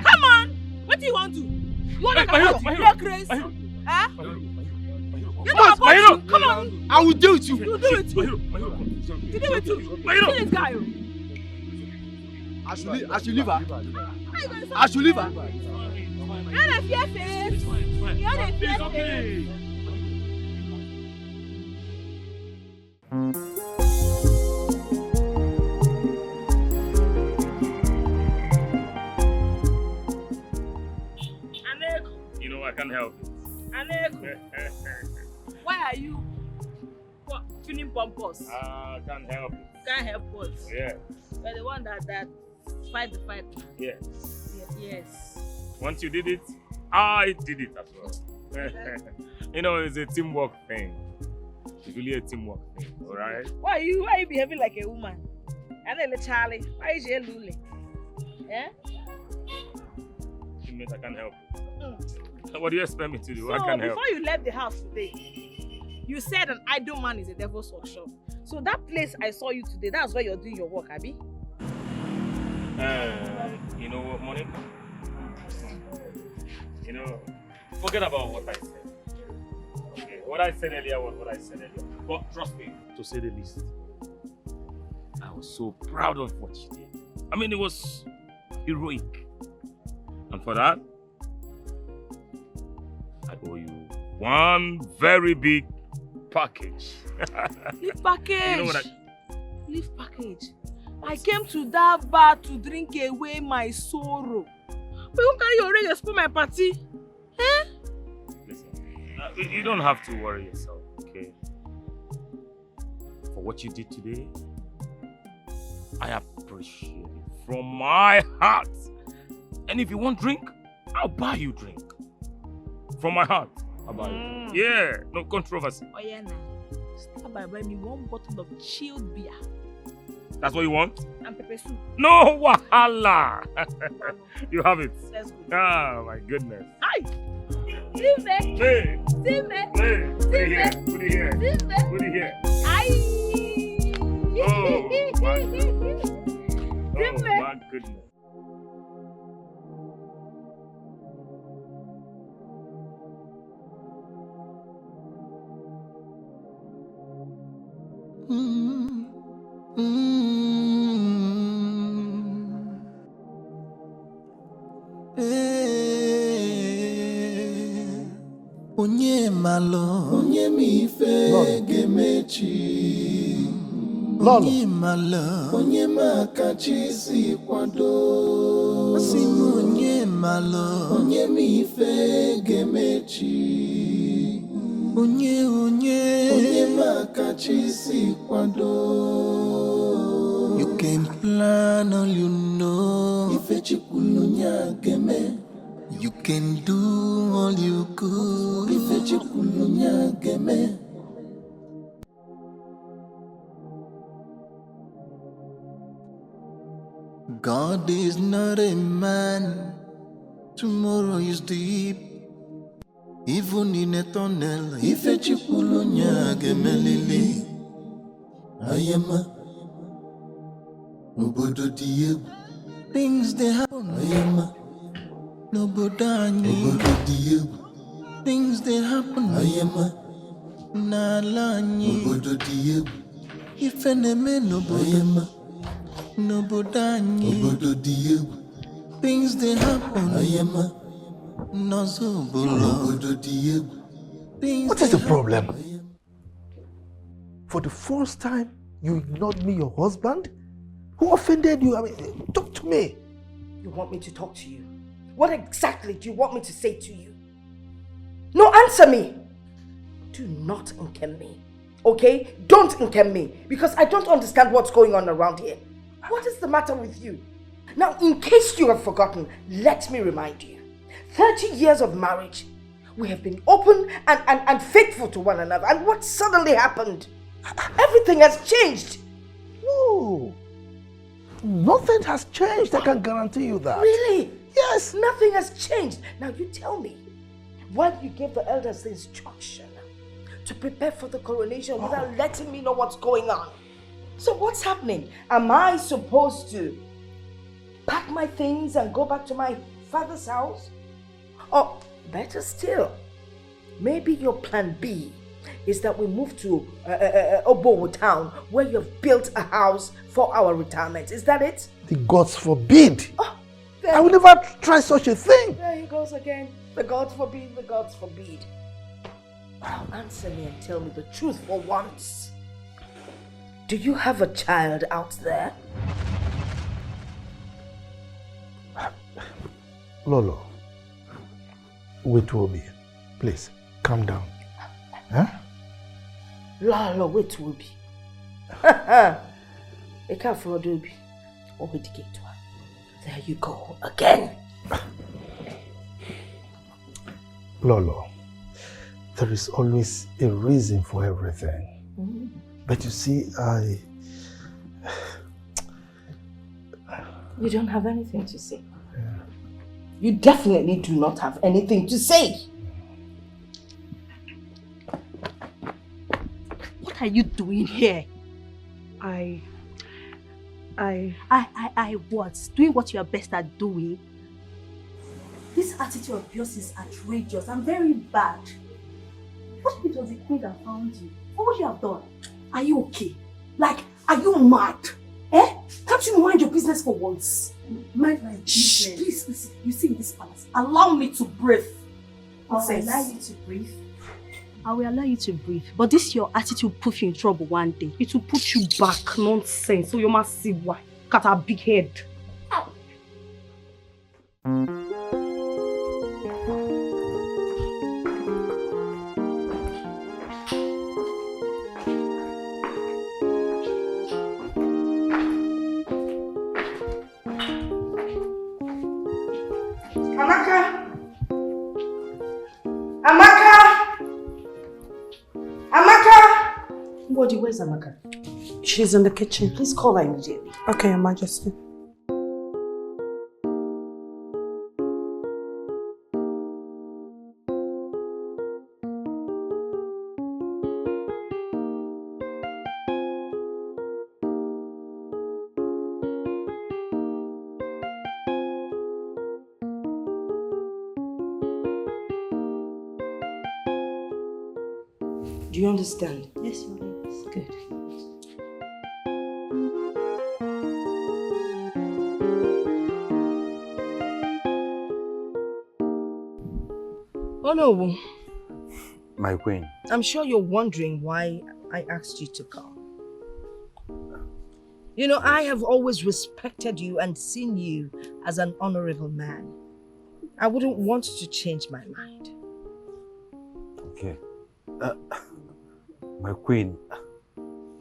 Come on. What do you want to? You want to come Grace? Huh? Come on. I will deal with you. You do it too. You do it too. See this guy. I should leave her. I should leave her. You're the fear face. You're the fear face. You know, I can't help it. Why are you tuning bumpers? I can't help it. Can't help us. Yeah. You're the one that fight the fight. Yes. Yes. Once you did it, I did it as well. It's a teamwork thing. It's really a teamwork thing, alright? Why are you behaving like a woman? And then Charlie, why is you lulling? Yeah? I can't help it. What do you expect me to do? So, I can't help. before you left the house today, you said an idle man is a devil's workshop. So that place I saw you today, that's where you're doing your work, Abby? You know what, Monica? Forget about what I said. Okay, what I said earlier was what I said earlier. But trust me, to say the least, I was so proud of what you did. I mean, it was heroic. And for that, I owe you one very big package. Leave package. You know what Leave package. I came to that bar to drink away my sorrow. But you carry your ring and spoil my party. Eh? Listen, you don't have to worry yourself, okay? For what you did today, I appreciate it from my heart. And if you want drink, I'll buy you drink. From my heart, I'll buy you. Yeah, no controversy. Oh yeah, now. Stop by buying me one bottle of chilled beer. That's what you want? And pepper soup. No wahala. You have it. Let's go. Ah, my goodness. Hi. Hey. Hey. Put it here. Put it here. Put it here. Oh, my goodness. Oh, my goodness. Onye malo, onye mi fe gemechi. Onye malo, onye makachi si kwado. Asimu onye malo, onye mi fe gemechi. Onye makachi si kwado. You can plan all you know. Ife chikulunya geme. You can do all you could. Ife chikulunya geme. God is not a man. Tomorrow is deep. Even in a tunnel, Ife chikulunya gemelili. Ayama. Obodo diye. Things they happen. Ayama. Nobody. Things they happen. Ayama. Nalani. If enemy nobody. Nobody. Things they happen. Ayama. What is the problem? For the first time, you ignored me, your husband? Who offended you? I mean, talk to me. You want me to talk to you? What exactly do you want me to say to you? No, answer me. Do not inkem me, okay? Don't inkem me, because I don't understand what's going on around here. What is the matter with you? Now, in case you have forgotten, let me remind you. 30 years of marriage. We have been open and faithful to one another. And what suddenly happened? Everything has changed. No. Nothing has changed. I can guarantee you that. Really? Yes. Nothing has changed. Now you tell me. Why you gave the elders the instruction to prepare for the coronation without letting me know what's going on? So what's happening? Am I supposed to pack my things and go back to my father's house? Or better still, maybe your plan B is that we move to Obowo town where you have built a house for our retirement. Is that it? The gods forbid. I will never try such a thing. There he goes again. The gods forbid, the gods forbid. Now answer me and tell me the truth for once. Do you have a child out there? Lolo, wait, Obi. Please, calm down. Huh? Lolo, wait, Obi. There you go again. Lolo, there is always a reason for everything. But you see, You don't have anything to say. You definitely do not have anything to say. What are you doing here? I what? Doing what you are best at doing? This attitude of yours is outrageous and very bad. What if it was the queen that found you? What would you have done? Are you okay? Like, are you mad? Eh? Can't you mind your business for once? Mind my business. Please, listen. You see in this palace, allow me to breathe. I will allow you to breathe. I will allow you to breathe. But this your attitude will put you in trouble one day. It will put you back. Nonsense. So you must see why. Got a big head. Where's Amaka? She's in the kitchen. Please call her immediately. Okay, Your Majesty. you understand? Yes, Your Highness. Good. Oh no. My queen. I'm sure you're wondering why I asked you to come. You know, I have always respected you and seen you as an honorable man. I wouldn't want to change my mind. Okay. My queen,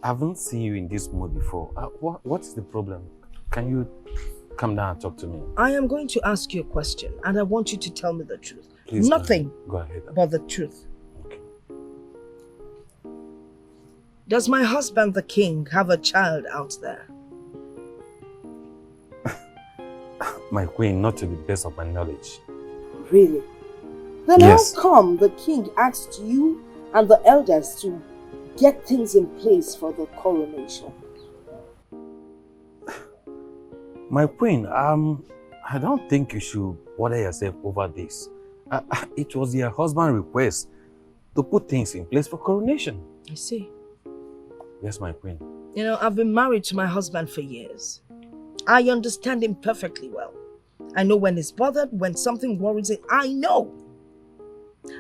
I haven't seen you in this mood before. What's the problem? Can you come down and talk to me? I am going to ask you a question and I want you to tell me the truth. Please, Nothing go ahead. but the truth. Okay. Does my husband, the king, have a child out there? My queen, not to the best of my knowledge. Really? Then Yes. how come the king asked you and the elders to get things in place for the coronation? My queen, I don't think you should bother yourself over this. It was your husband's request to put things in place for coronation. I see. Yes, my queen. You know, I've been married to my husband for years. I understand him perfectly well. I know when he's bothered, when something worries him, I know.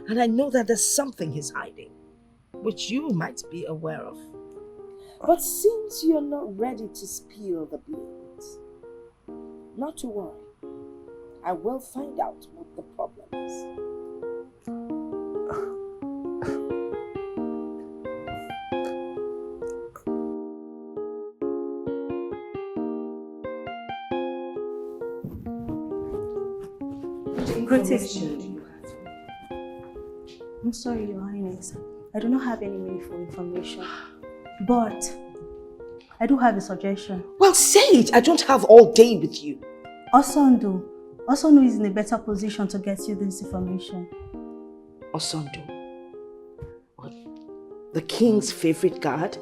And I know that there's something he's hiding, which you might be aware of. But since you're not ready to spill the beans, not to worry. I will find out what the problem is. Greetings. I'm sorry, Your Highness. I do not have any meaningful information. But I do have a suggestion. Well, say it. I don't have all day with you. Osondu is in a better position to get you this information. Osondu? What? The king's favorite guard?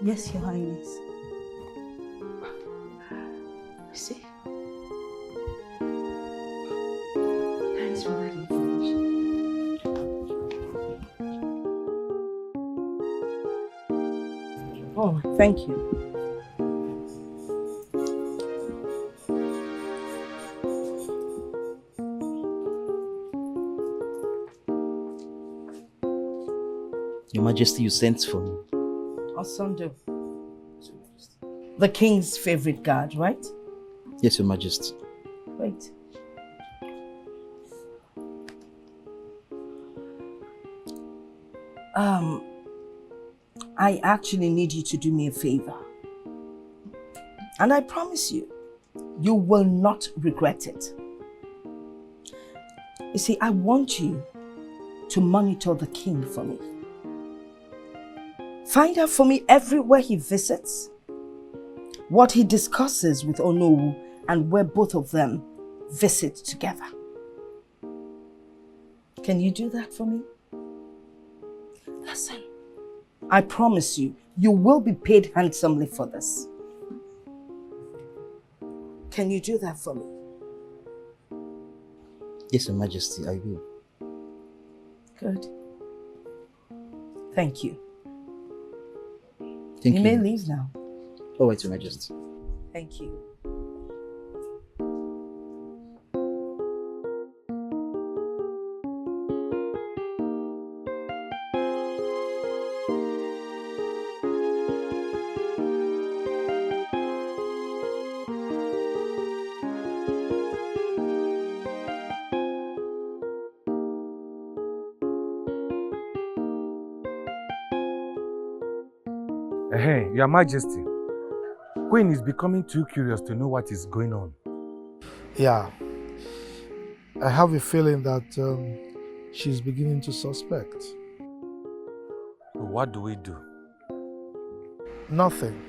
Yes, Your Highness. I see. Thanks for that information. Oh, thank you. Your Majesty, you sent for me. Osondu. The king's favorite guard, right? Yes, Your Majesty. Wait. I actually need you to do me a favor. And I promise you, you will not regret it. You see, I want you to monitor the king for me. Find out for me everywhere he visits, what he discusses with Onowu, and where both of them visit together. Can you do that for me? Listen, I promise you, you will be paid handsomely for this. Can you do that for me? Yes, Your Majesty, I will. Good. Thank you. Thank you. You may leave now. All right, Your Majesty. Thank you. Hey, Your Majesty. Queen is becoming too curious to know what is going on. Yeah. I have a feeling that she's beginning to suspect. What do we do? Nothing.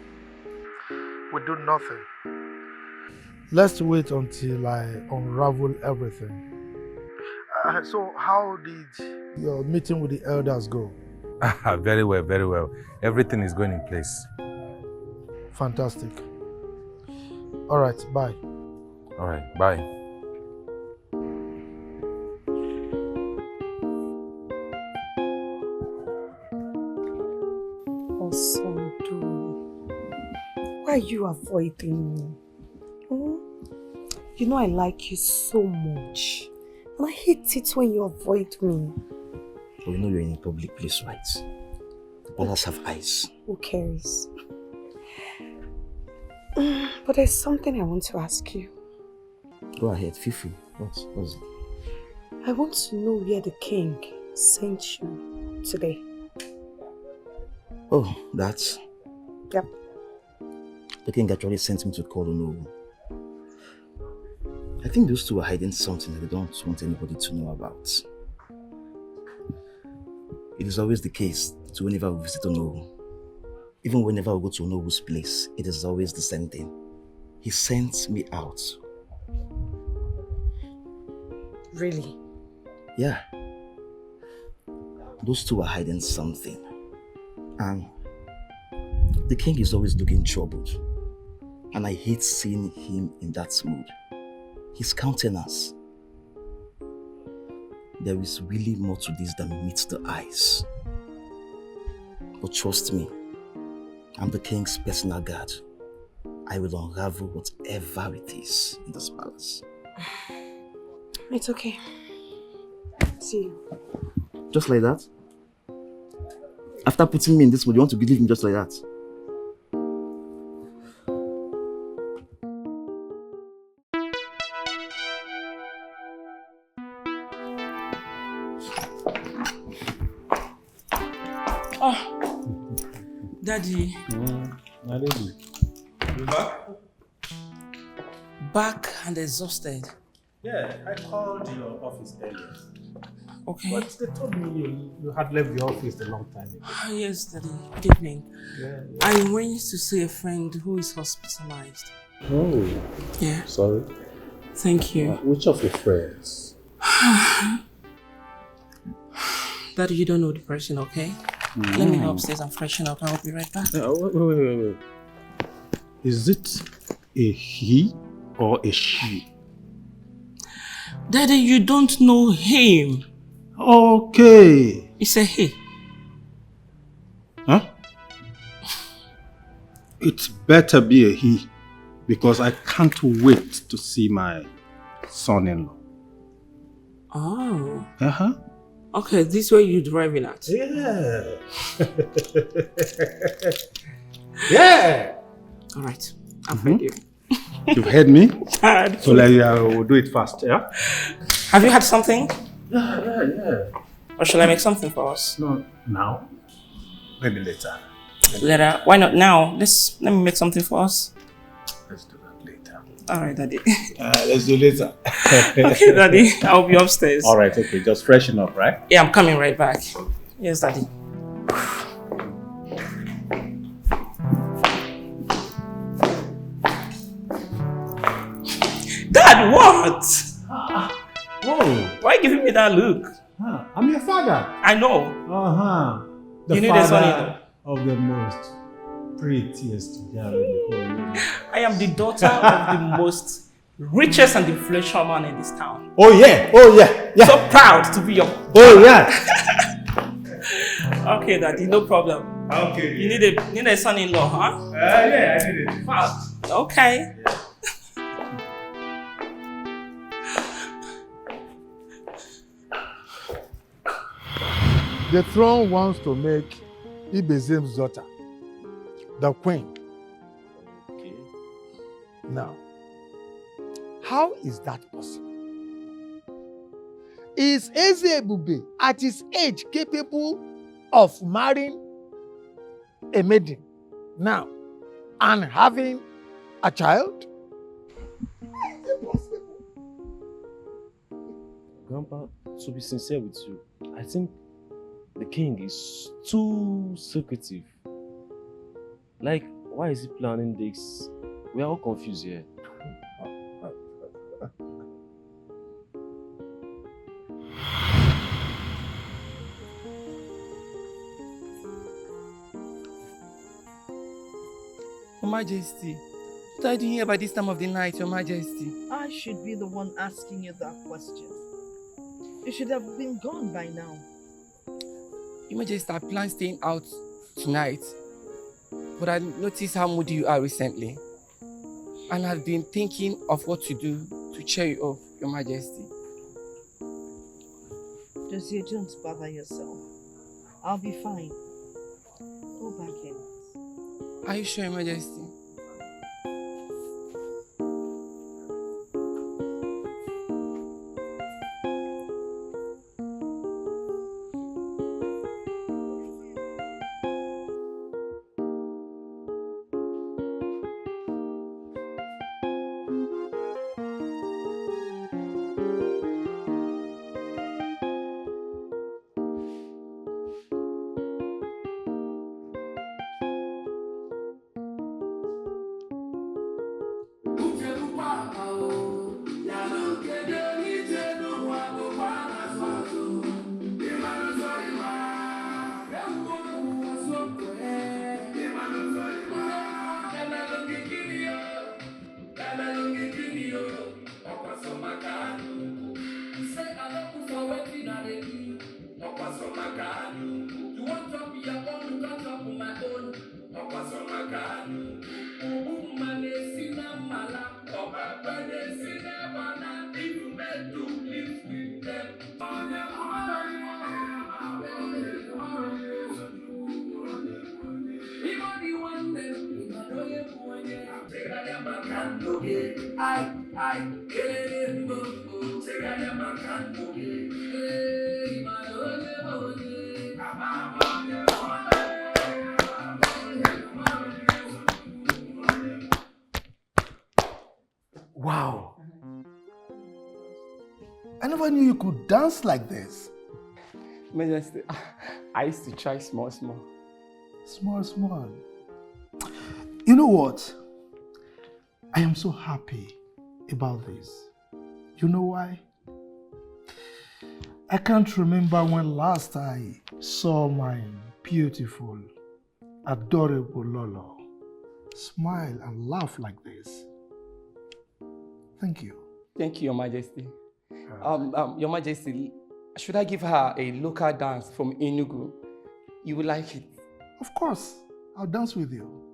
We do nothing. Let's wait until I unravel everything. So how did your meeting with the elders go? Very well, very well. Everything is going in place. Fantastic. All right, bye. All right, bye. son, do? Why are you avoiding me? You know I like you so much. And I hate it when you avoid me. But you know you're in a public place, right? The ballers have eyes. Who cares? But there's something I want to ask you. Go ahead, feel free. What's it? I want to know where the king sent you today. Oh, that's... Yep. The king actually sent me to Coronation. I think those two are hiding something that they don't want anybody to know about. It is always the case to whenever we visit Onowu. Even whenever we go to Onowu's place, it is always the same thing. He sent me out. Really? Yeah. Those two are hiding something. And the king is always looking troubled. And I hate seeing him in that mood. His countenance. There is really more to this than meets the eyes. But trust me, I'm the king's personal guard. I will unravel whatever it is in this palace. It's okay. See you. Just like that? After putting me in this mood, you want to leave me just like that? Oh, Daddy. Daddy. You back? Back and exhausted. Yeah, I called your office earlier. Okay. But they told me you had left the office a long time ago. Yes, Daddy. Good evening. Yeah. I went to see a friend who is hospitalized. Oh. Yeah. Sorry. Thank you. Which of your friends? Daddy, you don't know the person, okay? Let me go upstairs and freshen up. I'll be right back. Wait. Is it a he or a she? Daddy, you don't know him. Okay. It's a he. Huh? It better be a he, because I can't wait to see my son-in-law. Oh. Uh-huh. Okay, this way you're driving at. Yeah. Yeah. All right. I've heard you. You've heard me? Dad. So we'll do it fast, yeah? Have you had something? Yeah. Or shall I make something for us? No, now. Maybe later. Later? Why not now? Let me make something for us. Let's do that later. All right, Daddy. Let's do later. Okay, Daddy. I'll be upstairs. All right, okay. Just freshen up, right? Yeah, I'm coming right back. Yes, Daddy. Dad, what? Whoa. Why are you giving me that look? I'm your father. I know. Uh-huh. The You need a father son-in-law. of the most prettiest girl in the whole world. I am the daughter of the most richest and influential man in this town. Oh yeah. So proud to be your... Oh yeah. Okay, Daddy, no problem. Okay. You need a son-in-law, huh? Yeah, I need it. Fast. Okay. The throne wants to make Ibezim's daughter the queen. Okay. Now, how is that possible? Is Ezebube at his age capable of marrying a maiden now and having a child? Grandpa, to be sincere with you, I think the king is too secretive. Like, why is he planning this? We are all confused here. Your Majesty, what are you doing here by this time of the night, Your Majesty? I should be the one asking you that question. You should have been gone by now. Your Majesty, I plan staying out tonight. But I noticed how moody you are recently. And I've been thinking of what to do to cheer you up, Your Majesty. Josie, don't bother yourself. I'll be fine. Go back in. Are you sure, Your Majesty? Wow. I never knew you could dance like this. Majesty, I used to try small. Small. You know what? I am so happy about this. You know why? I can't remember when last I saw my beautiful, adorable Lolo smile and laugh like this. Thank you. Thank you, Your Majesty. Your Majesty, should I give her a local dance from Enugu? You will like it. Of course. I'll dance with you.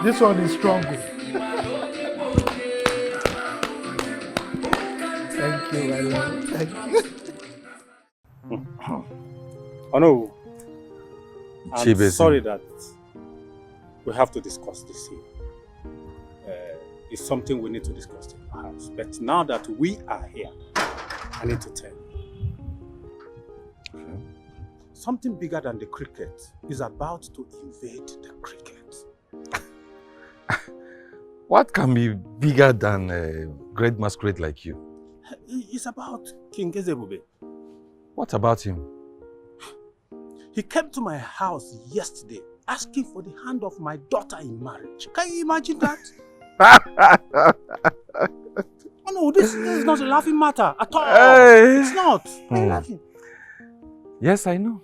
This one is stronger. Thank you, my love. Thank you. Oh no. I'm Chibesi. sorry that we have to discuss this here. It's something we need to discuss in our house. But now that we are here, I need to tell you. Okay. Something bigger than the cricket is about to invade the cricket. What can be bigger than a great masquerade like you? It's about King Ezebube. What about him? He came to my house yesterday asking for the hand of my daughter in marriage. Can you imagine that? Oh no, this is not a laughing matter at all. Hey. It's not. Why are you laughing? Yes, I know.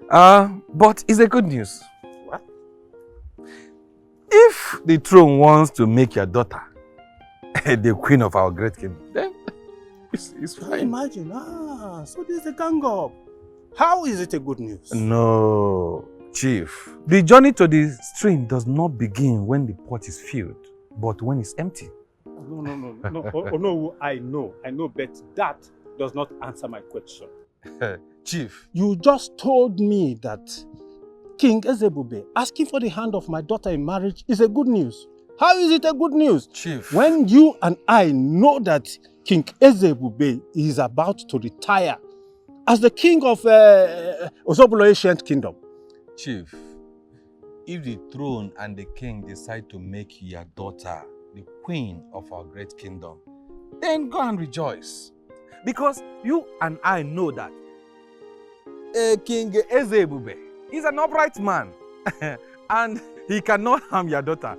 But it's a good news. What? If the throne wants to make your daughter the queen of our great kingdom, then it's fine. Imagine, so this is a gang up. How is it a good news? No, Chief. The journey to the stream does not begin when the pot is filled, but when it's empty. No. Oh, no, I know, but that does not answer my question. Chief. You just told me that King Ezebube asking for the hand of my daughter in marriage is a good news. How is it a good news? Chief. When you and I know that King Ezebube is about to retire as the king of Osobolo Ancient Kingdom. Chief, if the throne and the king decide to make your daughter the queen of our great kingdom, then go and rejoice. Because you and I know that King Ezebube is an upright man and he cannot harm your daughter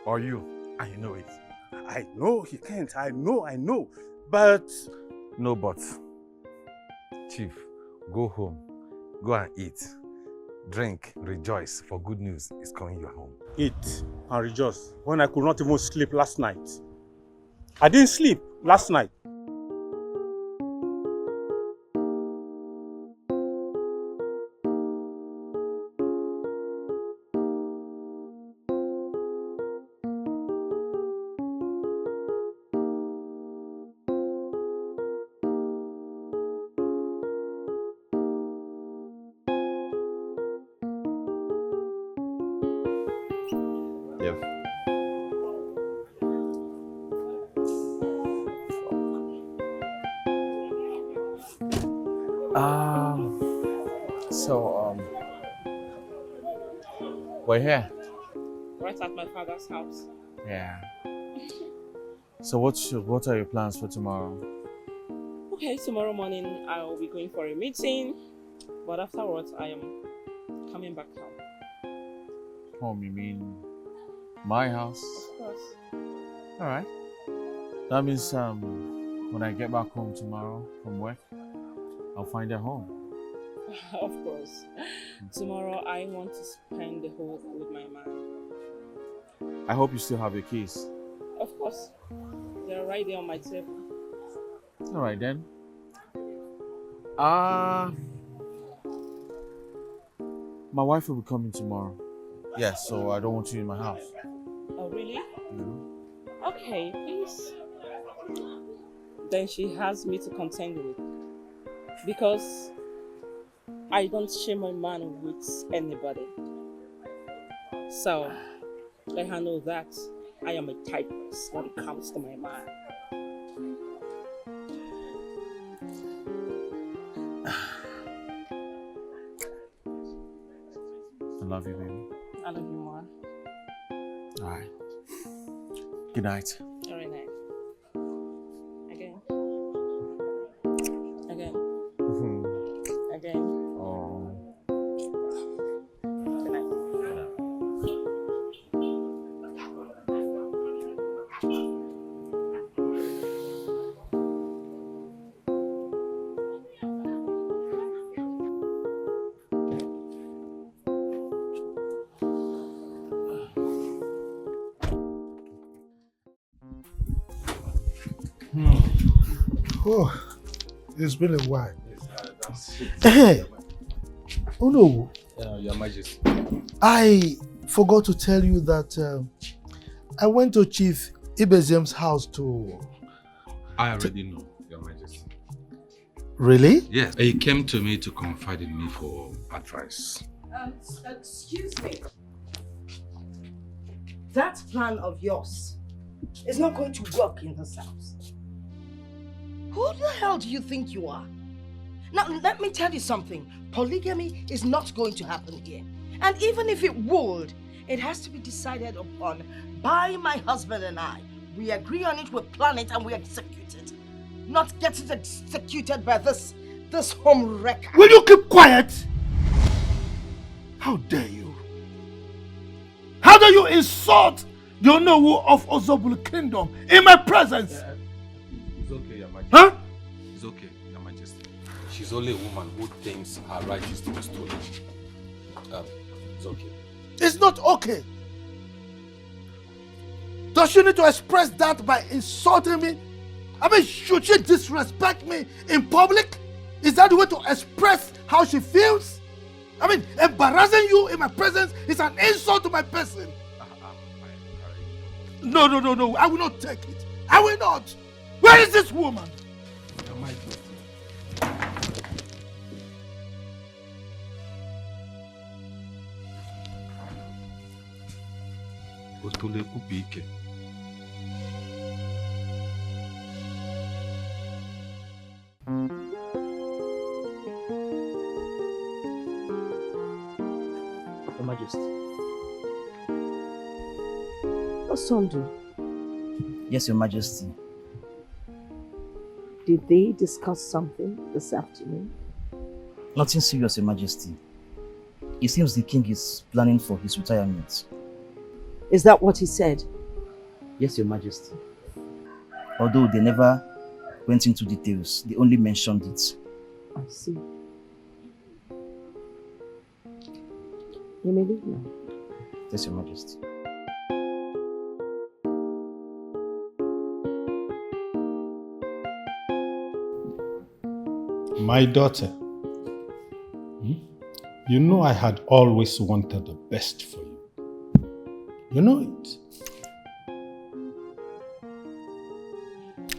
or you, and you know it. I know he can't. I know. But... No but. Chief, go home. Go and eat. Drink, rejoice, for good news is coming your home. Eat and rejoice when I could not even sleep last night. I didn't sleep last night. We're here. Right at my father's house. Yeah. So what are your plans for tomorrow? Okay, tomorrow morning I'll be going for a meeting, but afterwards I am coming back home. Home, you mean my house? Of course. All right. That means when I get back home tomorrow from work, I'll find a home. Of course. Tomorrow I want to spend the whole day with my man. I hope you still have your keys. Of course. They're right there on my table. All right then. My wife will be coming tomorrow. Yes, so I don't want you in my house. Oh, really? Mm-hmm. Okay, please. Then she has me to contend with. Because I don't share my man with anybody. So, let her know that I am a tigress when it comes to my man. I love you, baby. I love you more. All right. Good night. Very nice. Again. Again. Again. Oh. Good night. Oh, it's been a while. Hey, oh no. Your Majesty. I forgot to tell you that I went to Chief Ibezem's house to... I already know, Your Majesty. Really? Yes. He came to me to confide in me for advice. Excuse me. That plan of yours is not going to work in this house. Who the hell do you think you are? Now, let me tell you something. Polygamy is not going to happen here. And even if it would, it has to be decided upon by my husband and I. We agree on it, we plan it, and we execute it. Not get it executed by this home wrecker. Will you keep quiet? How dare you? How dare you insult the Onowu of Ozobulu Kingdom in my presence? It's okay, Your Majesty. Huh? It's okay, Your Majesty. She's only a woman who thinks her right is to be stolen. It's okay. It's not okay. Does she need to express that by insulting me? I mean, should she disrespect me in public? Is that the way to express how she feels? I mean, embarrassing you in my presence is an insult to my person. No, I will not take it. I will not. Where is this woman? Your Majesty. Otole Kupike. Your Majesty. What's son do? Yes, Your Majesty. Did they discuss something this afternoon? Nothing serious, Your Majesty. It seems the king is planning for his retirement. Is that what he said? Yes, Your Majesty. Although they never went into details, they only mentioned it. I see. You may leave now. Yes, Your Majesty. My daughter, you know I had always wanted the best for you. You know it.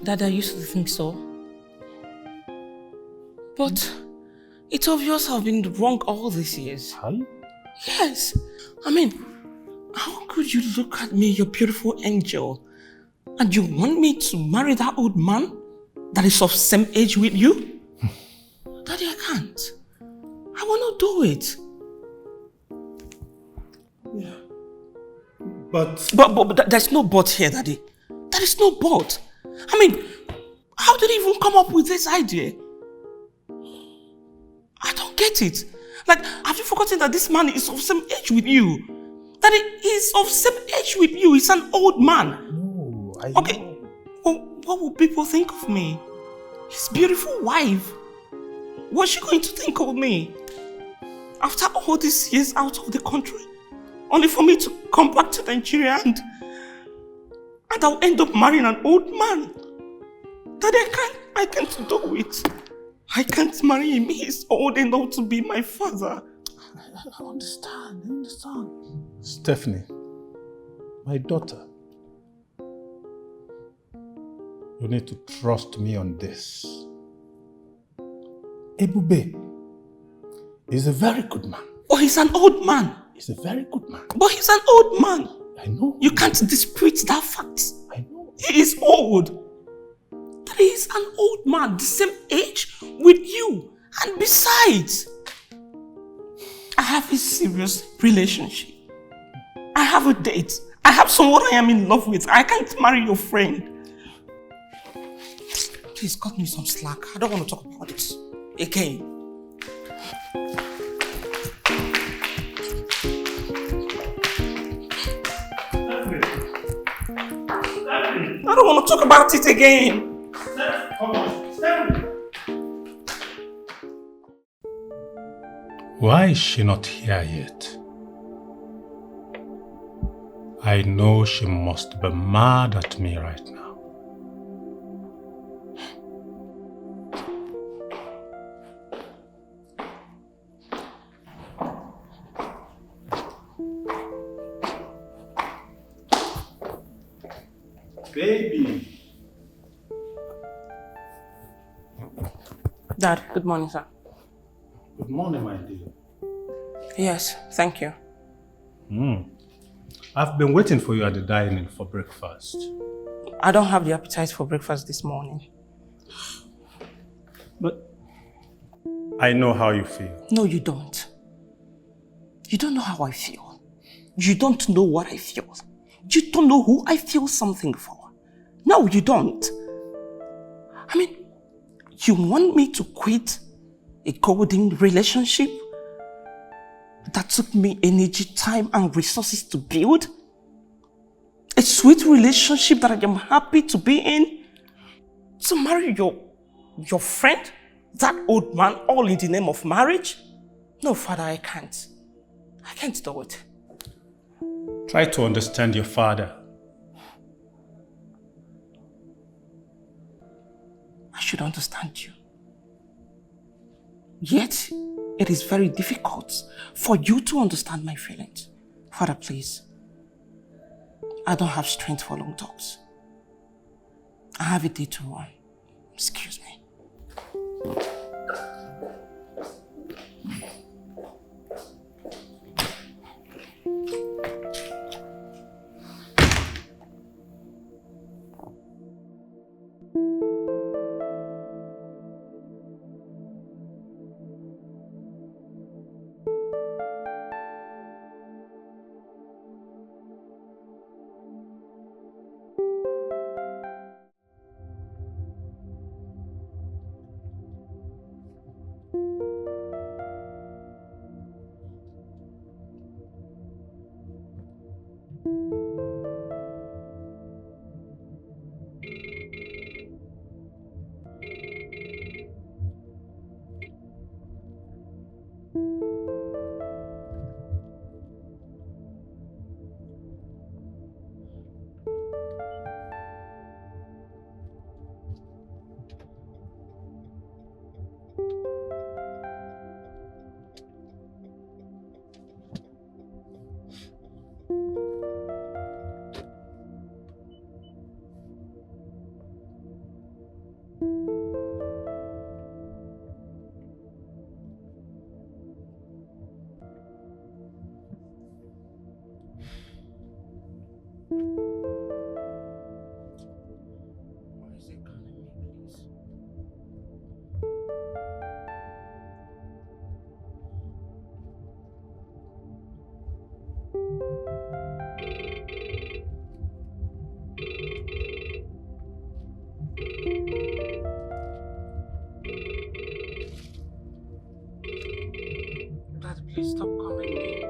Dad, I used to think so. But it's obvious I've been wrong all these years. Huh? Yes. I mean, how could you look at me, your beautiful angel, and you want me to marry that old man that is of same age with you? Daddy, I can't. I will not do it. Yeah. But there's no but here, Daddy. There is no but. I mean, how did he even come up with this idea? I don't get it. Like, have you forgotten that this man is of same age with you? That he is of same age with you. He's an old man. No, Okay, well, what will people think of me? His beautiful wife. What's she going to think of me? After all these years out of the country, only for me to come back to Nigeria and I'll end up marrying an old man. Daddy, I can't do it. I can't marry him. He's old enough to be my father. I understand. Stephanie, my daughter, you need to trust me on this. Ebube is a very good man. Oh, he's an old man. He's a very good man. But he's an old man. I know. You can't dispute that fact. I know. He is old. That he is an old man, the same age with you. And besides, I have a serious relationship. I have a date. I have someone I am in love with. I can't marry your friend. Please cut me some slack. I don't want to talk about it again. I don't want to talk about it again. Why is she not here yet? I know she must be mad at me right now. Baby. Dad, good morning, sir. Good morning, my dear. Yes, thank you. I've been waiting for you at the dining for breakfast. I don't have the appetite for breakfast this morning. But I know how you feel. No, you don't. You don't know how I feel. You don't know what I feel. You don't know who I feel something for. No, you don't. I mean, you want me to quit a golden relationship that took me energy, time, and resources to build? A sweet relationship that I am happy to be in? To marry your friend? That old man, all in the name of marriage? No, Father, I can't. I can't do it. Try to understand your father. I should understand you. Yet, it is very difficult for you to understand my feelings. Father, please. I don't have strength for long talks. I have a day to run. Excuse me. Dad, please stop calling me.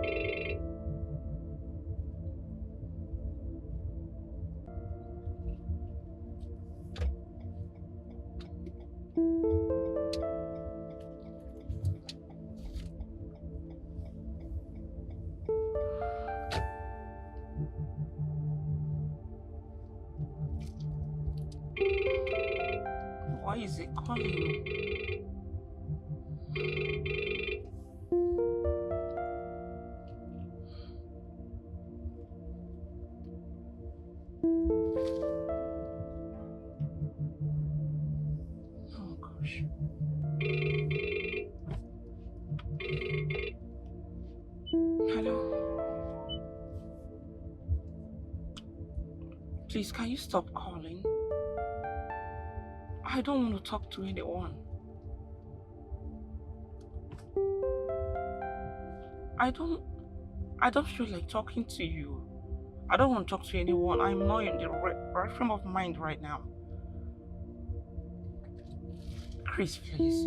Why is it calling? Oh gosh. Hello. Please, can you stop calling? I don't want to talk to anyone. I don't feel like talking to you. I don't want to talk to anyone. I'm not in the right frame of mind right now. Chris, please.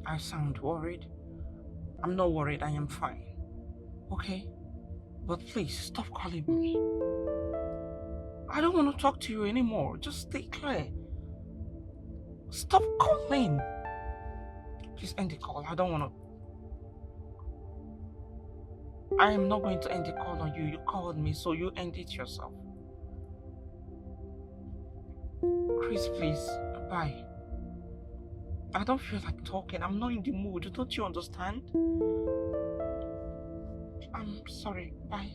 I sound worried. I'm not worried. I am fine. Okay? But please, stop calling me. I don't want to talk to you anymore. Just stay clear. Stop calling. Please end the call. I don't want to. I am not going to end the call on you. You called me, so you end it yourself. Chris, please. Bye. I don't feel like talking. I'm not in the mood. Don't you understand? I'm sorry. Bye.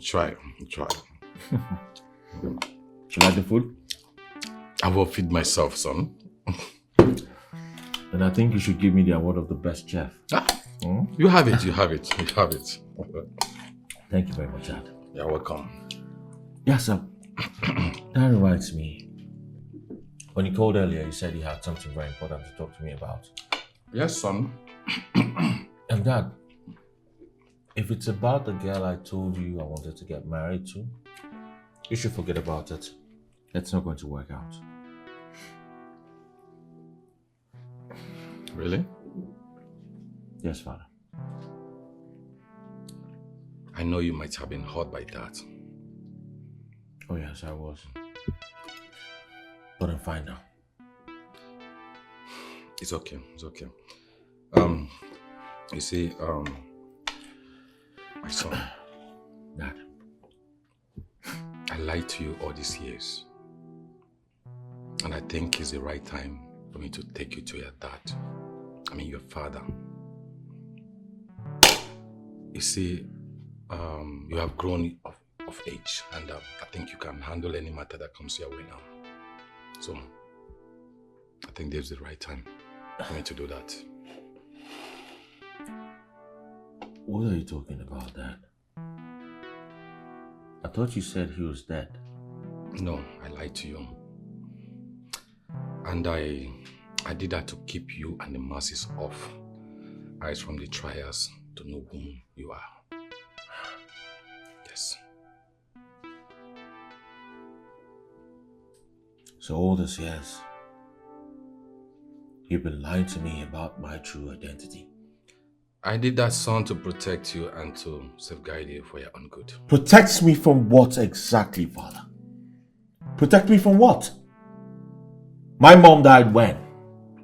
Try. You like the food? I will feed myself, son. Then I think you should give me the award of the best chef. You have it. Thank you very much, Dad. You're welcome. Yes, sir. That reminds me. When you called earlier, you said you had something very important to talk to me about. Yes, son. And Dad, if it's about the girl I told you I wanted to get married to, you should forget about it. It's not going to work out. Really? Yes, Father. I know you might have been hurt by that. Oh yes, I was. But I'm fine now. It's okay. You see, my son. Dad. I lied to you all these years. And I think it's the right time for me to take you to your dad. I mean, your father. You see, you have grown of age, and I think you can handle any matter that comes your way now. So, I think this is the right time for me to do that. What are you talking about, Dad? I thought you said he was dead. No, I lied to you. And I did that to keep you and the masses off eyes from the trials to know whom you are. Yes. So all these years, you've been lying to me about my true identity. I did that, son, to protect you and to safeguard you for your own good. Protects me from what exactly, Father? Protect me from what? My mom died when?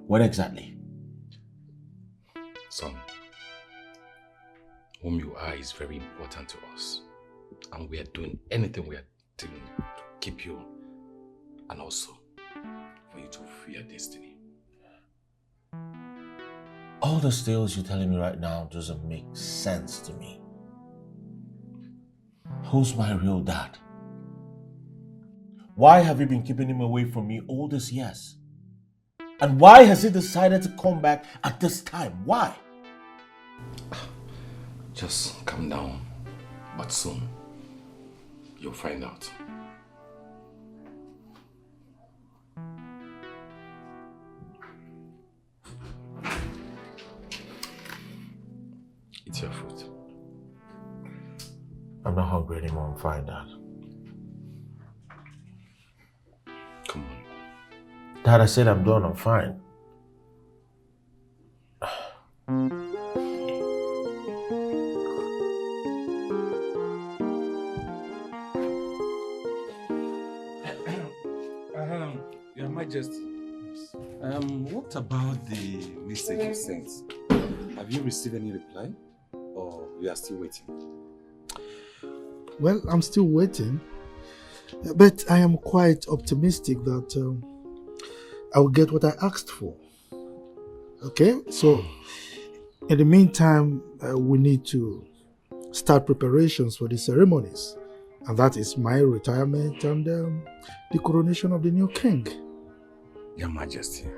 When exactly? Son, whom you are is very important to us. And we are doing anything we are to keep you and also for you to fulfill your destiny. All the tales you're telling me right now doesn't make sense to me. Who's my real dad? Why have you been keeping him away from me all these years? And why has he decided to come back at this time? Why? Just calm down, but soon you'll find out. Eat your food. I'm not hungry anymore, I'm fine, Dad. Come on. Dad, I said I'm done, I'm fine. Your Majesty, what about the message you sent? Have you received any reply? Or you are still waiting? Well, I'm still waiting. But I am quite optimistic that I will get what I asked for. Okay? So, in the meantime, we need to start preparations for the ceremonies. And that is my retirement and the coronation of the new king. Your Majesty,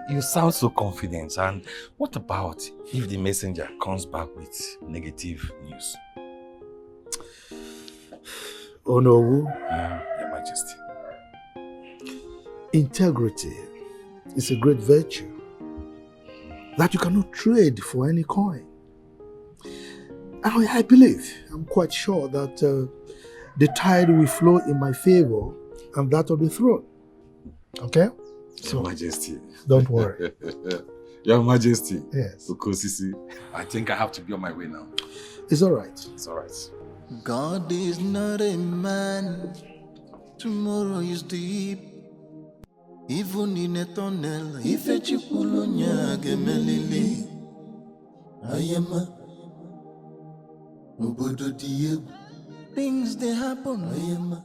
you sound so confident. And what about if the messenger comes back with negative news? Oh no. Your Majesty. Integrity is a great virtue that you cannot trade for any coin. I believe, I'm quite sure that the tide will flow in my favor and that of the throne. Okay? Your Majesty. Don't worry. Your Majesty. Yes. Okosisi, I think I have to be on my way now. It's all right. It's all right. God is not a man. Tomorrow is deep. Even in a tunnel, if a chipulunya gemelili, ayama, ubodo diye, things they happen, ayama.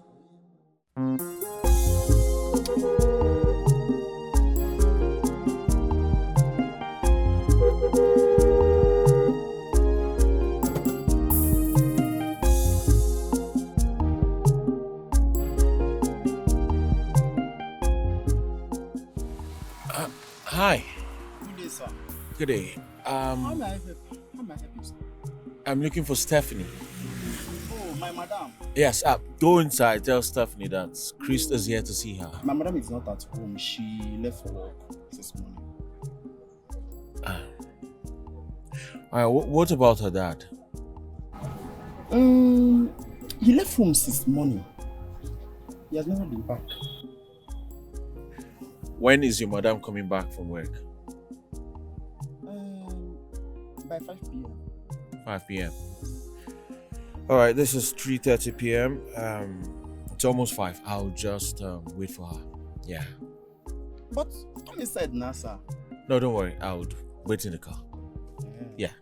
Hi. Good day, sir. Good day. How may I help you? How may I help you, sir? I'm looking for Stephanie. Oh, my madam. Yes, go inside. Tell Stephanie that Chris is here to see her. My madam is not at home. She left for work this morning. Alright, what about her dad? He left home since morning. He has never been back. When is your madam coming back from work? By 5 p.m. 5 p.m. Alright, this is 3:30 p.m. It's almost 5. I'll just wait for her. Yeah. But come inside now, sir. No, don't worry. I'll wait in the car. Yeah.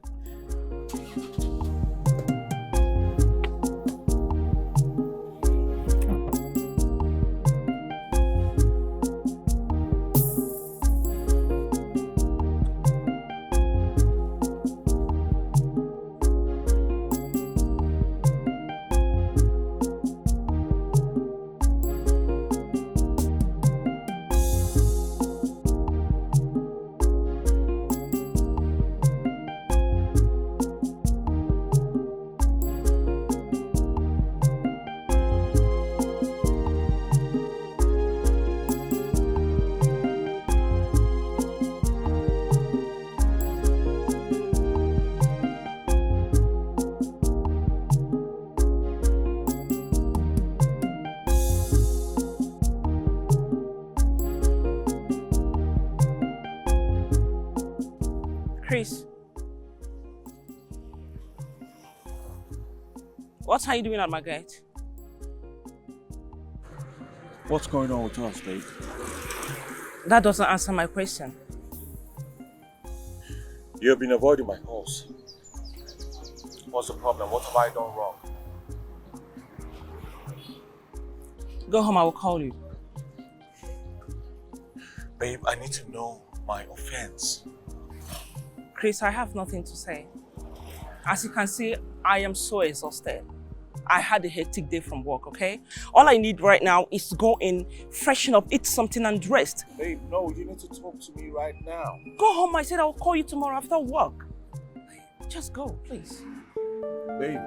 Chris. What are you doing at my gate? What's going on with us, babe? That doesn't answer my question. You have been avoiding my calls. What's the problem? What have I done wrong? Go home, I will call you. Babe, I need to know my offense. Chris, I have nothing to say. As you can see, I am so exhausted. I had a hectic day from work, okay? All I need right now is to go in, freshen up, eat something and rest. Babe, no, you need to talk to me right now. Go home, I said I will call you tomorrow after work. Just go, please. Babe.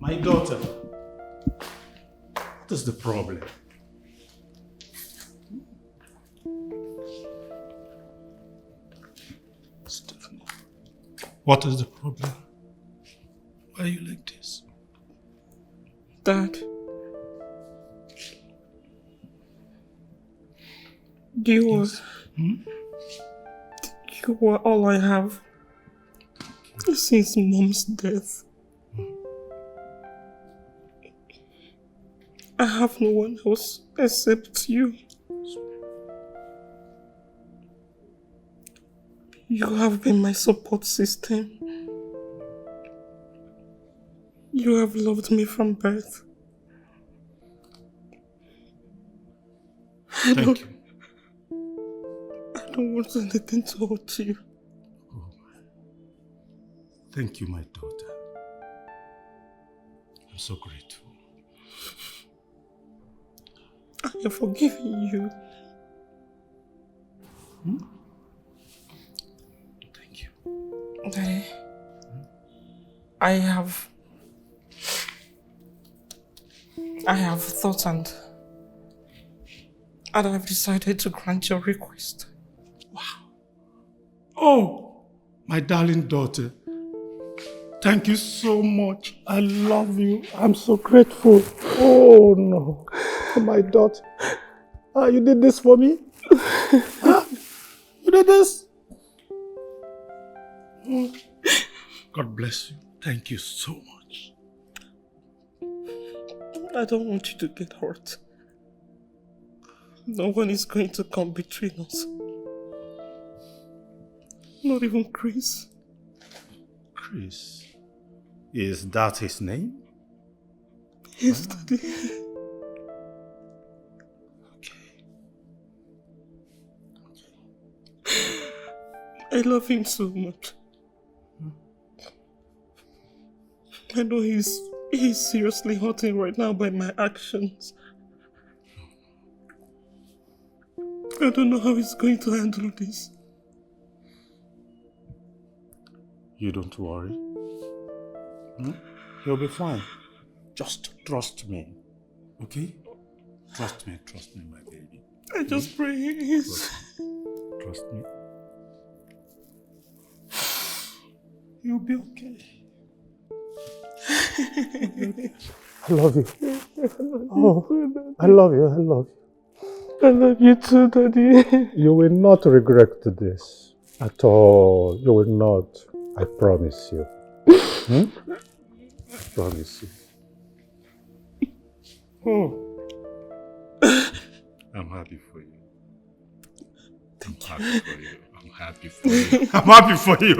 My daughter, what is the problem? Stephanie, what is the problem? Why are you like this? Dad. You were all I have since Mom's death. I have no one else except you. You have been my support system. You have loved me from birth. Thank you. I don't want anything to hurt you. Thank you, my daughter. I'm so grateful. I have forgiven you. Thank you. Daddy, I have thought and I've decided to grant your request. Wow. Oh, my darling daughter. Thank you so much. I love you. I'm so grateful. Oh no. My daughter. You did this for me? Huh? You did this? God bless you. Thank you so much. I don't want you to get hurt. No one is going to come between us. Not even Chris. Chris? Is that his name? Yes, Daddy. I love him so much. I know he's seriously hurting right now by my actions. I don't know how he's going to handle this. You don't worry. You'll be fine. Just trust me. Okay? Trust me, my baby. I just pray he is. Trust me. You'll be okay. I love you. Oh, I love you. I love you. I love you too, Daddy. You will not regret this at all. You will not. I promise you. I promise you. I'm happy for you. I'm happy for you. I'm happy for you. I'm happy for you.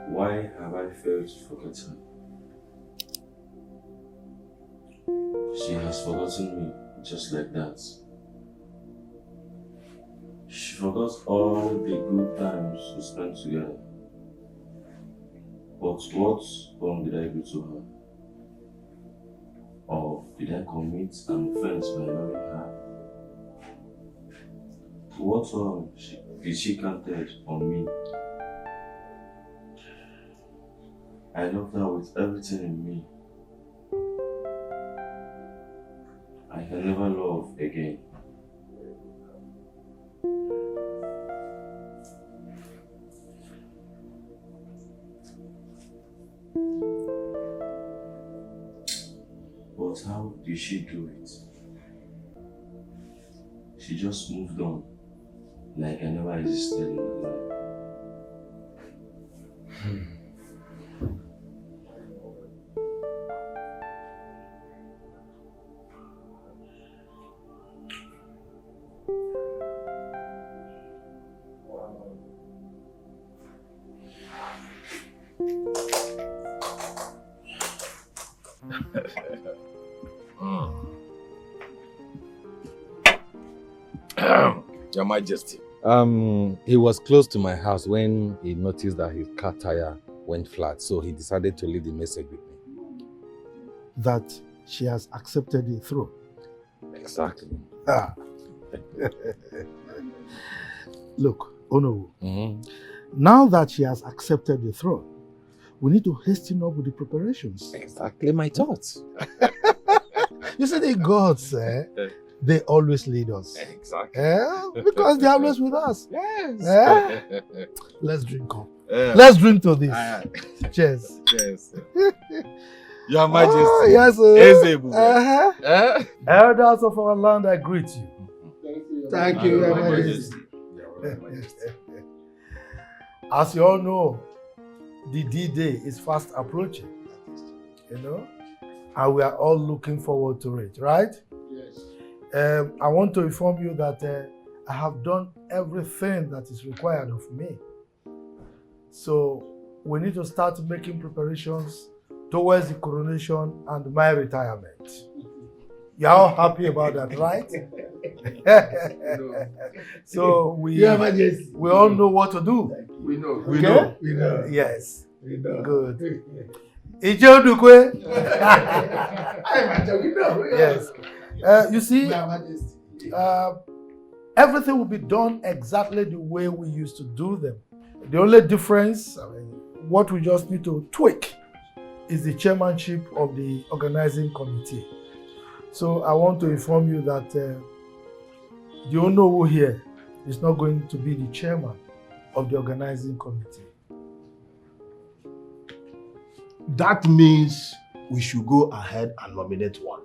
Why have I failed to forget her? She has forgotten me just like that. She forgot all the good times we spent together. But what wrong did I do to her? Or did I commit an offense by loving her? What wrong did she counted on me? I loved her with everything in me. I can never love again. But how did she do it? She just moved on, like I never existed in her life. Your Majesty. He was close to my house when he noticed that his car tire went flat, so he decided to leave the message with me. That she has accepted the throne. Exactly. Look, Ono, now that she has accepted the throne, we need to hasten up with the preparations. Exactly my thoughts. You see, the gods, they always lead us. Exactly. Because they are always with us. Yes. Let's drink up. Let's drink to this. Cheers. Cheers. Your Majesty. Oh, yes, Elders of our land, I greet you. Thank you, Your Majesty. As you all know, the D-Day is fast approaching, you know, and we are all looking forward to it, right? Yes. I want to inform you that I have done everything that is required of me. So we need to start making preparations towards the coronation and my retirement. You're all happy about that, right? So we all know what to do. We know. We know. Yes. We know. Good. Ichodukwe. Yes. You see, everything will be done exactly the way we used to do them. The only difference, what we just need to tweak, is the chairmanship of the organizing committee. So I want to inform you that the Onowu here is not going to be the chairman of the organizing committee. That means we should go ahead and nominate one.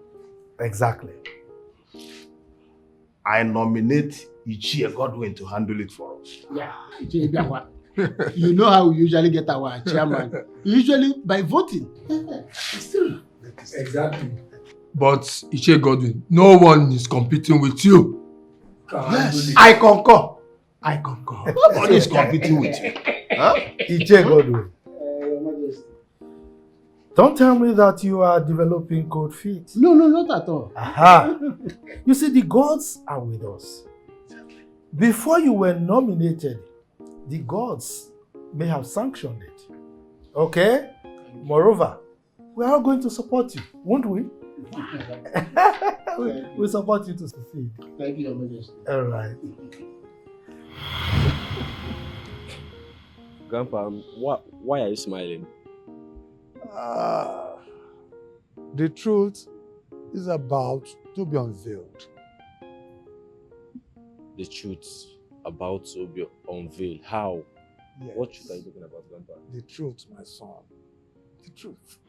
Exactly. I nominate Ichie Godwin to handle it for us. Yeah, you know how we usually get our chairman? Usually by voting. It's true. Exactly. But Ichie Godwin, no one is competing with you. Yes, I concur. Nobody is competing with you. Huh? Ichie Godwin. Don't tell me that you are developing cold feet. No, not at all. Aha. You see, the gods are with us. Before you were nominated, the gods may have sanctioned it. Okay? Moreover, we are all going to support you, won't we? We support you to succeed. Thank you, Your Majesty. All right. Grandpa, why are you smiling? The truth is about to be unveiled. The truth about to be unveiled. How? Yes. What truth are you talking about, Grandpa? The truth, my son. The truth.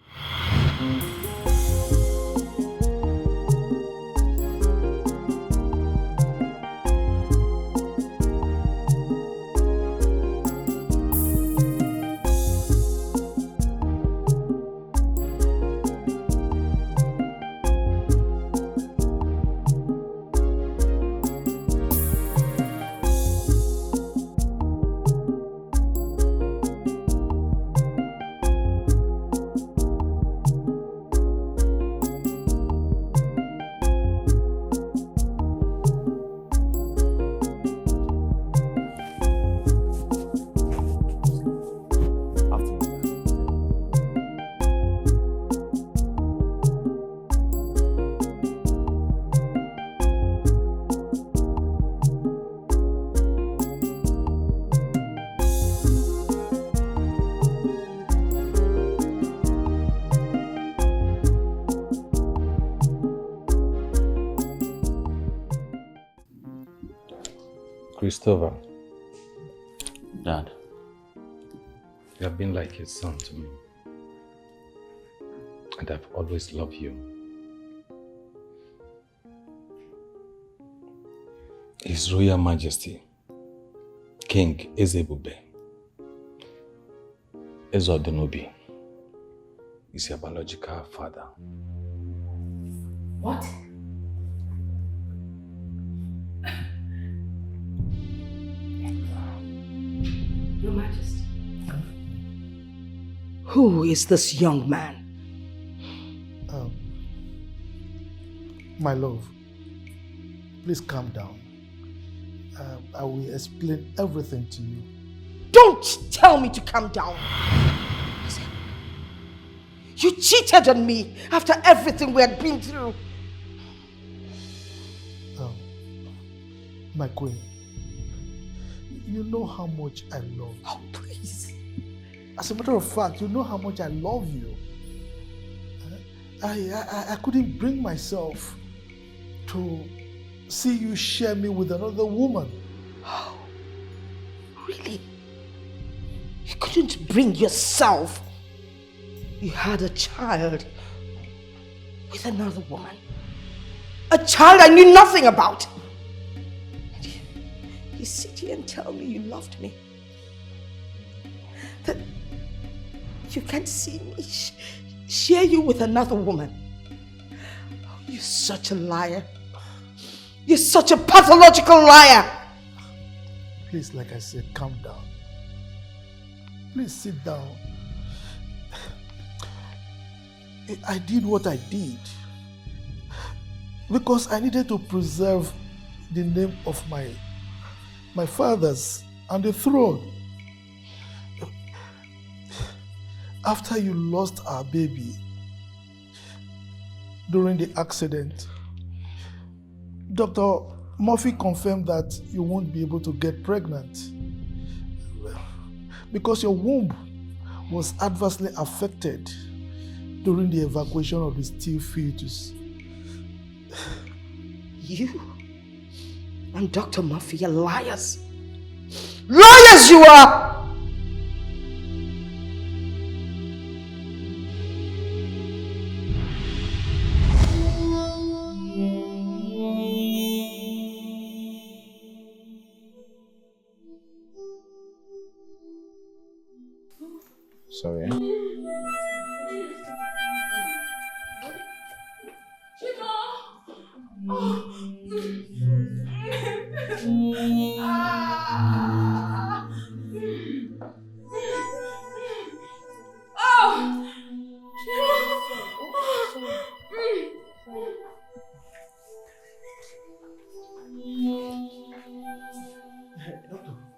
Christopher. Dad. You have been like a son to me. And I've always loved you. His Royal Majesty, King Ezebube, Ezodenobi, is your biological father. What? Your Majesty. Who is this young man? My love, please calm down. I will explain everything to you. Don't tell me to calm down. You cheated on me after everything we had been through. My queen, you know how much I love you. Oh, please. As a matter of fact, you know how much I love you. I couldn't bring myself to see you share me with another woman. Oh, really? You couldn't bring yourself? You had a child with another woman. A child I knew nothing about. And you sit here and tell me you loved me. That you can't see me share you with another woman. Oh, you're such a liar. You're such a pathological liar. Please, like I said, calm down. Please sit down. I did what I did because I needed to preserve the name of my fathers and the throne. After you lost our baby during the accident, Dr. Murphy confirmed that you won't be able to get pregnant because your womb was adversely affected during the evacuation of the steel fetus. You and Dr. Murphy are liars. Liars you are! Sorry.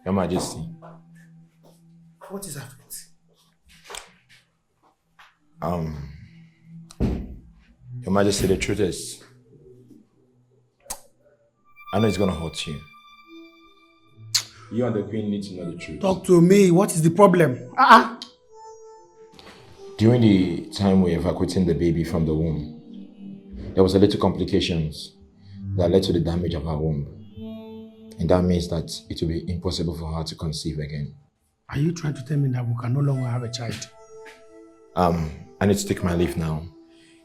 Your Majesty. What is happening? Your Majesty, the truth is, I know it's gonna hurt you. You and the Queen need to know the truth. Talk to me. What is the problem? During the time we're evacuating the baby from the womb, there was a little complications that led to the damage of her womb. And that means that it will be impossible for her to conceive again. Are you trying to tell me that we can no longer have a child? I need to take my leave now.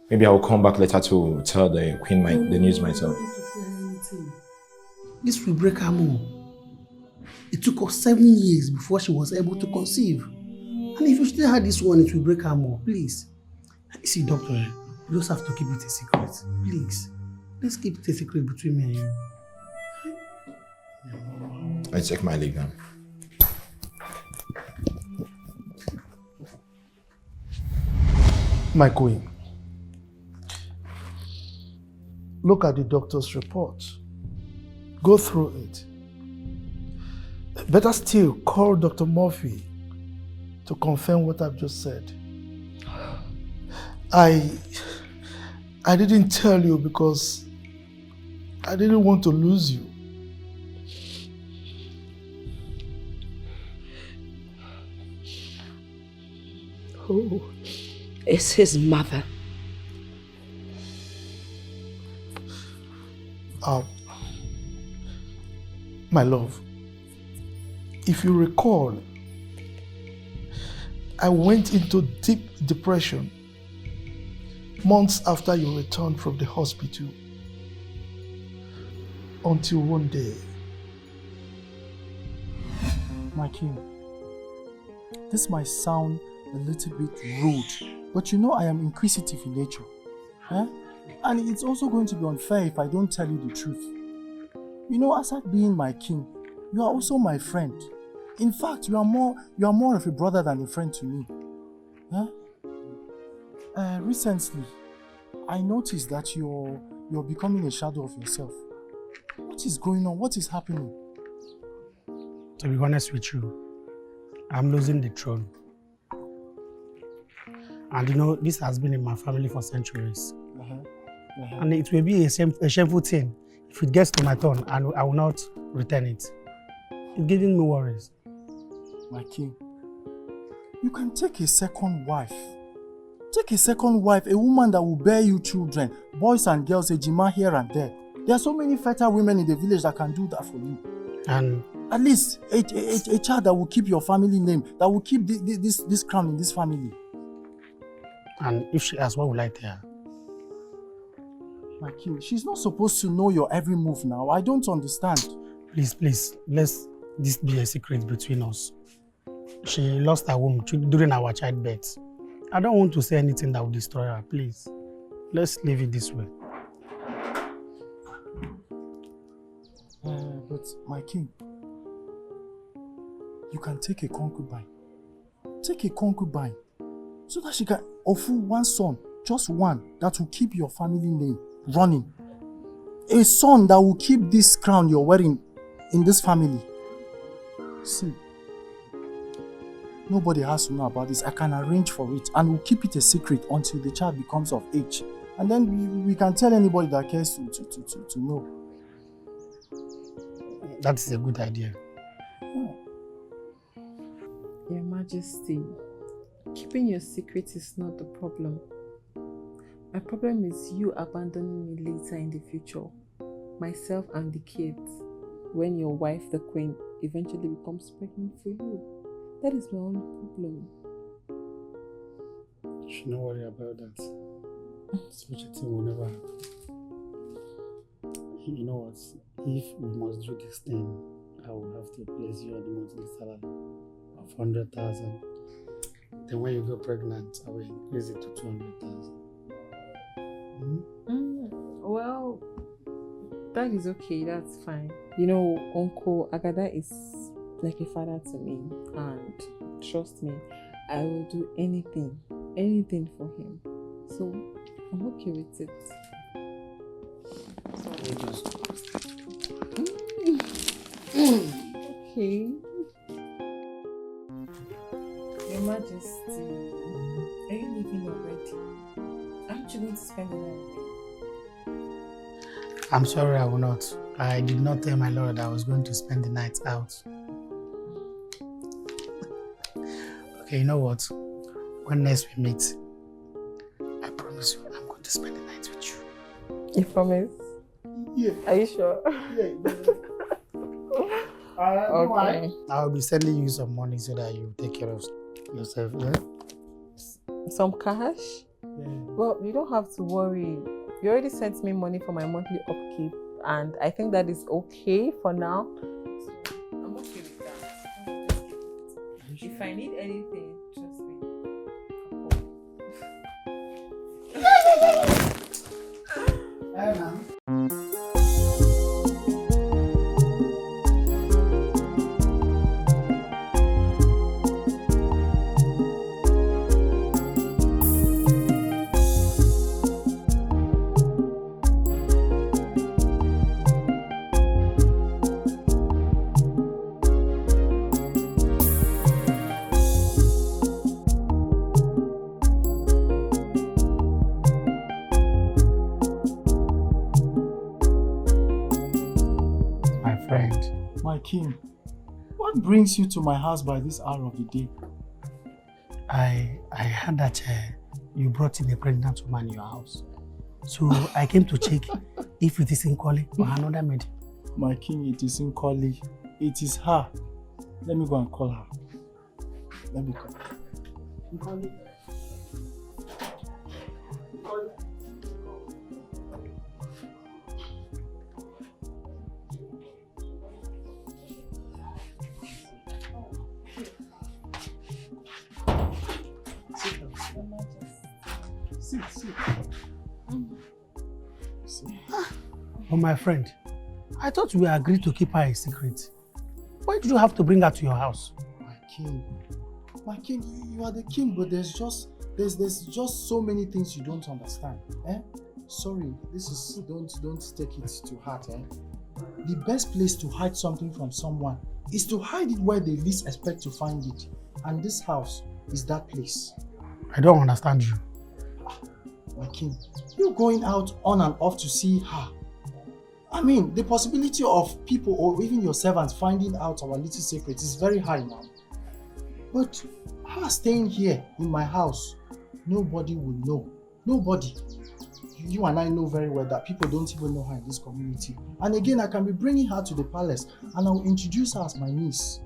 Maybe I will come back later to tell the queen the news myself. This will break her more. It took us 7 years before she was able to conceive. And if you still had this one, it will break her more. Please. See, doctor, we just have to keep it a secret. Please. Let's keep it a secret between me and you. I take my leave now. My queen, look at the doctor's report. Go through it. Better still, call Dr. Murphy to confirm what I've just said. I didn't tell you because I didn't want to lose you. Who is his mother? My love, if you recall, I went into deep depression months after you returned from the hospital. Until one day. My king, this might sound a little bit rude, but you know I am inquisitive in nature. Eh? And it's also going to be unfair if I don't tell you the truth. You know, aside being my king, you are also my friend. In fact, you are more of a brother than a friend to me. Eh? Recently, I noticed that you're becoming a shadow of yourself. What is going on? What is happening? To be honest with you, I'm losing the throne. And you know, this has been in my family for centuries. And it will be a shameful thing if it gets to my turn and I will not return it. It's giving me worries. My king, you can take a second wife. Take a second wife, a woman that will bear you children, boys and girls, a jima here and there. There are so many fertile women in the village that can do that for you. And at least a child that will keep your family name, that will keep this crown in this family. And if she asks, what will I tell her? My king, she's not supposed to know your every move now. I don't understand. Please, let's this be a secret between us. She lost her womb during our childbirth. I don't want to say anything that will destroy her, please. Let's leave it this way. But my king, you can take a concubine. Take a concubine so that she can offer one son, just one, that will keep your family name running. A son that will keep this crown you're wearing in this family. See, nobody has to know about this. I can arrange for it and we'll keep it a secret until the child becomes of age. And then we can tell anybody that cares to know. That is a good idea. Your Majesty, keeping your secret is not the problem. My problem is you abandoning me later in the future, myself and the kids, when your wife, the queen, eventually becomes pregnant for you. That is my only problem. You should not worry about that. Such a thing will never happen. You know what? If we must do this thing, I will have to place you on the monthly salary of 100,000. Then when you go pregnant, I will increase it to 200,000. Well, that is okay, that's fine. You know, Uncle Agada is like a father to me, and trust me, I will do anything for him. So, I'm okay with it. Okay. Your Majesty, are you leaving already? Aren't you going to spend the night? I'm sorry, I will not. I did not tell my lord I was going to spend the night out. Okay, you know what? When next we meet, I promise you I'm going to spend the night with you. You promise? Yeah. Are you sure? Yeah. Okay. I'll be sending you some money so that you take care of yourself. Yeah? Some cash? Yeah. Well, you don't have to worry. You already sent me money for my monthly upkeep, and I think that is okay for now. I'm okay with that. If I need anything, trust me. My king, what brings you to my house by this hour of the day? I heard that you brought in a pregnant woman in your house. So I came to check if it is Nkoli or another maid. My king, it is Nkoli. It is her. Let me go and call her. Let me call her. Nkoli. Oh, my friend, I thought we agreed to keep her a secret. Why did you have to bring her to your house? My king, you are the king, but there's just so many things you don't understand. Sorry, don't take it to heart. The best place to hide something from someone is to hide it where they least expect to find it. And this house is that place. I don't understand you. My king, you going out on and off to see her. I mean, the possibility of people or even your servants finding out our little secret is very high now. But her staying here in my house, nobody will know. Nobody. You and I know very well that people don't even know her in this community. And again, I can be bringing her to the palace and I'll introduce her as my niece.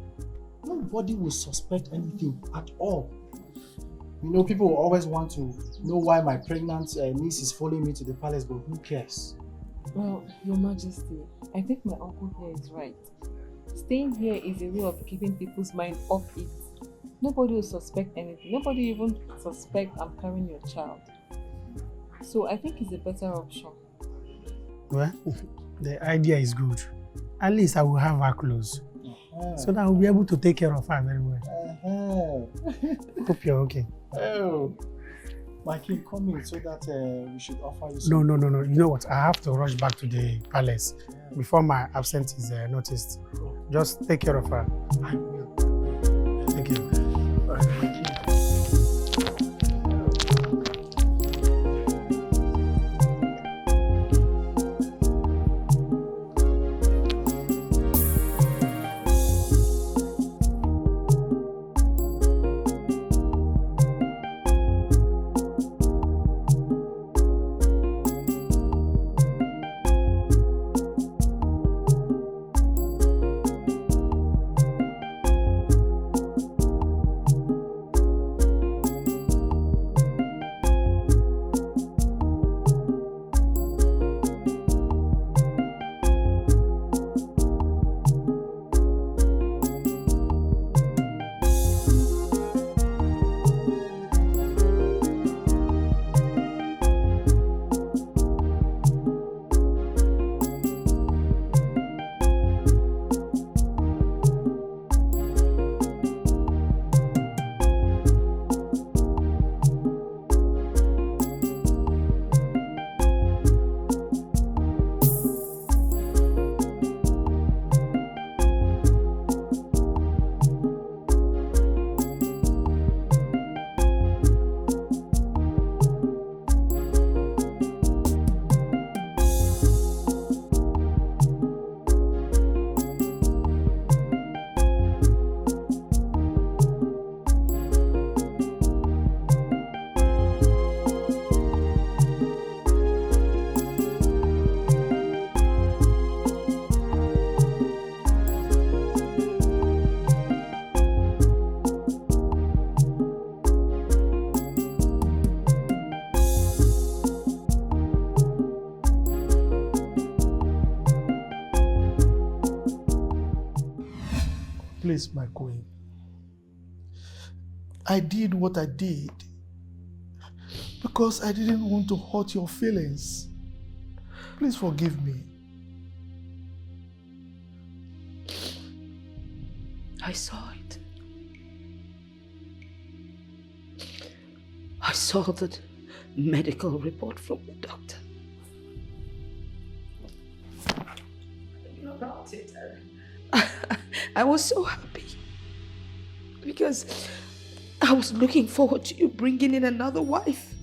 Nobody will suspect anything at all. You know, people will always want to know why my pregnant niece is following me to the palace, but who cares? Well, Your Majesty, I think my uncle here is right. Staying here is a way of keeping people's mind off it. Nobody will suspect anything. Nobody even suspect I'm carrying your child. So I think it's a better option. Well, the idea is good. At least I will have her close. So that I will be able to take care of her very well. Hope you're okay. Oh, my king, come in so that we should offer you some. No. You know what? I have to rush back to the palace before my absence is noticed. Just take care of her. I will. Thank you. Please, my queen. I did what I did because I didn't want to hurt your feelings. Please forgive me. I saw it. I saw the medical report from the doctor. About it. I was so happy because I was looking forward to you bringing in another wife.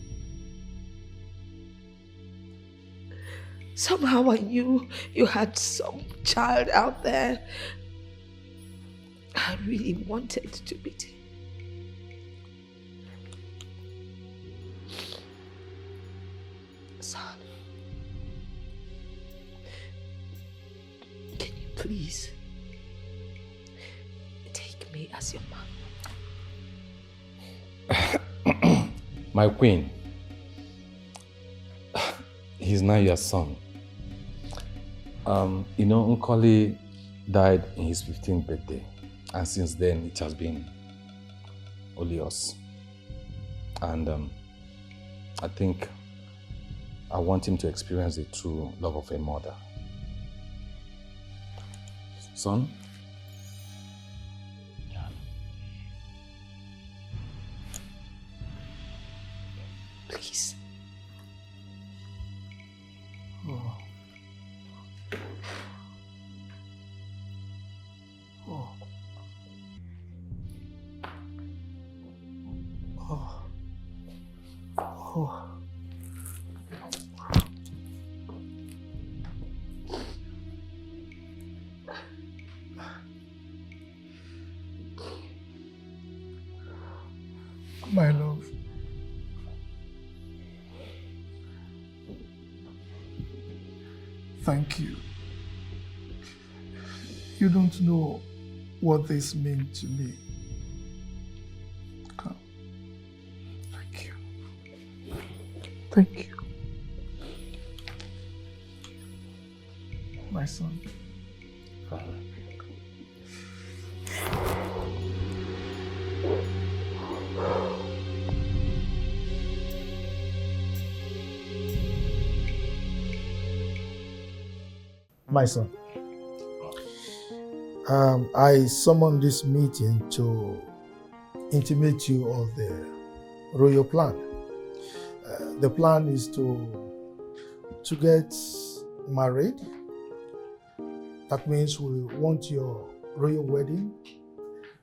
Somehow I knew you had some child out there. I really wanted to meet him. Son, can you please take me as your mom? My queen, he's now your son. Nkoli died in his 15th birthday, and since then it has been only us. And I think I want him to experience the true love of a mother. Son? Please. Oh. Oh. Oh. Oh. My love. Thank you. You don't know what this means to me. Come. Thank you. Thank you. My son. Father. My son, I summoned this meeting to intimate you of the royal plan. The plan is to get married. That means we want your royal wedding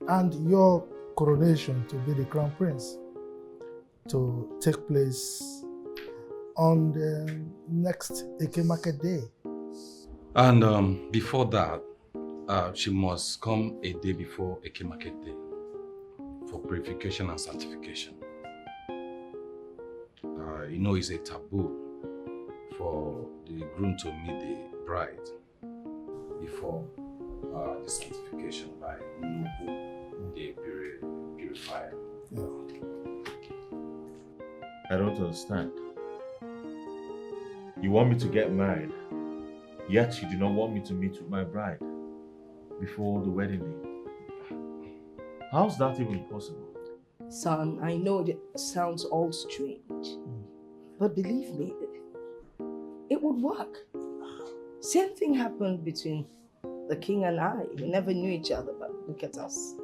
and your coronation to be the crown prince to take place on the next Eke Market Day. And before that, she must come a day before Eke Market Day for purification and sanctification. It's a taboo for the groom to meet the bride before the sanctification by Nubu, the purifier. Yeah. I don't understand. You want me to get married, yet you do not want me to meet with my bride before the wedding day. How's that even possible? Son, I know it sounds all strange, but believe me, it would work. Same thing happened between the king and I. We never knew each other, but look at us.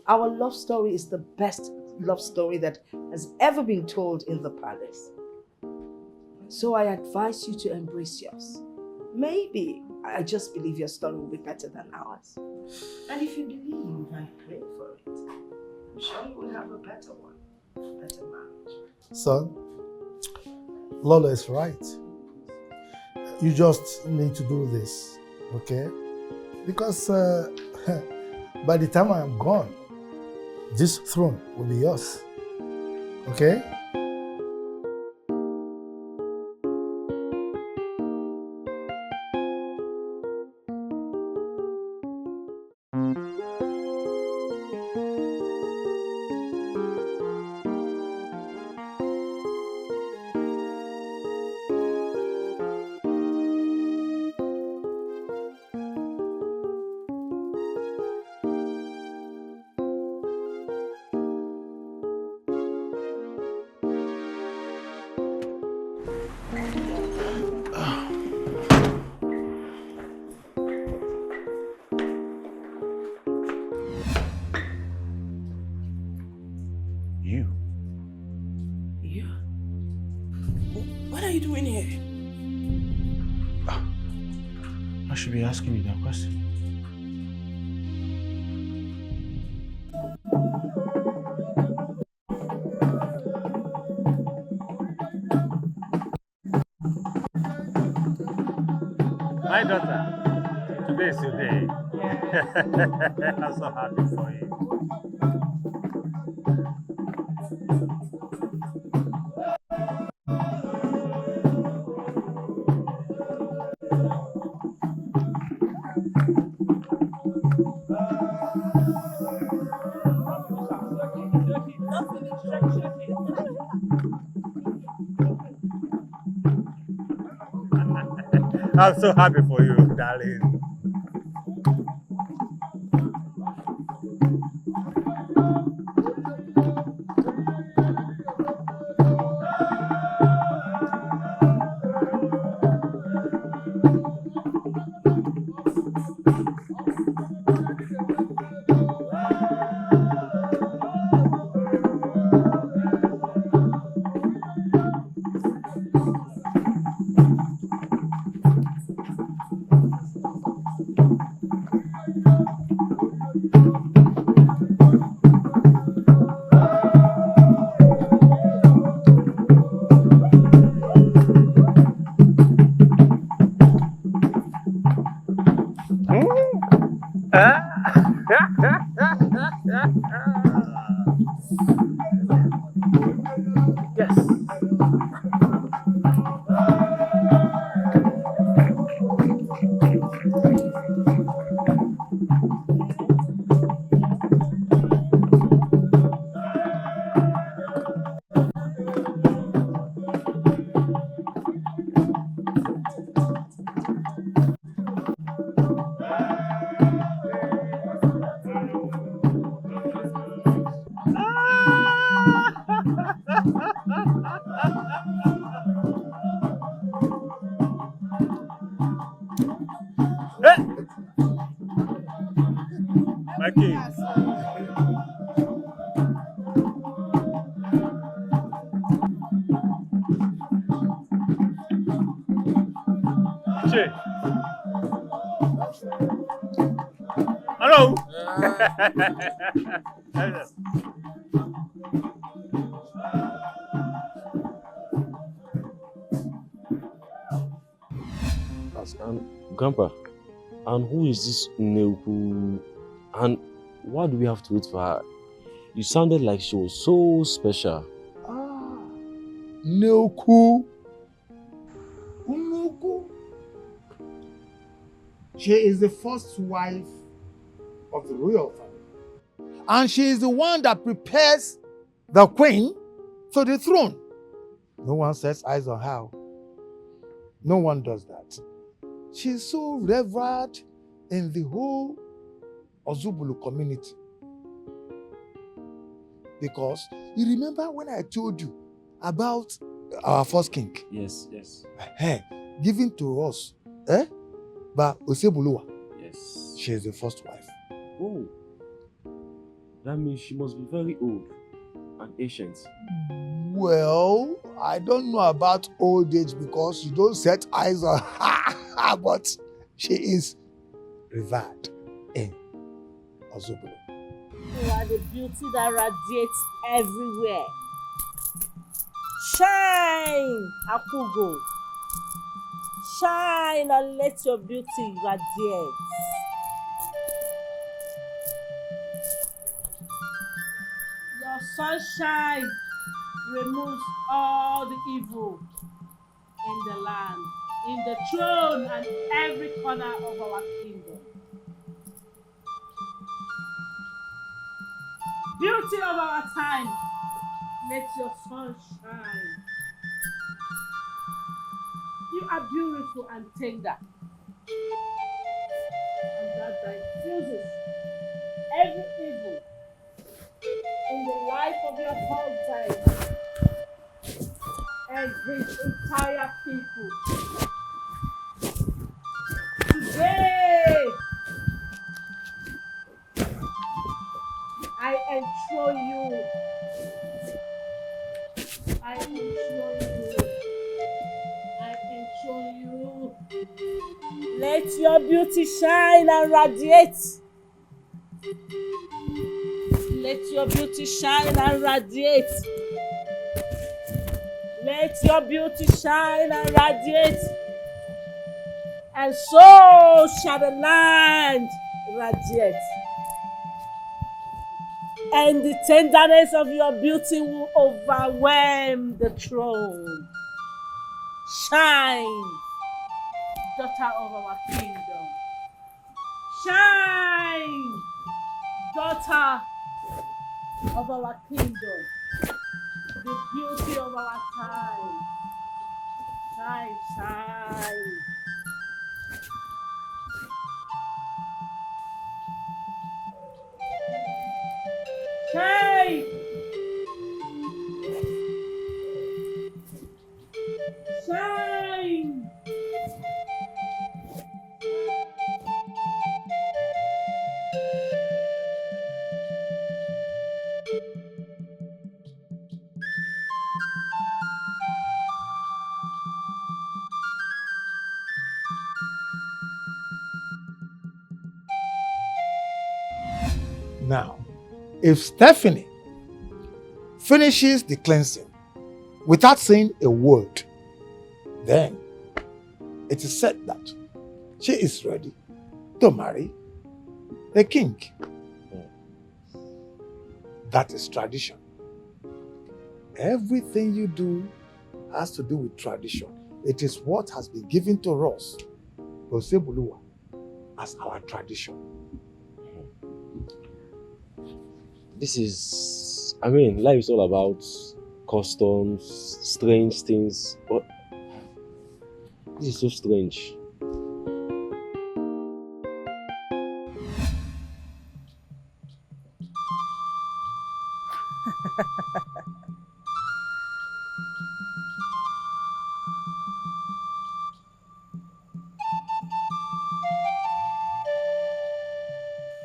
Our love story is the best love story that has ever been told in the palace. So I advise you to embrace yours. Maybe, I just believe your story will be better than ours. And if you believe and pray for it, I'm sure you will have a better one, better marriage. Son, Lola is right. You just need to do this, okay? Because by the time I am gone, this throne will be yours, okay? should be asking you that question. My daughter, today is your day. I'm so happy for you. I'm so happy for you, darling. Mikey. Che. Hello. Grandpa, and who is this Neuku? And why do we have to wait for her? You sounded like she was so special. Neuku. Unuku. She is the first wife of the royal family. And she is the one that prepares the queen for the throne. No one sets eyes on her. No one does that. She's so revered in the whole Ozubulu community. Because you remember when I told you about our first king? Yes, yes. Given to us, by Osebuluwa. Yes. She is the first wife. Oh, that means she must be very old and ancient. Well, I don't know about old age because you don't set eyes on her, but she is revered in Ozubulu. You are the beauty that radiates everywhere. Shine, Akugo. Shine and let your beauty radiate. Your sunshine removes all the evil in the land, in the throne and every corner of our kingdom. Beauty of our time, let your sun shine. You are beautiful and tender. And that diffuses every evil in the life of your husband and his entire people. Today, I enthrone you. I enthrone you. I enthrone you. Let your beauty shine and radiate. Let your beauty shine and radiate. Let your beauty shine and radiate. And so shall the land radiate. And the tenderness of your beauty will overwhelm the throne. Shine, daughter of our kingdom. Shine, daughter of our kingdom. The beauty of our time. Shine, shine. Shine! Shine! Now, if Stephanie finishes the cleansing without saying a word, then it is said that she is ready to marry the king. That is tradition. Everything you do has to do with tradition. It is what has been given to us, Osebuluwa, as our tradition. This is, I mean, life is all about customs, strange things. But this is so strange.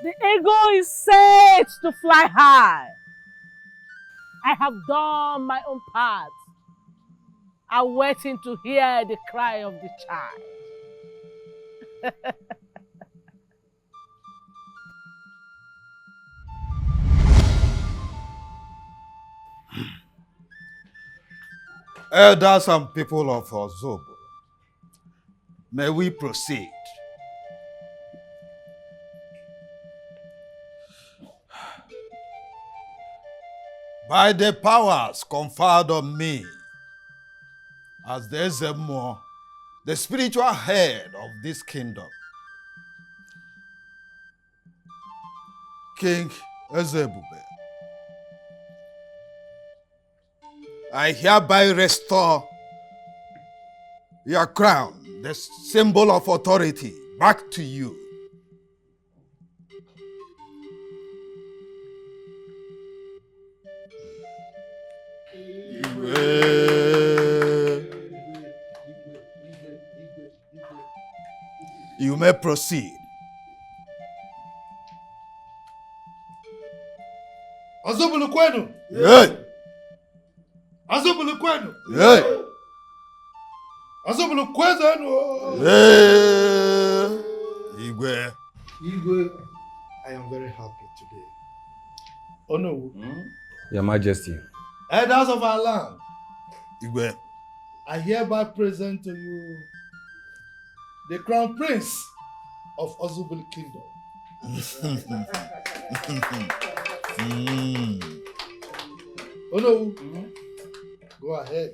The eagle is set to fly high. I have done my own part. I'm waiting to hear the cry of the child. Elders and people of Ozobo, may we proceed. By the powers conferred on me as the Ezemo, the spiritual head of this kingdom, King Ezebube, I hereby restore your crown, the symbol of authority, back to you. You may proceed. Azubulu kwenu. Yeah. Azubulu kwenu. Yeah. Azubulu kwenu. Yeah. Igwe. Igwe, I am very happy today. Oh no. Your Majesty. Elders of our land, Igwe, I hereby present to you the Crown Prince of Azubulu Kingdom. Oh no. Go ahead.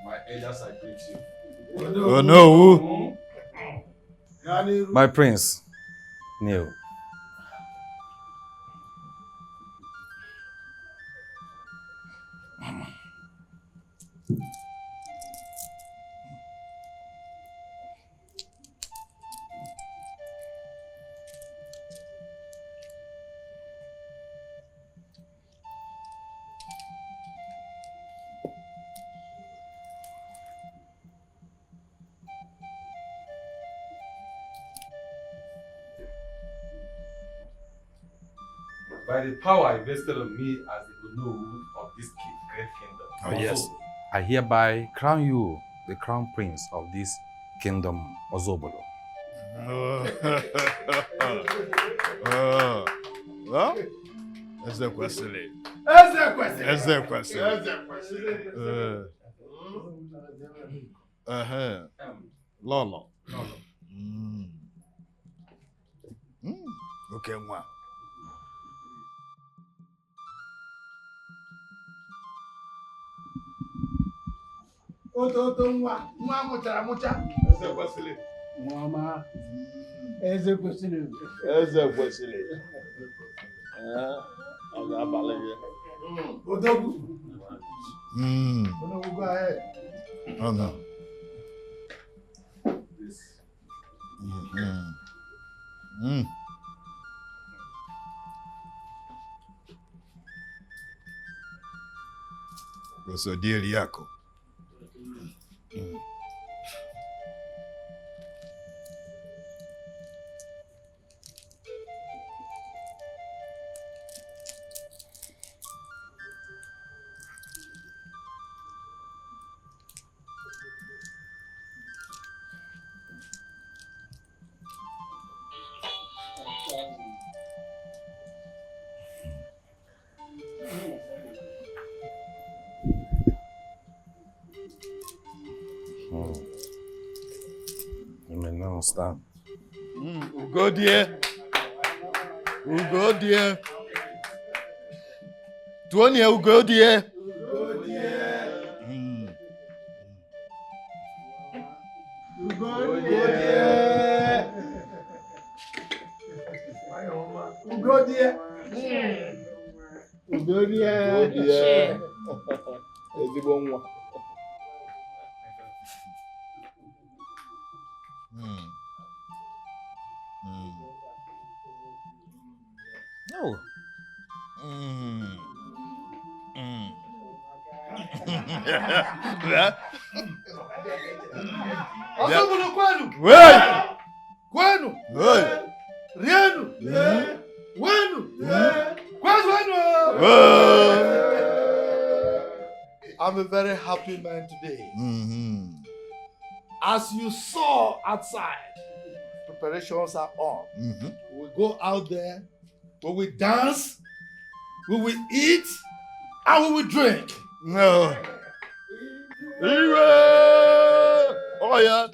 My elders, I greet you. Oh no. My prince, kneel. By the power invested on me as the Onowu of this great kingdom, Oh, yes. I hereby crown you the crown prince of this kingdom, Ozobolo. Well, that's the question. Lolo. Okay, one. Ototo nwa mụchara amụcha. Eze kwesịrị. Nwa eze kwesịrị. Eze kwesịrị. Ọ ga-abalị gị. Odogwu. Odogwu, go ahead. Oh no. Gosto dele, Yako. You may now stand. Ugo dear. Ugo dear. Tuonie Ugo dear. Ugo dear. Ugo dear. Ugo dear. Ugo dear. Ezigbo nwa. No. Ozobolo kwenu. Kwenu. Rienu. Wenu. Kwenu. I'm a very happy man today. As you saw outside, preparations are on. We go out there, we will dance, we will eat, and we will drink. No. Oh yeah.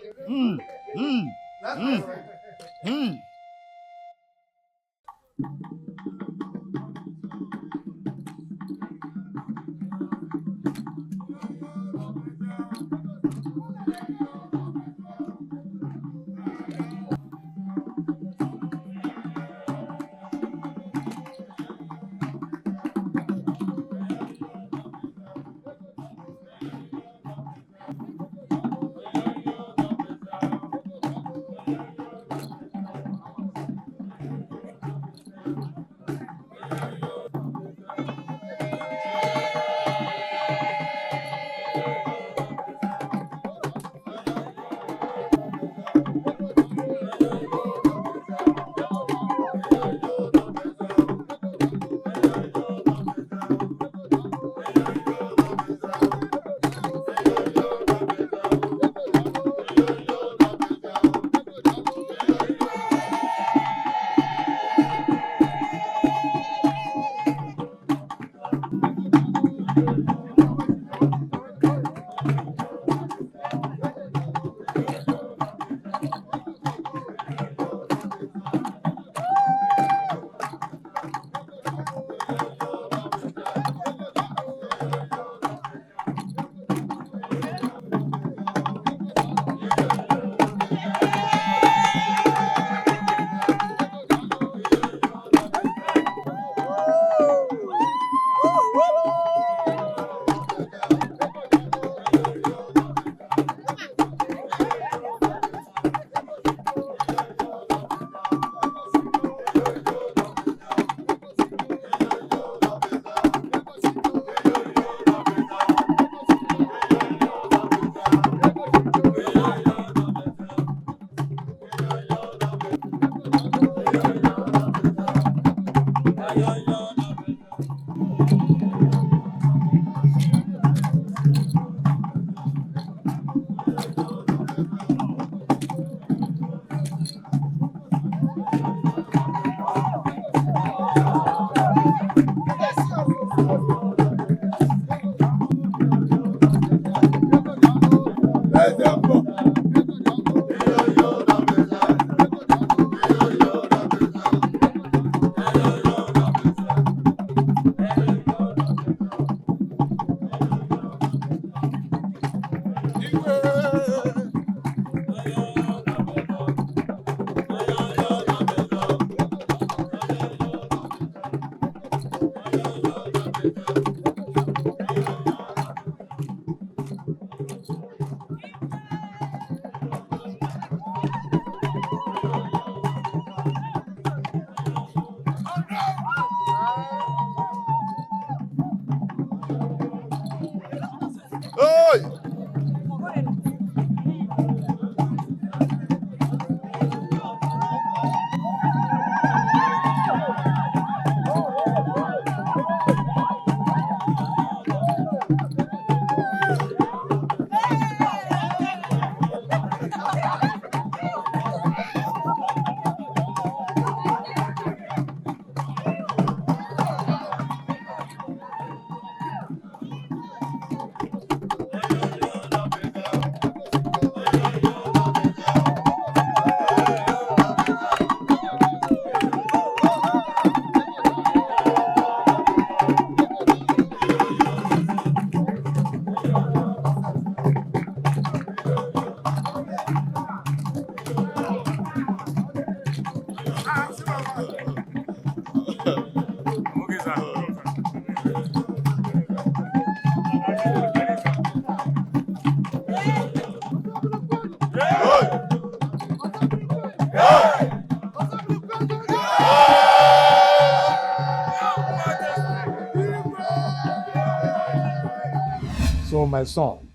So, my son,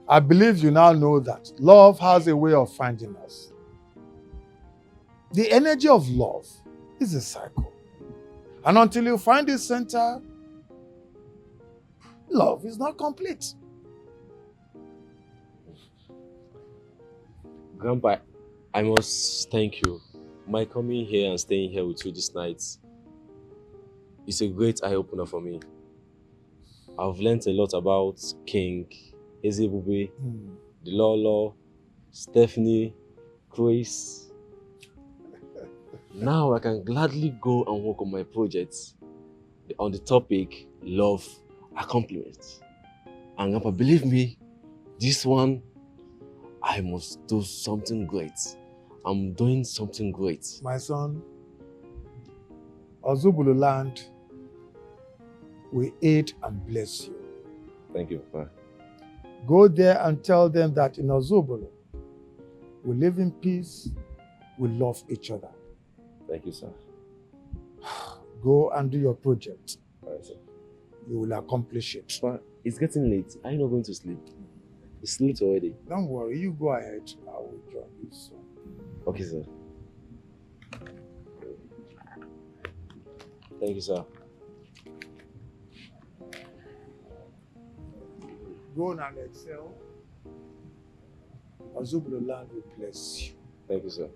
I believe you now know that love has a way of finding us. The energy of love is a cycle. And until you find its center, love is not complete. Grandpa, I must thank you. My coming here and staying here with you this night is a great eye-opener for me. I've learned a lot about King, Ezebube, the Lolo, Stephanie, Chris. Now I can gladly go and work on my projects on the topic love accomplishment. And Grandpa, believe me, this one, I must do something great. I'm doing something great. My son, Ozubulu land will aid and bless you. Thank you, Papa. Go there and tell them that in Ozubulu, we live in peace, we love each other. Thank you, sir. Go and do your project. All right, sir. You will accomplish it. But it's getting late. Are you not going to sleep? It's late already. Don't worry, you go ahead. I will join you soon. Okay, sir. Thank you, sir. Go and excel. Ozubulu land will bless you. Thank you, sir.